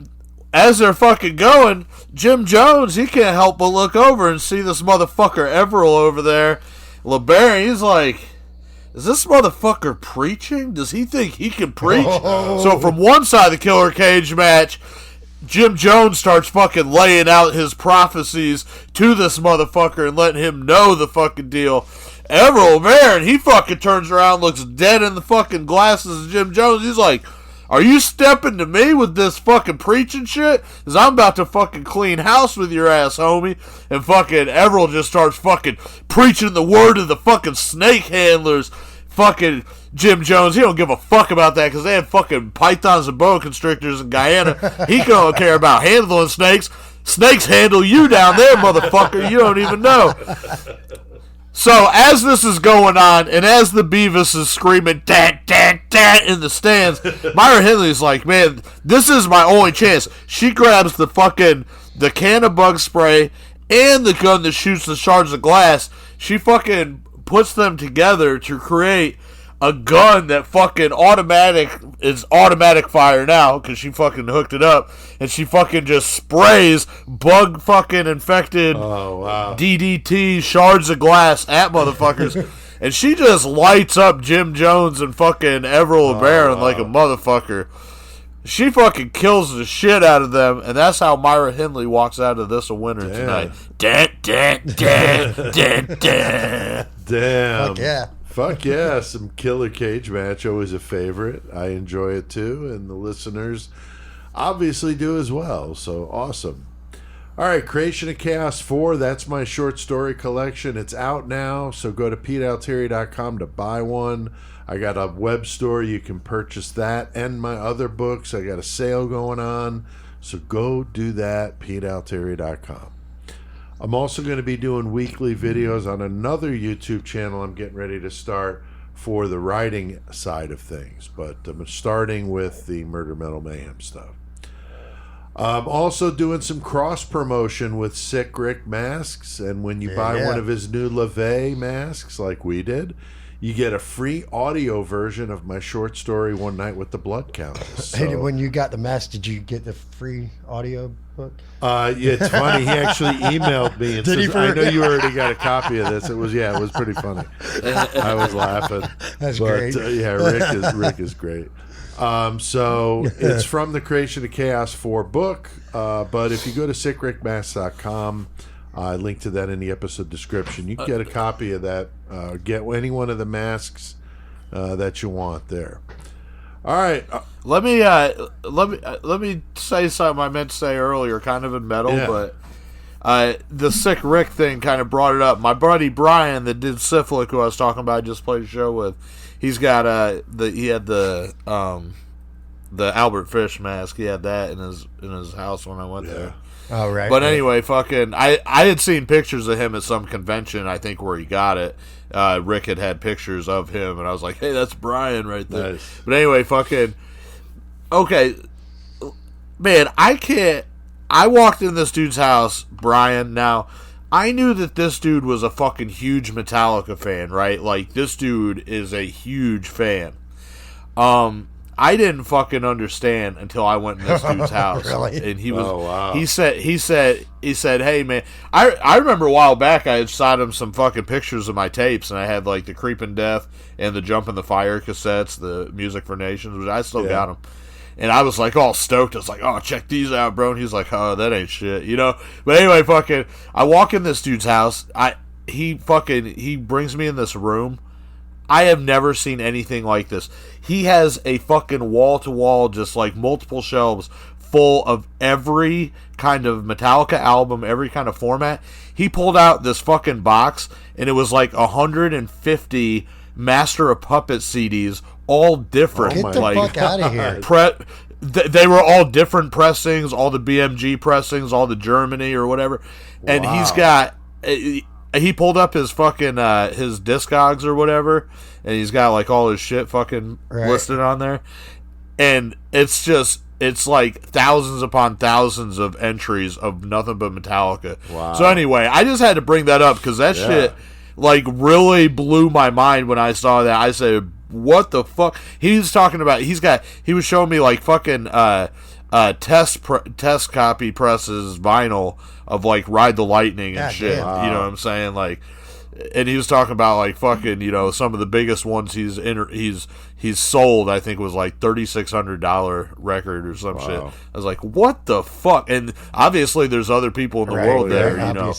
as they're fucking going, Jim Jones, he can't help but look over and see this motherfucker Everett over there. LeBaron, he's like, is this motherfucker preaching? Does he think he can preach? Oh. So from one side of the killer cage match, Jim Jones starts fucking laying out his prophecies to this motherfucker and letting him know the fucking deal. Everett LeBaron, he fucking turns around, looks dead in the fucking glasses of Jim Jones. He's like, are you stepping to me with this fucking preaching shit? Because I'm about to fucking clean house with your ass, homie. And fucking Everett just starts fucking preaching the word of the fucking snake handlers. Fucking Jim Jones, he don't give a fuck about that because they had fucking pythons and boa constrictors in Guyana. He don't care about handling snakes. Snakes handle you down there, motherfucker. You don't even know. So as this is going on, and as the Beavis is screaming "dat dat dat" in the stands, Myra Hindley's like, man, this is my only chance. She grabs the can of bug spray and the gun that shoots the shards of glass. She fucking puts them together to create a gun that fucking is automatic fire now because she fucking hooked it up, and she fucking just sprays bug fucking infected DDT shards of glass at motherfuckers. And she just lights up Jim Jones and fucking Everett LeBaron like a motherfucker. She fucking kills the shit out of them, and that's how Myra Hindley walks out of this a winner tonight. Damn. Fuck yeah. Fuck yeah, some killer cage match, always a favorite. I enjoy it too, and the listeners obviously do as well, so awesome. All right, Creation of Chaos 4, that's my short story collection. It's out now, so go to PeteAltieri.com to buy one. I got a web store, you can purchase that and my other books. I got a sale going on, so go do that, PeteAltieri.com. I'm also going to be doing weekly videos on another YouTube channel I'm getting ready to start for the writing side of things, but I'm starting with the Murder Metal Mayhem stuff. I'm also doing some cross promotion with Sick Rick masks, and when you buy one of his new LaVey masks like we did, you get a free audio version of my short story One Night with the Blood Countess. So, When you got the mask, did you get the free audio book? yeah, it's funny. He actually emailed me and says, "I know you already got a copy of this." It was pretty funny. I was laughing. That's great. Yeah, Rick is great. So it's from the Creation of Chaos 4 book. But if you go to sickrickmasks.com, I link to that in the episode description. You can get a copy of that. Get any one of the masks that you want there. All right. Let me say something I meant to say earlier, kind of in metal, but the Sick Rick thing kind of brought it up. My buddy Brian that did Syphilic, who I was talking about, I just played a show with. He's got he had the Albert Fish mask. He had that in his house when I went there. Oh, right. But anyway, fucking, I had seen pictures of him at some convention, I think, where he got it. Rick had pictures of him, and I was like, hey, that's Brian right there. Nice. But anyway, fucking, okay, man, I walked in this dude's house, Brian, now, I knew that this dude was a fucking huge Metallica fan, right? Like, this dude is a huge fan. I didn't fucking understand until I went in this dude's house. Really? And he was, wow. he said, hey man, I remember a while back I had shot him some fucking pictures of my tapes, and I had like the Creepin' Death and the Jump in the Fire cassettes, the Music for Nations, which I still got them. And I was like all stoked. I was like, oh, check these out, bro. And he was like, oh, that ain't shit, you know? But anyway, fucking, I walk in this dude's house. He brings me in this room. I have never seen anything like this. He has a fucking wall-to-wall, just like multiple shelves full of every kind of Metallica album, every kind of format. He pulled out this fucking box, and it was like 150 Master of Puppets CDs, all different. Get the fuck out of here. They were all different pressings, all the BMG pressings, all the Germany or whatever. And he's got... He pulled up his fucking his Discogs or whatever, and he's got like all his shit fucking listed on there. And it's like thousands upon thousands of entries of nothing but Metallica. Wow. So anyway, I just had to bring that up because that shit like really blew my mind when I saw that. I said, what the fuck? He was talking about, he was showing me like fucking test copy presses vinyl of like Ride the Lightning and shit. Wow. You know what I'm saying? Like, and he was talking about like fucking, you know, some of the biggest ones he's sold. I think was like $3,600 record or some shit. I was like, what the fuck? And obviously, there's other people in the world that are, you know,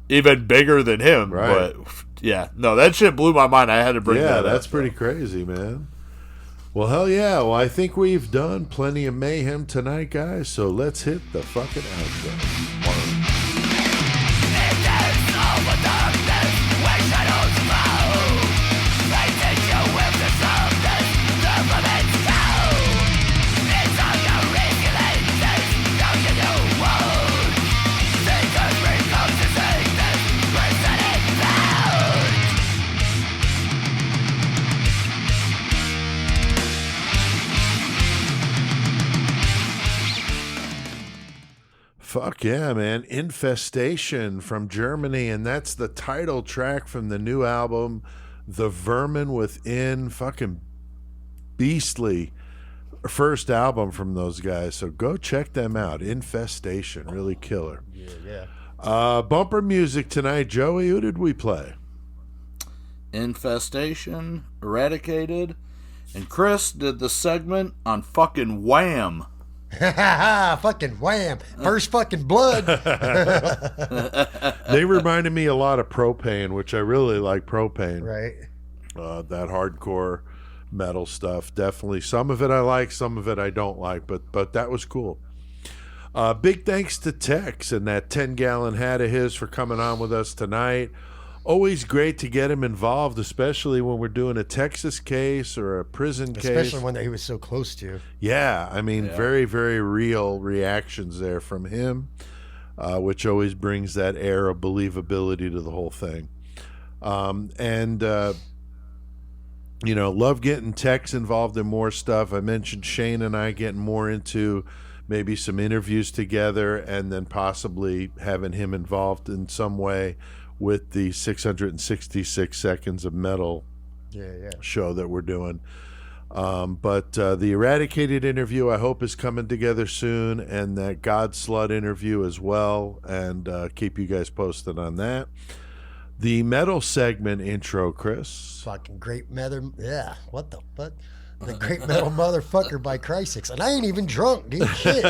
even bigger than him. Right. But yeah, no, that shit blew my mind. I had to bring that up. Yeah, that's pretty crazy, man. Well, hell yeah. Well, I think we've done plenty of mayhem tonight, guys. So let's hit the fucking outro. Fuck yeah, man. Infestation from Germany, and that's the title track from the new album, The Vermin Within. Fucking beastly first album from those guys, so go check them out. Infestation, really killer. Bumper music tonight, Joey. Who did we play? Infestation, Eradicated, and Chris did the segment on fucking Wham. Fucking Wham. First fucking blood. They reminded me a lot of Propane, which I really like. Propane, right? That hardcore metal stuff, definitely. Some of it I like, some of it I don't like, but that was cool. Big thanks to Tex and that 10-gallon hat of his for coming on with us tonight. Always great to get him involved, especially when we're doing a Texas case or a prison case. Especially one that he was so close to. Yeah, I mean, very, very real reactions there from him, which always brings that air of believability to the whole thing. You know, love getting Tex involved in more stuff. I mentioned Shane and I getting more into maybe some interviews together and then possibly having him involved in some way with the 666 Seconds of Metal show that we're doing. But the Eradicated interview, I hope, is coming together soon, and that God Slut interview as well, and keep you guys posted on that. The metal segment intro, Chris. Fucking great metal. Yeah, what the fuck? The Great Metal Motherfucker by Crysis. And I ain't even drunk, dude. Shit.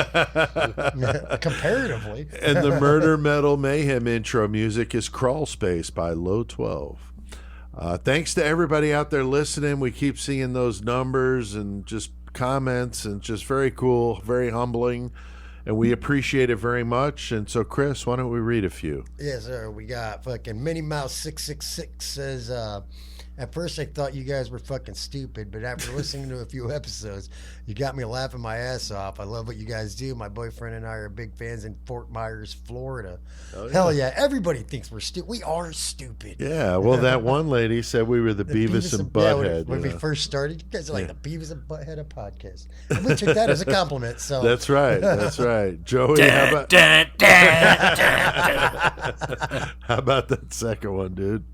Comparatively. And the Murder Metal Mayhem intro music is Crawl Space by Low 12. Thanks to everybody out there listening. We keep seeing those numbers and just comments, and just very cool, very humbling. And we appreciate it very much. And so, Chris, why don't we read a few? Yes, sir. We got fucking Minnie Mouse 666 says, at first I thought you guys were fucking stupid, but after listening to a few episodes, you got me laughing my ass off. I love what you guys do. My boyfriend and I are big fans in Fort Myers, Florida. Oh, yeah. Hell yeah. Everybody thinks we're stupid. We are stupid. Yeah. Well, that one lady said we were the Beavis and Butthead. When we first started, you guys are like the Beavis and Butthead of podcast. And we took that as a compliment. So That's right. That's right. Joey, how about that second one, dude?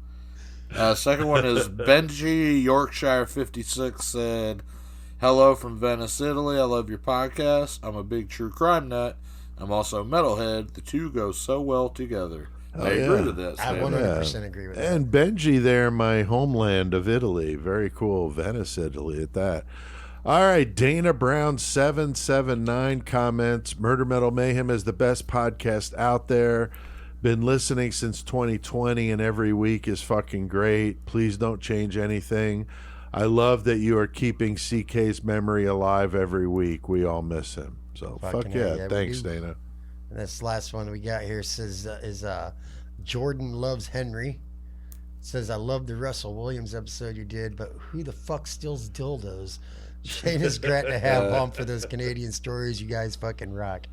Second one is Benji Yorkshire 56 said, "Hello from Venice, Italy. I love your podcast. I'm a big true crime nut. I'm also a metalhead. The two go so well together." I agree with this. I 100% agree with that. And Benji there, my homeland of Italy. Very cool. Venice, Italy at that. All right, Dana Brown 779 comments. Murder Metal Mayhem is the best podcast out there. Been listening since 2020, and every week is fucking great. Please don't change anything. I love that you are keeping CK's memory alive every week. We all miss him. So fuck yeah. Thanks, Dana. And this last one we got here says Jordan loves Henry. Says, I love the Russell Williams episode you did, but who the fuck steals dildos? Shane is great to have on for those Canadian stories. You guys fucking rock.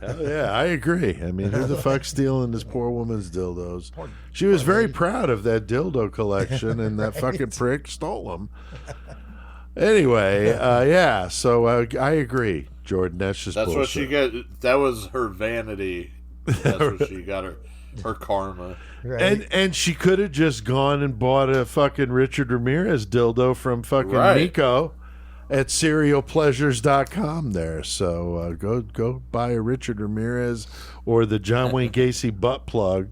Hell yeah, I agree. I mean, who the fuck's stealing this poor woman's dildos? She was very proud of that dildo collection, and that fucking prick stole them. Anyway, yeah, so I agree, Jordan. That's just bullshit. What she got. That was her vanity. That's what she got her karma. Right. And she could have just gone and bought a fucking Richard Ramirez dildo from fucking Nico at serialpleasures.com there. So go buy a Richard Ramirez or the John Wayne Gacy butt plug.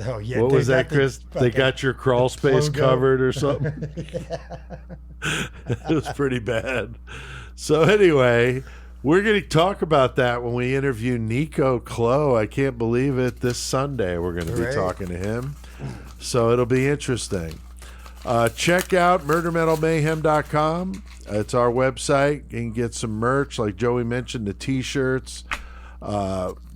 Oh yeah. What was that, Chris? They got your crawl space covered or something. It was pretty bad. So anyway, we're going to talk about that when we interview Nico Clo. I can't believe it. This Sunday we're going to be talking to him. So it'll be interesting. Check out murdermetalmayhem.com. It's our website. You can get some merch, like Joey mentioned, the t-shirts.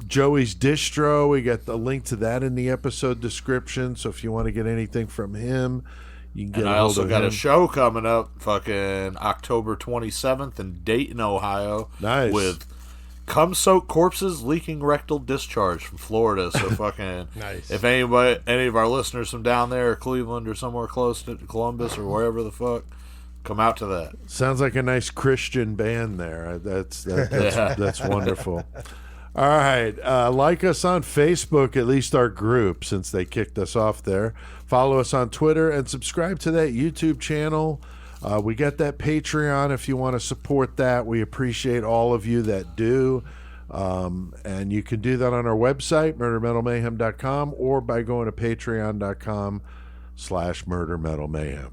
Joey's distro, we got the link to that in the episode description. So if you want to get anything from him, you can get. And I also got a show coming up, fucking October 27th in Dayton, Ohio. Nice. With cum-soaked corpses leaking rectal discharge from Florida. So fucking nice. If any of our listeners from down there, or Cleveland, or somewhere close to Columbus, or wherever the fuck, come out to that. Sounds like a nice Christian band there. That's wonderful. All right. Like us on Facebook, at least our group, since they kicked us off there. Follow us on Twitter and subscribe to that YouTube channel. We got that Patreon if you want to support that. We appreciate all of you that do. And you can do that on our website, murdermetalmayhem.com, or by going to patreon.com/murdermetalmayhem.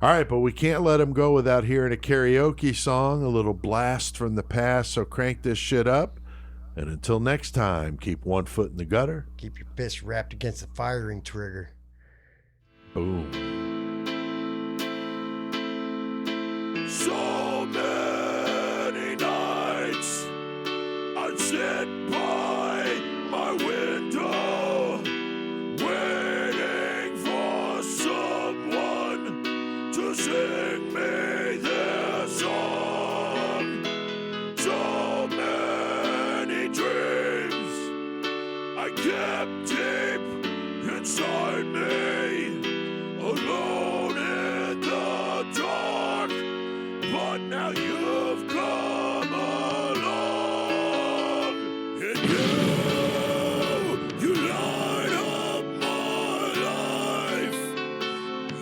All right, but we can't let him go without hearing a karaoke song, a little blast from the past, so crank this shit up. And until next time, keep one foot in the gutter. Keep your fist wrapped against the firing trigger. Boom. So many nights I sit by my window, waiting for someone to sing me their song. So many dreams I kept deep inside me, alone in the dark. But now you've come along, and you light up my life.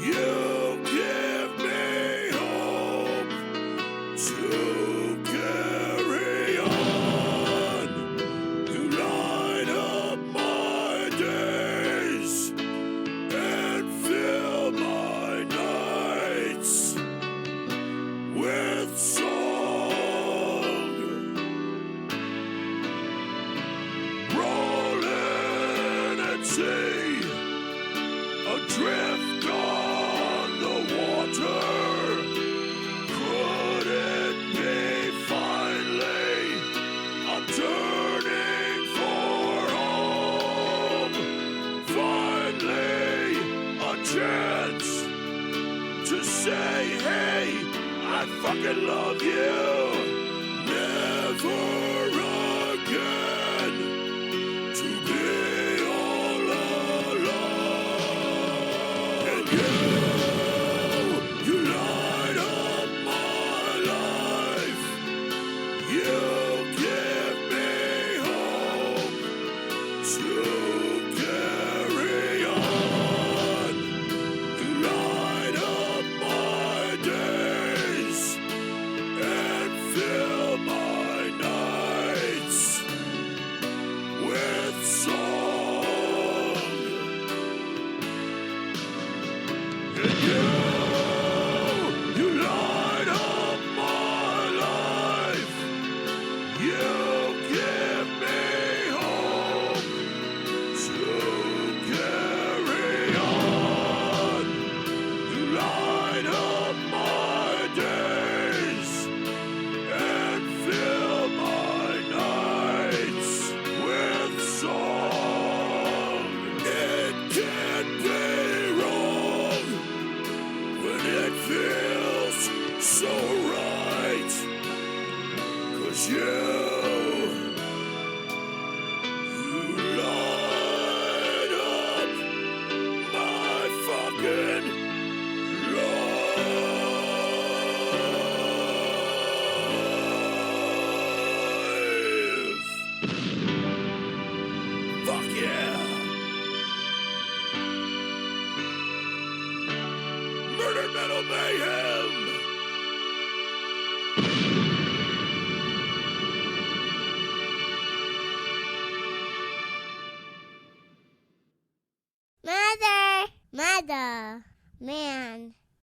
You give me hope to carry on. You light up my days and fill my nights with song. Rolling at sea, adrift on the water. Could it be finally I'm turning for home? Finally a chance to say, hey, I fucking love you. Never again to be all alone. And you light up my life. You give me hope to carry on. You light up my days and fill my nights feels so right. 'Cause you light up my fucking life. Fuck yeah. Murder Metal Mayhem. Mother, man.